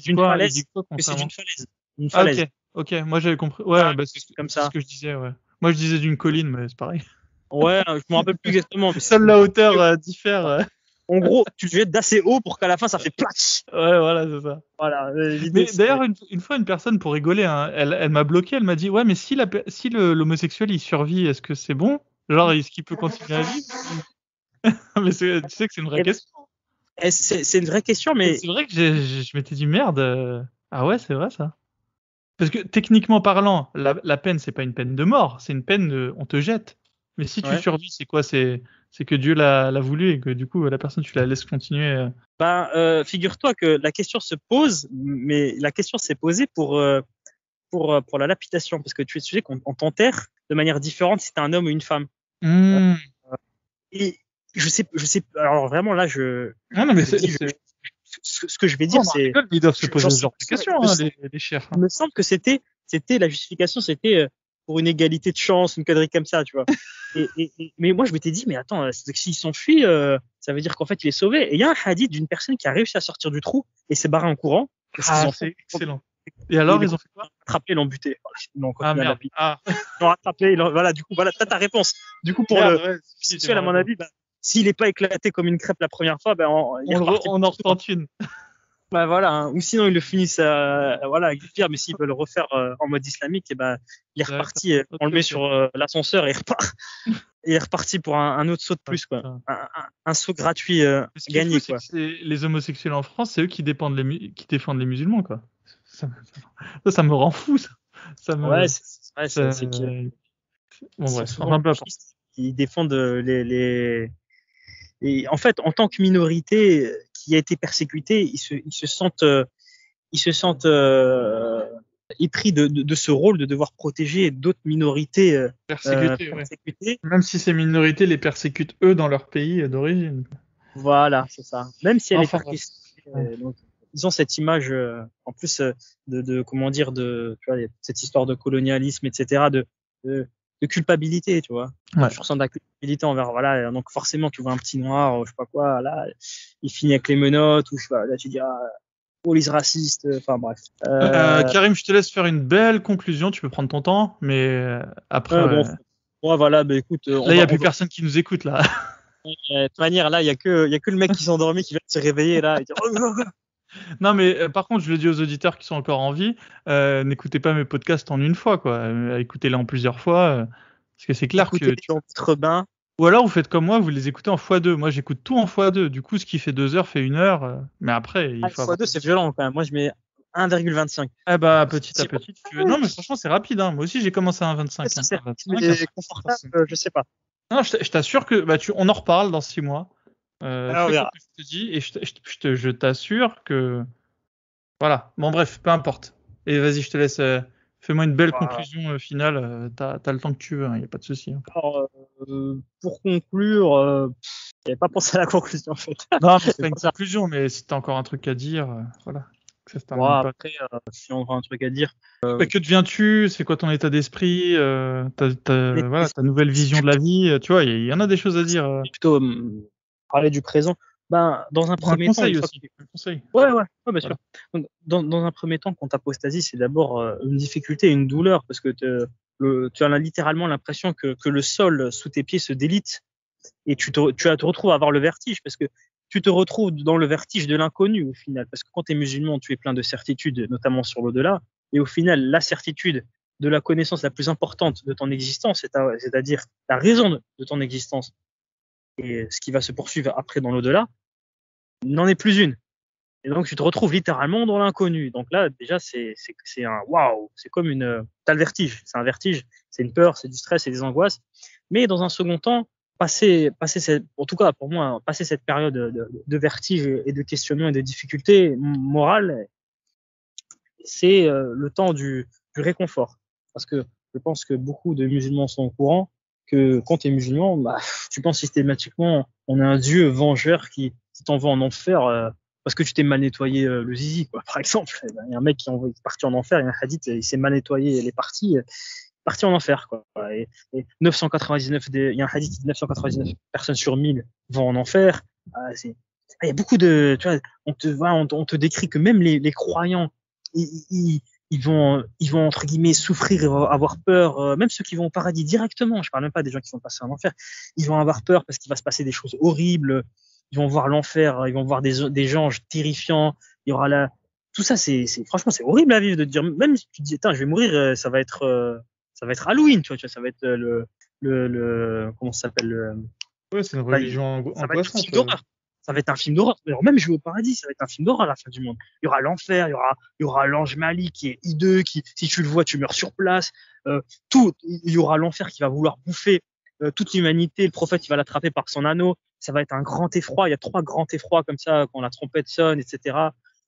d'une falaise. C'est d'une falaise. Une falaise. Ah, ok. Moi j'avais compris. Ouais, c'est comme ça. C'est ce que je disais. Ouais. Moi je disais d'une colline, mais c'est pareil. Ouais, je me rappelle plus exactement. Mais seule la hauteur diffère. En gros, tu jettes d'assez haut pour qu'à la fin ça fait platch. Ouais, voilà, c'est ça. Voilà. Mais d'ailleurs, une fois, une personne, pour rigoler, hein, elle m'a bloqué, elle m'a dit, ouais, mais si l'homosexuel il survit, est-ce que c'est bon? Genre, est-ce qu'il peut continuer à vivre? Mais tu sais que c'est une vraie question. C'est une vraie question, mais. C'est vrai que je m'étais dit, merde. Ah ouais, c'est vrai ça. Parce que techniquement parlant, la peine, c'est pas une peine de mort, c'est une peine on te jette. Mais si tu survis, c'est quoi? C'est que Dieu l'a voulu et que du coup la personne tu la laisses continuer. Figure-toi que la question se pose, mais la question s'est posée pour la lapidation, parce que tu sais qu'on t'enterre de manière différente si t'es un homme ou une femme. Et je sais. Alors vraiment là, ce que je vais dire, c'est. Ils doivent se poser ce genre de questions, les chefs. Il me semble que c'était la justification, c'était pour une égalité de chance, une connerie comme ça, tu vois. Mais moi, je m'étais dit, mais attends, s'il s'enfuit, ça veut dire qu'en fait, il est sauvé. Et il y a un hadith d'une personne qui a réussi à sortir du trou et s'est barré en courant. C'est excellent. Et alors, ils ont fait quoi? Rattrapé, ils l'ont buté. Merde. Ils l'ont rattrapé. Voilà, du coup, t'as ta réponse. Du coup, pour à mon avis, s'il n'est pas éclaté comme une crêpe la première fois, on en retente une. Voilà, hein. Ou sinon ils le finissent avec du pire, mais s'ils veulent le refaire en mode islamique, il est reparti, on le met sur l'ascenseur et il repart. Et il est reparti pour un autre saut de plus, quoi. Un saut gratuit gagné, quoi. Les homosexuels en France, c'est eux qui défendent les musulmans, quoi. Ça me rend fou, ça. C'est qui. Bon, bref, ils défendent et en fait, en tant que minorité qui a été persécutée, ils se sentent épris de ce rôle de devoir protéger d'autres minorités persécutées. Même si ces minorités les persécutent eux dans leur pays d'origine. Voilà, c'est ça. Même si elle est persécutée. Donc, ils ont cette image, en plus de comment dire, tu vois, cette histoire de colonialisme, etc., de culpabilité, tu vois. Ouais. Je ressens de la culpabilité envers, voilà, donc forcément, tu vois un petit noir, je sais pas quoi, là, il finit avec les menottes, ou je sais pas, là, tu dis, police raciste, enfin bref. Karim, je te laisse faire une belle conclusion, tu peux prendre ton temps, mais après... Bon, moi, voilà, bah écoute... là, il n'y a plus personne qui nous écoute, là. De toute manière, là, il y a que le mec qui s'est endormi qui vient de se réveiller, là, et dire... Non, mais par contre, je le dis aux auditeurs qui sont encore en vie, n'écoutez pas mes podcasts en une fois, quoi. Écoutez-les en plusieurs fois, parce que c'est clair que... Bain. Ou alors, vous faites comme moi, vous les écoutez en x2. Moi, j'écoute tout en x2. Du coup, ce qui fait 2 heures fait 1 heure. Mais après, il faut... x2, c'est violent, quand même. Moi, je mets 1,25. Ah bah, petit à petit. Non, mais franchement, c'est rapide. Hein. Moi aussi, j'ai commencé à 1,25. C'est confortable, je sais pas. Non, je t'assure que on en reparle dans 6 mois. Alors, fais comme je te dis, et je t'assure que... Voilà. Bon, bref, peu importe. Et vas-y, je te laisse... Fais-moi une belle conclusion finale. T'as le temps que tu veux, il n'y a pas de souci. Hein. Alors, pour conclure, j'avais pas pensé à la conclusion, en fait. Non, mais c'est pas une conclusion, mais si t'as encore un truc à dire, voilà. Ça se termine pas. Après, si on a un truc à dire... que deviens-tu? C'est quoi ton état d'esprit? Ta nouvelle vision de la vie? Tu vois, il y en a des choses à dire. Plutôt parler du présent. Ben, dans un premier temps, conseil. Ouais, bien sûr. Donc, dans un premier temps, quand t'apostasies, c'est d'abord une difficulté, une douleur, parce que tu as littéralement l'impression que le sol sous tes pieds se délite, et tu te retrouves à avoir le vertige, parce que tu te retrouves dans le vertige de l'inconnu au final, parce que quand tu es musulman, tu es plein de certitudes, notamment sur l'au-delà, et au final, la certitude de la connaissance la plus importante de ton existence, c'est-à-dire la raison de ton existence, et ce qui va se poursuivre après dans l'au-delà, n'en est plus une. Et donc, tu te retrouves littéralement dans l'inconnu. Donc là, déjà, c'est un waouh, c'est comme t'as le vertige. C'est un vertige, c'est une peur, c'est du stress, c'est des angoisses. Mais dans un second temps, en tout cas pour moi, passer cette période de vertige et de questionnement et de difficultés morales, c'est le temps du réconfort. Parce que je pense que beaucoup de musulmans sont au courant que quand tu es musulman, tu penses systématiquement on a un Dieu vengeur qui t'envoie en enfer parce que tu t'es mal nettoyé le zizi, quoi. Par exemple, il y a un mec qui est parti en enfer, il y a un hadith, il s'est mal nettoyé les parties, parti en enfer, quoi. Et 999, il y a un hadith qui dit 999 personnes sur 1000 vont en enfer. Il y a beaucoup de, tu vois, on te décrit que même les croyants, ils vont entre guillemets souffrir, avoir peur, même ceux qui vont au paradis directement. Je parle même pas des gens qui vont passer en enfer. Ils vont avoir peur parce qu'il va se passer des choses horribles. Ils vont voir l'enfer, ils vont voir des anges terrifiants. Il y aura tout ça, franchement, c'est horrible à vivre de dire. Même si tu te dis, je vais mourir, ça va être Halloween, tu vois, ça va être comment ça s'appelle Ouais, c'est une religion angoissante. Ça va être un film d'horreur. Alors même je vais au paradis, ça va être un film d'horreur à la fin du monde. Il y aura l'enfer, il y aura l'ange Mali qui est hideux, qui, si tu le vois, tu meurs sur place. Il y aura l'enfer qui va vouloir bouffer toute l'humanité. Le prophète, il va l'attraper par son anneau. Ça va être un grand effroi. Il y a 3 grands effrois comme ça quand la trompette sonne, etc.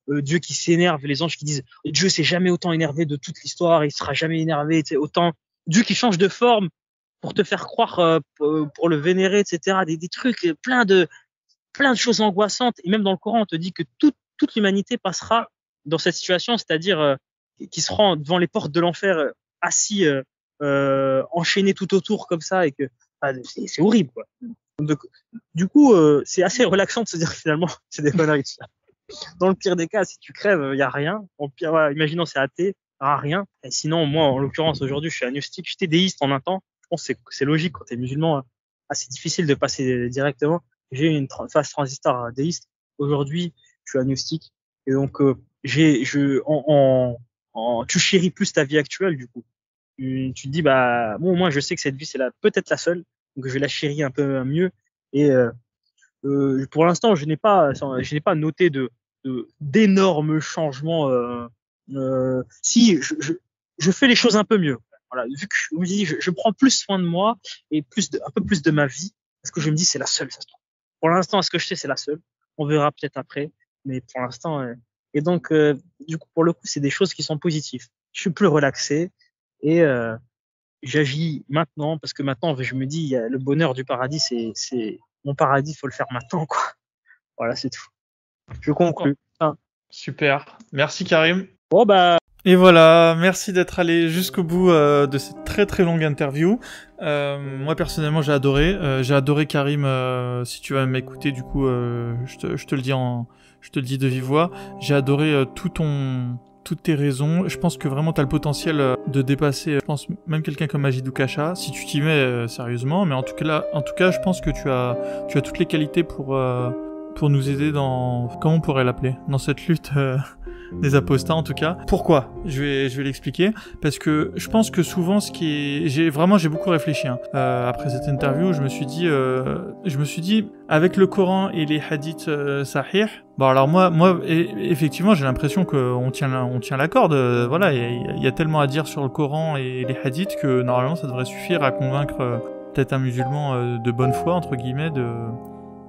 Dieu qui s'énerve, les anges qui disent Dieu s'est jamais autant énervé de toute l'histoire, il sera jamais énervé, autant. Dieu qui change de forme pour te faire croire, pour le vénérer, etc. Des trucs, plein de choses angoissantes. Et même dans le Coran, on te dit que toute l'humanité passera dans cette situation, c'est-à-dire qui se rend devant les portes de l'enfer, assis, enchaînés tout autour comme ça, et que c'est horrible, quoi. Donc, du coup, c'est assez relaxant de se dire que finalement, c'est des conneries. Dans le pire des cas, si tu crèves, il y a rien. En pire, imaginons c'est athée, il n'y aura rien. Et sinon, moi, en l'occurrence, aujourd'hui, je suis agnostique, j'étais déiste en un temps. Je pense que c'est logique quand tu es musulman. C'est difficile de passer directement. J'ai une phase transitoire déiste. Aujourd'hui, je suis agnostique. Et donc, tu chéris plus ta vie actuelle, du coup. Tu te dis, moi, je sais que cette vie, c'est peut-être la seule. Donc, je vais la chérir un peu mieux. Et pour l'instant, je n'ai pas noté d'énormes changements. Si je fais les choses un peu mieux. Voilà, vu que je me dis, je prends plus soin de moi et un peu plus de ma vie, parce que je me dis c'est la seule. Ça se trouve. Pour l'instant, ce que je sais, c'est la seule. On verra peut-être après, mais pour l'instant. Et donc, du coup, pour le coup, c'est des choses qui sont positives. Je suis plus relaxé et j'agis maintenant parce que maintenant, je me dis, le bonheur du paradis, c'est mon paradis, faut le faire maintenant, quoi. Voilà, c'est tout. Je conclue. Super. Merci Karim. Bon Et voilà, merci d'être allé jusqu'au bout de cette très très longue interview. Moi personnellement j'ai adoré Karim. Si tu vas m'écouter, du coup, je te le dis je te le dis de vive voix, j'ai adoré toutes tes raisons. Je pense que vraiment t'as le potentiel de dépasser, je pense, même quelqu'un comme Majid Oukasha, si tu t'y mets sérieusement. Mais en tout cas, je pense que tu as toutes les qualités pour nous aider dans, comment on pourrait l'appeler, dans cette lutte des apostats en tout cas. Pourquoi ? Je vais l'expliquer. Parce que je pense que souvent j'ai beaucoup réfléchi. Après cette interview, je me suis dit, avec le Coran et les hadiths sahih, bon alors moi, effectivement, j'ai l'impression qu'on tient la corde. Voilà, il y a tellement à dire sur le Coran et les hadiths que normalement ça devrait suffire à convaincre peut-être un musulman de bonne foi entre guillemets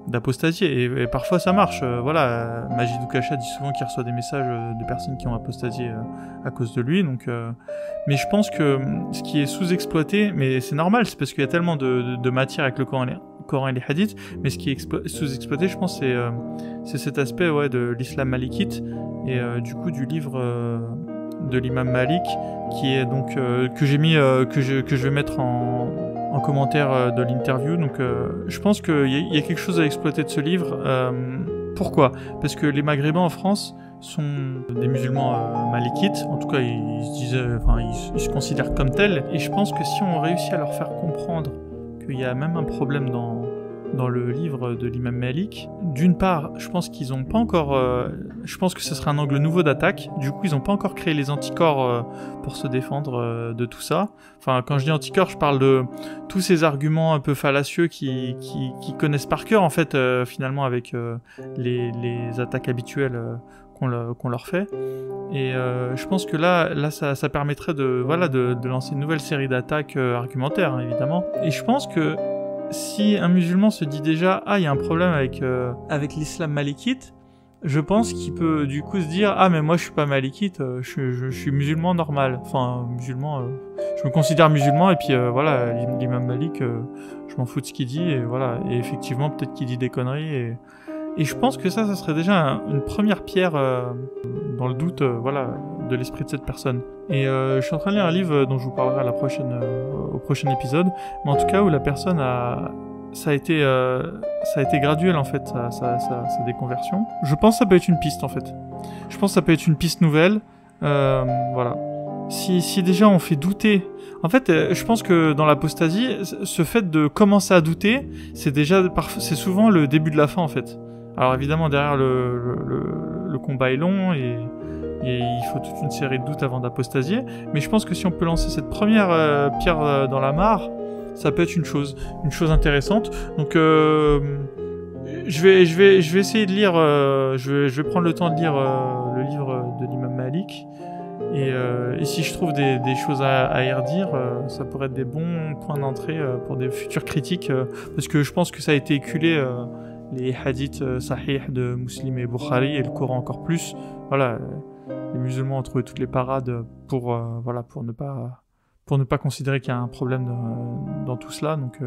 d'apostasier, et parfois ça marche. Voilà, Majid Oukasha dit souvent qu'il reçoit des messages de personnes qui ont apostasié à cause de lui, donc mais je pense que ce qui est sous-exploité, mais c'est normal, c'est parce qu'il y a tellement de matière avec le Coran et les hadiths, mais ce qui est sous-exploité, je pense, c'est cet aspect de l'islam malikite, et du coup du livre de l'imam Malik, qui est donc que j'ai mis que je vais mettre en commentaire de l'interview. Donc je pense qu'il y a quelque chose à exploiter de ce livre. Pourquoi ? Parce que les Maghrébins en France sont des musulmans malikites, en tout cas ils se considèrent comme tels, et je pense que si on réussit à leur faire comprendre qu'il y a même un problème dans le livre de l'imam Malik, d'une part, je pense qu'ils n'ont pas encore... je pense que ce serait un angle nouveau d'attaque. Du coup, ils n'ont pas encore créé les anticorps pour se défendre de tout ça. Enfin, quand je dis anticorps, je parle de tous ces arguments un peu fallacieux qui connaissent par cœur, en fait, finalement, avec les attaques habituelles qu'on leur fait. Et je pense que là ça permettrait de lancer une nouvelle série d'attaques argumentaires, hein, évidemment. Et je pense que si un musulman se dit déjà il y a un problème avec l'islam malikite, je pense qu'il peut du coup se dire mais moi je suis pas malikite, je suis musulman normal, enfin musulman, je me considère musulman, et puis voilà, l'imam Malik, je m'en fous de ce qu'il dit, et voilà, et effectivement peut-être qu'il dit des conneries, et je pense que ça serait déjà une première pierre dans le doute de l'esprit de cette personne. Et je suis en train de lire un livre dont je vous parlerai au prochain épisode, mais en tout cas où la personne ça a été graduel en fait, sa déconversion. Je pense que ça peut être une piste en fait. Je pense que ça peut être une piste nouvelle. Voilà. Si déjà on fait douter... En fait, je pense que dans l'apostasie, ce fait de commencer à douter, c'est souvent le début de la fin en fait. Alors évidemment, derrière le combat est long, et il faut toute une série de doutes avant d'apostasier, mais je pense que si on peut lancer cette première pierre dans la mare, ça peut être une chose intéressante. Donc je vais essayer de lire, je vais prendre le temps de lire le livre de l'imam Malik, et si je trouve des choses à y redire, ça pourrait être des bons points d'entrée pour des futures critiques, parce que je pense que ça a été éculé, les hadiths sahih de Muslim et Bukhari, et le Coran encore plus. Voilà, les musulmans ont trouvé toutes les parades pour ne pas considérer qu'il y a un problème dans tout cela. Donc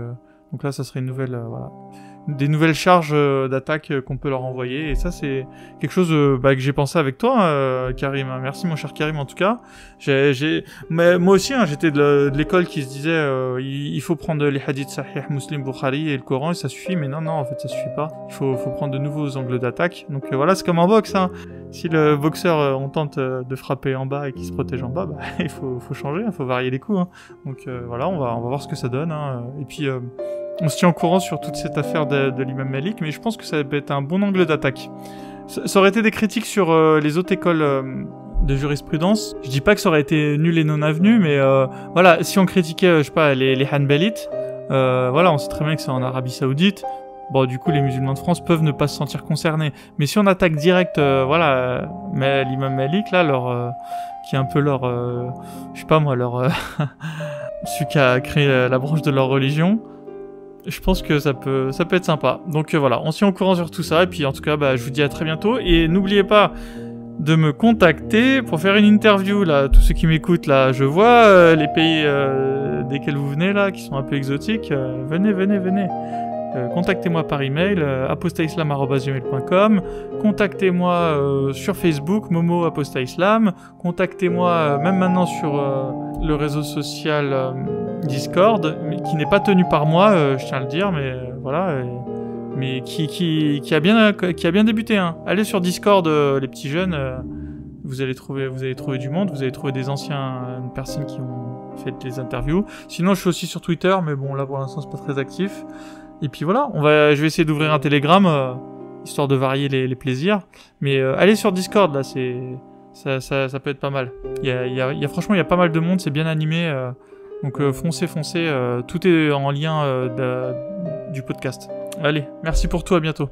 là, ça serait des nouvelles charges d'attaque qu'on peut leur envoyer, et ça c'est quelque chose que j'ai pensé avec toi, Karim. Merci mon cher Karim, en tout cas. Mais moi aussi, j'étais de l'école qui se disait il faut prendre les hadiths sahih, Muslim, Bukhari et le Coran, et ça suffit. Mais non, en fait ça suffit pas, il faut prendre de nouveaux angles d'attaque. Donc voilà, c'est comme en boxe, hein. Si le boxeur on tente de frapper en bas et qu'il se protège en bas, il faut changer, il faut varier les coups, hein. Donc voilà, on va voir ce que ça donne, hein. Et puis on se tient au courant sur toute cette affaire de l'imam Malik, mais je pense que ça peut être un bon angle d'attaque. Ça aurait été des critiques sur les autres écoles de jurisprudence. Je dis pas que ça aurait été nul et non avenu, mais voilà, si on critiquait, je sais pas, les Hanbalites, on sait très bien que c'est en Arabie Saoudite. Bon, du coup, les musulmans de France peuvent ne pas se sentir concernés. Mais si on attaque direct, mais l'imam Malik, là, qui est un peu leur, je sais pas moi, celui qui a créé la branche de leur religion, je pense que ça peut être sympa. Donc voilà, on se tient au courant sur tout ça, et puis en tout cas, je vous dis à très bientôt, et n'oubliez pas de me contacter pour faire une interview, là. Tous ceux qui m'écoutent, là, je vois les pays desquels vous venez, là, qui sont un peu exotiques, venez. Contactez-moi par email, apostaislam@gmail.com. Contactez-moi sur Facebook, Momo Apostat Islam. Contactez-moi même maintenant sur le réseau social Discord, qui n'est pas tenu par moi, je tiens à le dire, mais voilà. mais qui a bien débuté, hein. Allez sur Discord, les petits jeunes, vous allez trouver du monde, vous allez trouver des anciennes personnes qui ont fait des interviews. Sinon, je suis aussi sur Twitter, mais bon, là pour l'instant, c'est pas très actif. Et puis voilà, je vais essayer d'ouvrir un Telegram, histoire de varier les plaisirs. Mais allez sur Discord, là, ça peut être pas mal. Franchement, il y a pas mal de monde, c'est bien animé. Donc foncez, tout est en lien du podcast. Allez, merci pour tout, à bientôt.